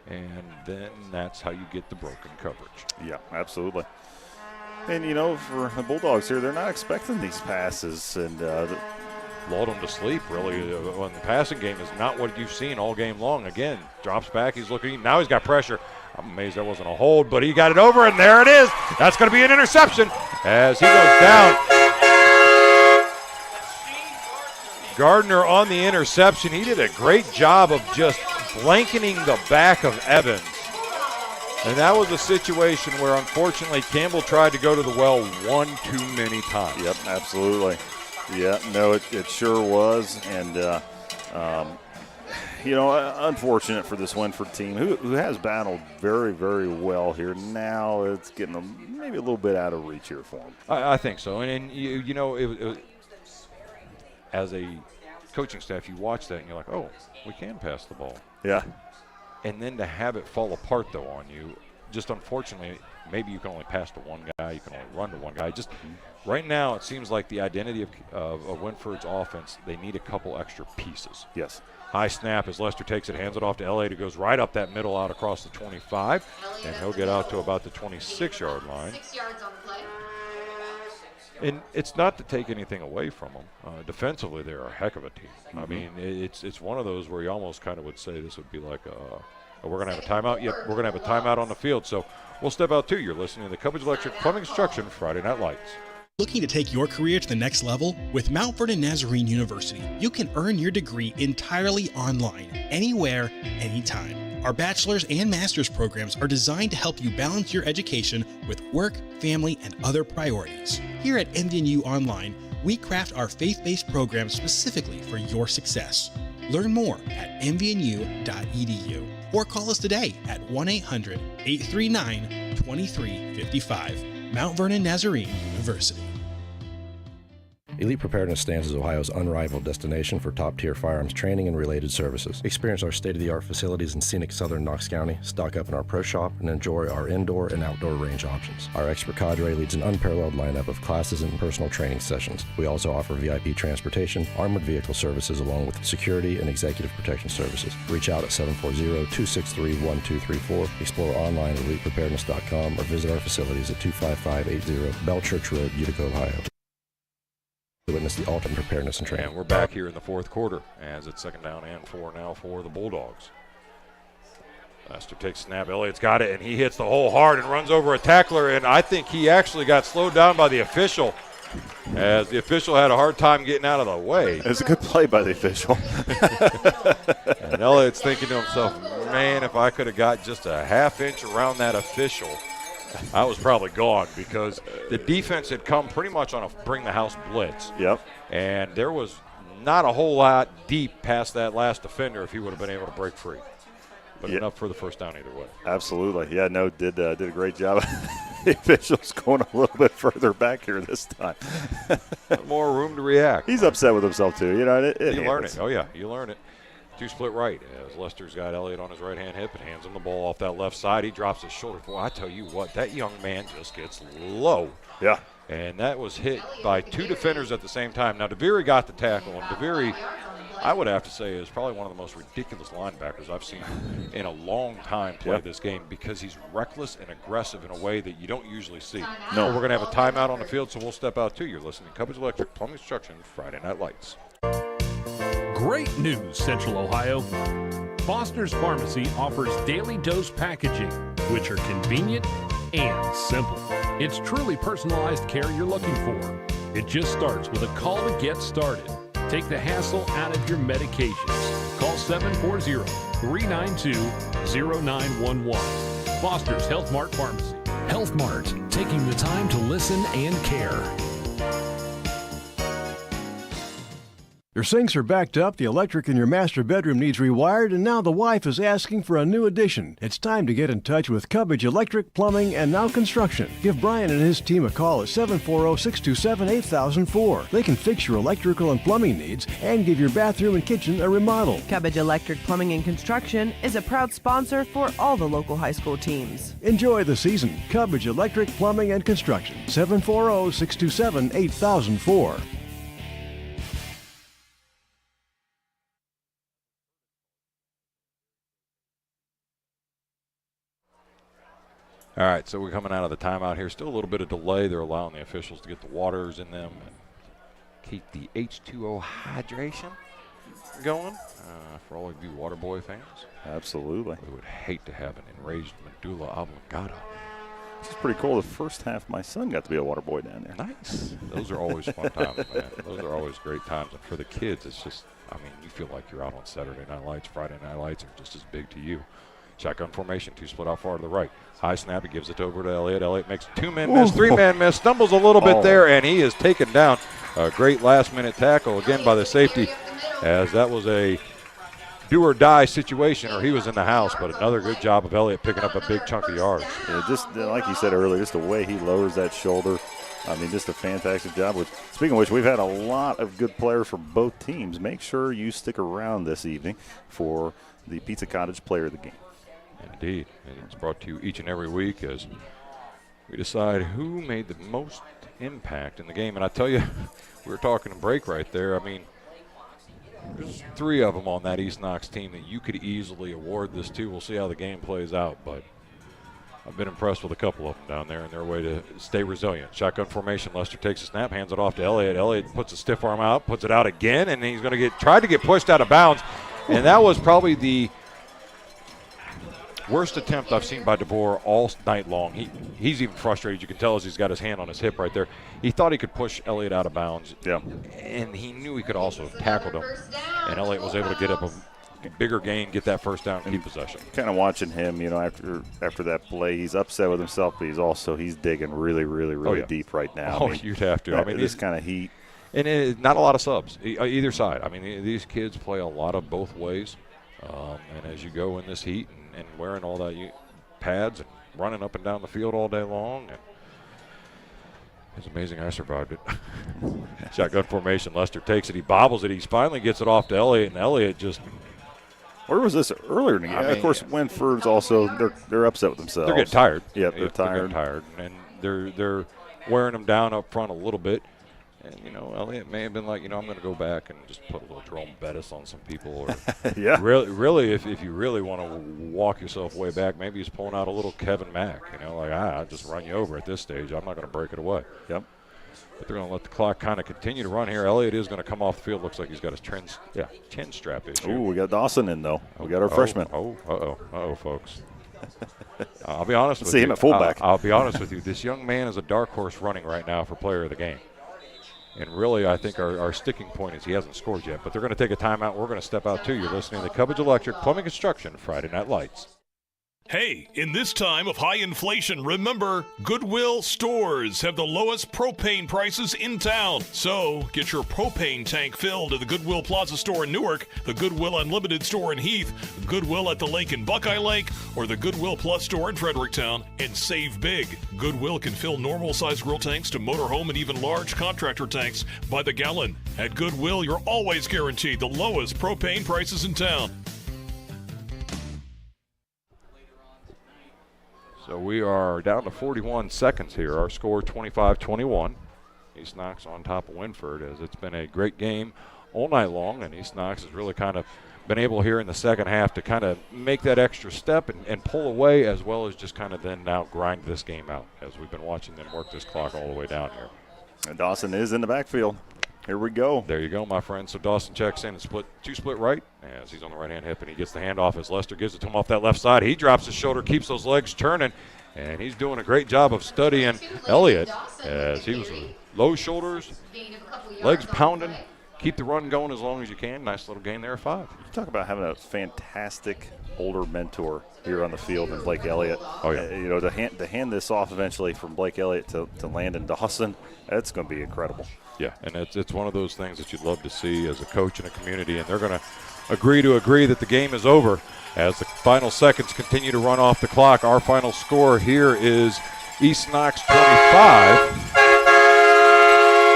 and then that's how you get the broken coverage. Yeah, absolutely. And, you know, for the Bulldogs here, they're not expecting these passes, and lulled him to sleep, really. When the passing game is not what you've seen all game long. Again, drops back, he's looking, now he's got pressure. I'm amazed that wasn't a hold, but he got it over, and there it is. That's going to be an interception as he goes down. Gardner on the interception. He did a great job of just blanketing the back of Evans. And that was a situation where, unfortunately, Campbell tried to go to the well one too many times. Yep, absolutely. Yeah, no, it sure was. And, you know, unfortunate for this Wynford team, who has battled very, very well here. Now it's getting maybe a little bit out of reach here for them. I think so. And you know, as a coaching staff, you watch that and you're like, oh, we can pass the ball. Yeah. And then to have it fall apart, though, on you, just unfortunately, maybe you can only pass to one guy, you can only run to one guy. Just right now, it seems like the identity of Wynford's offense, they need a couple extra pieces. Yes. High snap as Lester takes it, hands it off to Elliott, who goes right up that middle out across the 25, and he'll get out to about the 26-yard line. 6 yards on the play. And it's not to take anything away from them. Defensively, they're a heck of a team. I mean, it's one of those where you almost kind of would say this would be like, we're going to have a timeout. Yep, we're going to have a timeout on the field. So we'll step out, too. You're listening to the Cubbage Electric Plumbing Construction Friday Night Lights. Looking to take your career to the next level? With Mount Vernon Nazarene University, you can earn your degree entirely online, anywhere, anytime. Our bachelor's and master's programs are designed to help you balance your education with work, family, and other priorities. Here at MVNU Online, we craft our faith-based programs specifically for your success. Learn more at mvnu.edu or call us today at 1-800-839-2355. Mount Vernon Nazarene University. Elite Preparedness stands as Ohio's unrivaled destination for top-tier firearms training and related services. Experience our state-of-the-art facilities in scenic southern Knox County, stock up in our pro shop, and enjoy our indoor and outdoor range options. Our expert cadre leads an unparalleled lineup of classes and personal training sessions. We also offer VIP transportation, armored vehicle services, along with security and executive protection services. Reach out at 740-263-1234, explore online at elitepreparedness.com, or visit our facilities at 25580 Bell Church Road, Utica, Ohio. To witness the ultimate preparedness and training. And we're back here in the fourth quarter as it's second down and 4 now for the Bulldogs. Lester takes snap. Elliott's got it, and he hits the hole hard and runs over a tackler, and I think he actually got slowed down by the official as the official had a hard time getting out of the way. It was a good play by the official. And Elliott's thinking to himself, man, if I could have got just a half inch around that official, I was probably gone, because the defense had come pretty much on a bring-the-house blitz. Yep. And there was not a whole lot deep past that last defender if he would have been able to break free. But enough for the first down either way. Absolutely. Yeah, no, did a great job. The official's going a little bit further back here this time. More room to react. He's upset with himself, too. You know, you learn it. Oh, yeah, you learn it. Two split right as Lester's got Elliott on his right-hand hip and hands him the ball off that left side. He drops his shoulder. Boy, I tell you what, that young man just gets low. Yeah. And that was hit by two defenders at the same time. Now, DeVere got the tackle, and DeVere, I would have to say, is probably one of the most ridiculous linebackers I've seen in a long time play this game, because he's reckless and aggressive in a way that you don't usually see. No. We're going to have a timeout on the field, so we'll step out, too. You're listening to Cubbage Electric Plumbing Construction Friday Night Lights. Great news, Central Ohio. Foster's Pharmacy offers daily dose packaging, which are convenient and simple. It's truly personalized care you're looking for. It just starts with a call to get started. Take the hassle out of your medications. Call 740-392-0911. Foster's Health Mart Pharmacy. Health Mart, taking the time to listen and care. Your sinks are backed up, the electric in your master bedroom needs rewired, and now the wife is asking for a new addition. It's time to get in touch with Cubbage Electric, Plumbing, and Now Construction. Give Brian and his team a call at 740-627-8004. They can fix your electrical and plumbing needs and give your bathroom and kitchen a remodel. Cubbage Electric Plumbing and Construction is a proud sponsor for all the local high school teams. Enjoy the season. Cubbage Electric, Plumbing, and Construction. 740-627-8004. All right, so we're coming out of the timeout here. Still a little bit of delay. They're allowing the officials to get the waters in them and keep the H2O hydration going for all of you water boy fans. Absolutely. We would hate to have an enraged medulla oblongata. This is pretty cool. The first half, my son got to be a water boy down there. Nice. Those are always fun times, man. Those are always great times. And for the kids, it's just, I mean, you feel like you're out on Saturday Night Lights. Friday Night Lights are just as big to you. Shotgun formation, two split out far to the right. High snap, he gives it over to Elliott. Elliott makes two-man miss, three-man miss, stumbles a little bit there, and he is taken down. A great last-minute tackle, again, by the safety, as that was a do-or-die situation, or he was in the house, but another good job of Elliott picking up a big chunk of yards. Yeah, just like you said earlier, just the way he lowers that shoulder. I mean, just a fantastic job. Speaking of which, we've had a lot of good players from both teams. Make sure you stick around this evening for the Pizza Cottage Player of the Game. Indeed, and it's brought to you each and every week as we decide who made the most impact in the game. And I tell you, we were talking a break right there. I mean, there's three of them on that East Knox team that you could easily award this to. We'll see how the game plays out, but I've been impressed with a couple of them down there and their way to stay resilient. Shotgun formation, Lester takes a snap, hands it off to Elliott. Elliott puts a stiff arm out, puts it out again, and he's going to tried to get pushed out of bounds. And that was probably the worst attempt I've seen by DeVore all night long. He's even frustrated. You can tell as he's got his hand on his hip right there. He thought he could push Elliott out of bounds. Yeah. And he knew he could also have tackled him. And Elliott was able to get up a bigger gain, get that first down, and keep possession. Kind of watching him, after that play, he's upset with himself, but he's digging really deep right now. Oh, you'd have to. I mean, this kind of heat. And not a lot of subs, either side. I mean, these kids play a lot of both ways. And as you go in this heat and wearing all that pads and running up and down the field all day long, and it's amazing I survived it. Shotgun formation, Lester takes it, he bobbles it, he finally gets it off to Elliott, and Elliott just. Where was this earlier in the game? Of course, Wynford's also they're upset with themselves. They're getting tired. Yep, they're tired. And they're wearing them down up front a little bit. And, Elliott may have been like, I'm going to go back and just put a little Jerome Bettis on some people. Or yeah. Really, if you really want to walk yourself way back, maybe he's pulling out a little Kevin Mack. I'll just run you over at this stage. I'm not going to break it away. Yep. But they're going to let the clock kind of continue to run here. Elliott is going to come off the field. Looks like he's got his chin strap issue. Ooh, we got Dawson in, though. We got our freshman. Uh-oh, folks. I'll be honest with you. See him at fullback. I'll be honest with you. This young man is a dark horse running right now for player of the game. And really, I think our sticking point is he hasn't scored yet. But they're going to take a timeout. We're going to step out, too. You're listening to Cubbage Electric Plumbing Construction Friday Night Lights. Hey, in this time of high inflation, remember, Goodwill stores have the lowest propane prices in town. So, get your propane tank filled at the Goodwill Plaza store in Newark, the Goodwill Unlimited store in Heath, Goodwill at the Lake in Buckeye Lake, or the Goodwill Plus store in Fredericktown, and save big. Goodwill can fill normal-sized grill tanks to motorhome and even large contractor tanks by the gallon. At Goodwill, you're always guaranteed the lowest propane prices in town. So we are down to 41 seconds here. Our score 25-21. East Knox on top of Wynford, as it's been a great game all night long, and East Knox has really kind of been able here in the second half to kind of make that extra step and pull away, as well as just kind of then now grind this game out as we've been watching them work this clock all the way down here. And Dawson is in the backfield. Here we go. There you go, my friend. So Dawson checks in and split right as he's on the right-hand hip, and he gets the handoff as Lester gives it to him off that left side. He drops his shoulder, keeps those legs turning, and he's doing a great job of studying Elliott as he was low shoulders, legs pounding. Keep the run going as long as you can. Nice little gain there at 5. You talk about having a fantastic older mentor here on the field in Blake Elliott. Oh, yeah. You know, to hand this off eventually from Blake Elliott to Landon Dawson, that's going to be incredible. Yeah, and it's one of those things that you'd love to see as a coach in a community, and they're going to agree that the game is over as the final seconds continue to run off the clock. Our final score here is East Knox 25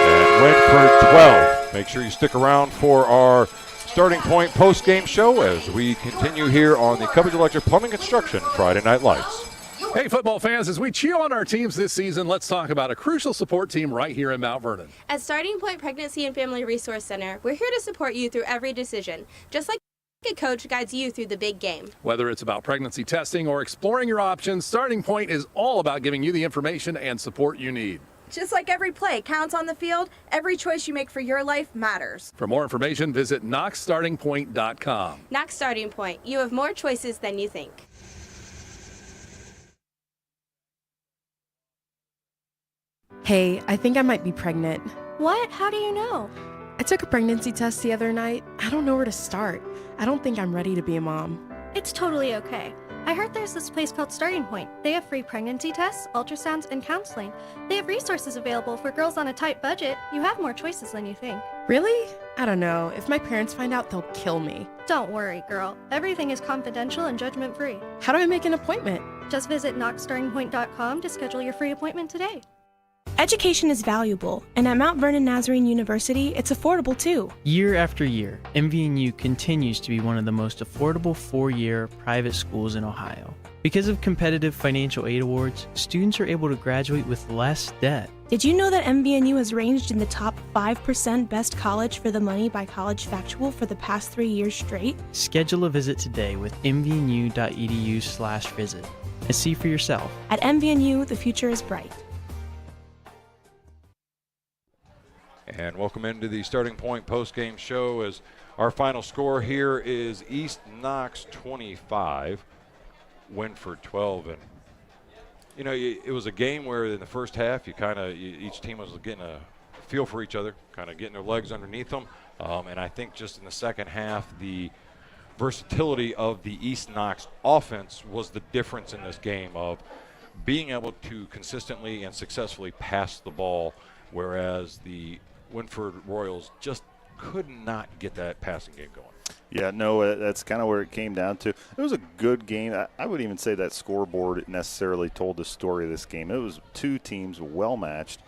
and Wynford 12. Make sure you stick around for our Starting Point post-game show as we continue here on the Cubbage Electric Plumbing Construction Friday Night Lights. Hey, football fans, as we cheer on our teams this season, let's talk about a crucial support team right here in Mount Vernon. At Starting Point Pregnancy and Family Resource Center, we're here to support you through every decision, just like a coach guides you through the big game. Whether it's about pregnancy testing or exploring your options, Starting Point is all about giving you the information and support you need. Just like every play counts on the field, every choice you make for your life matters. For more information, visit knoxstartingpoint.com. Knox Starting Point, you have more choices than you think. Hey, I think I might be pregnant. What? How do you know? I took a pregnancy test the other night. I don't know where to start. I don't think I'm ready to be a mom. It's totally okay. I heard there's this place called Starting Point. They have free pregnancy tests, ultrasounds, and counseling. They have resources available for girls on a tight budget. You have more choices than you think. Really? I don't know. If my parents find out, they'll kill me. Don't worry, girl. Everything is confidential and judgment-free. How do I make an appointment? Just visit knoxstartingpoint.com to schedule your free appointment today. Education is valuable, and at Mount Vernon Nazarene University, it's affordable too. Year after year, MVNU continues to be one of the most affordable 4-year private schools in Ohio. Because of competitive financial aid awards, students are able to graduate with less debt. Did you know that MVNU has ranged in the top 5% best college for the money by College Factual for the past 3 years straight? Schedule a visit today with mvnu.edu/visit and see for yourself. At MVNU, the future is bright. And welcome into the Starting Point post-game show as our final score here is East Knox 25, Wynford 12. And, you know, it was a game where in the first half each team was getting a feel for each other, kind of getting their legs underneath them. And I think just in the second half, the versatility of the East Knox offense was the difference in this game of being able to consistently and successfully pass the ball, whereas the Wynford Royals just could not get that passing game going. Yeah, no, that's kind of where it came down to. It was a good game. I wouldn't even say that scoreboard necessarily told the story of this game. It was two teams well matched.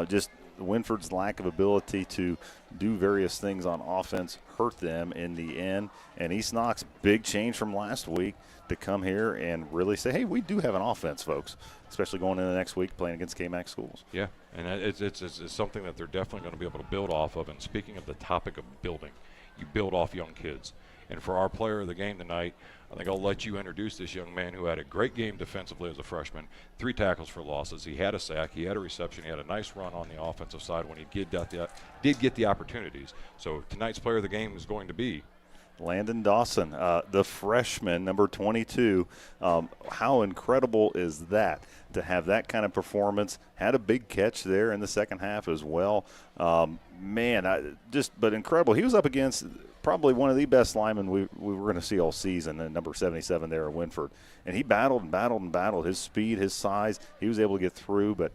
Just Wynford's lack of ability to do various things on offense hurt them in the end. And East Knox, big change from last week to come here and really say, hey, we do have an offense, folks, especially going into the next week playing against KMAC schools. Yeah, and it's something that they're definitely going to be able to build off of. And speaking of the topic of building, you build off young kids. And for our player of the game tonight, I think I'll let you introduce this young man who had a great game defensively as a freshman, 3 tackles for losses. He had a sack, he had a reception, he had a nice run on the offensive side when he did get the opportunities. So tonight's player of the game is going to be Landon Dawson, the freshman, number 22. How incredible is that to have that kind of performance? Had a big catch there in the second half as well. But incredible. He was up against probably one of the best linemen we were going to see all season, number 77 there at Wynford. And he battled and battled and battled. His speed, his size, he was able to get through. But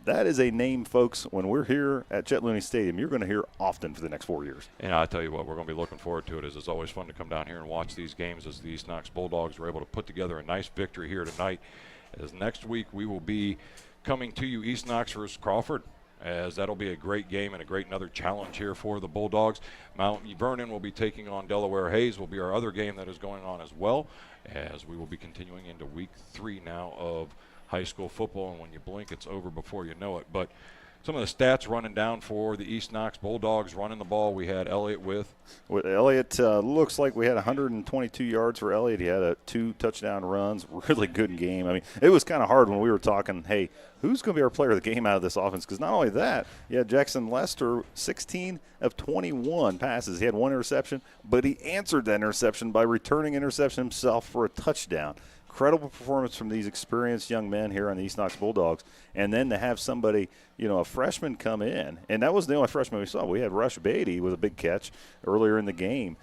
that is a name, folks, when we're here at Chet Looney Stadium, you're going to hear often for the next 4 years. And I'll tell you what, we're going to be looking forward to it. It's always fun to come down here and watch these games as the East Knox Bulldogs were able to put together a nice victory here tonight. As next week we will be coming to you East Knox versus Crawford, as that'll be a great game and a great another challenge here for the Bulldogs. Mount Vernon will be taking on Delaware Hayes, will be our other game that is going on as well, as we will be continuing into week 3 now of high school football, and when you blink it's over before you know it. But some of the stats running down for the East Knox Bulldogs running the ball. We had Elliott with Elliott, looks like we had 122 yards for Elliott. He had 2 touchdown runs. Really good game. I mean, it was kind of hard when we were talking, hey, who's going to be our player of the game out of this offense? Because not only that, yeah, Jackson Lester, 16 of 21 passes. He had 1 interception, but he answered that interception by returning interception himself for a touchdown. Incredible performance from these experienced young men here on the East Knox Bulldogs. And then to have somebody, a freshman come in, and that was the only freshman we saw. We had Rush Beatty with a big catch earlier in the game.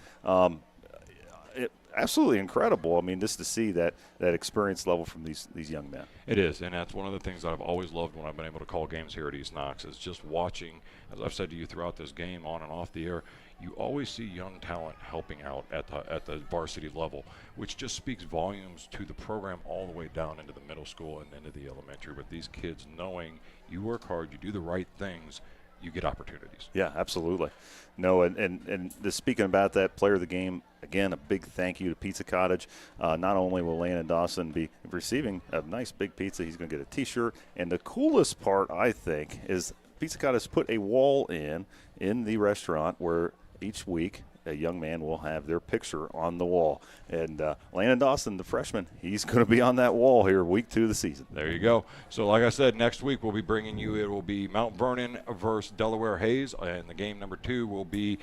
Absolutely incredible. I mean, just to see that experience level from these young men. It is, and that's one of the things that I've always loved when I've been able to call games here at East Knox is just watching, as I've said to you throughout this game on and off the air, you always see young talent helping out at the varsity level, which just speaks volumes to the program all the way down into the middle school and into the elementary. But these kids knowing you work hard, you do the right things, you get opportunities. Yeah, absolutely. No, and speaking about that player of the game, again, a big thank you to Pizza Cottage. Not only will Landon Dawson be receiving a nice big pizza, he's going to get a T-shirt. And the coolest part, I think, is Pizza Cottage put a wall in the restaurant where each week a young man will have their picture on the wall. And Landon Dawson, the freshman, he's going to be on that wall here week 2 of the season. There you go. So like I said, next week we'll be bringing you, it will be Mount Vernon versus Delaware Hayes, and the game number 2 will be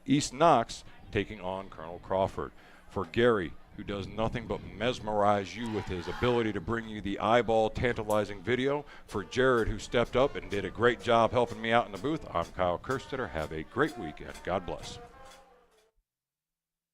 East Knox taking on Colonel Crawford. For Gary, who does nothing but mesmerize you with his ability to bring you the eyeball tantalizing video. For Jared, who stepped up and did a great job helping me out in the booth, I'm Kyle Kerstetter. Have a great weekend. God bless.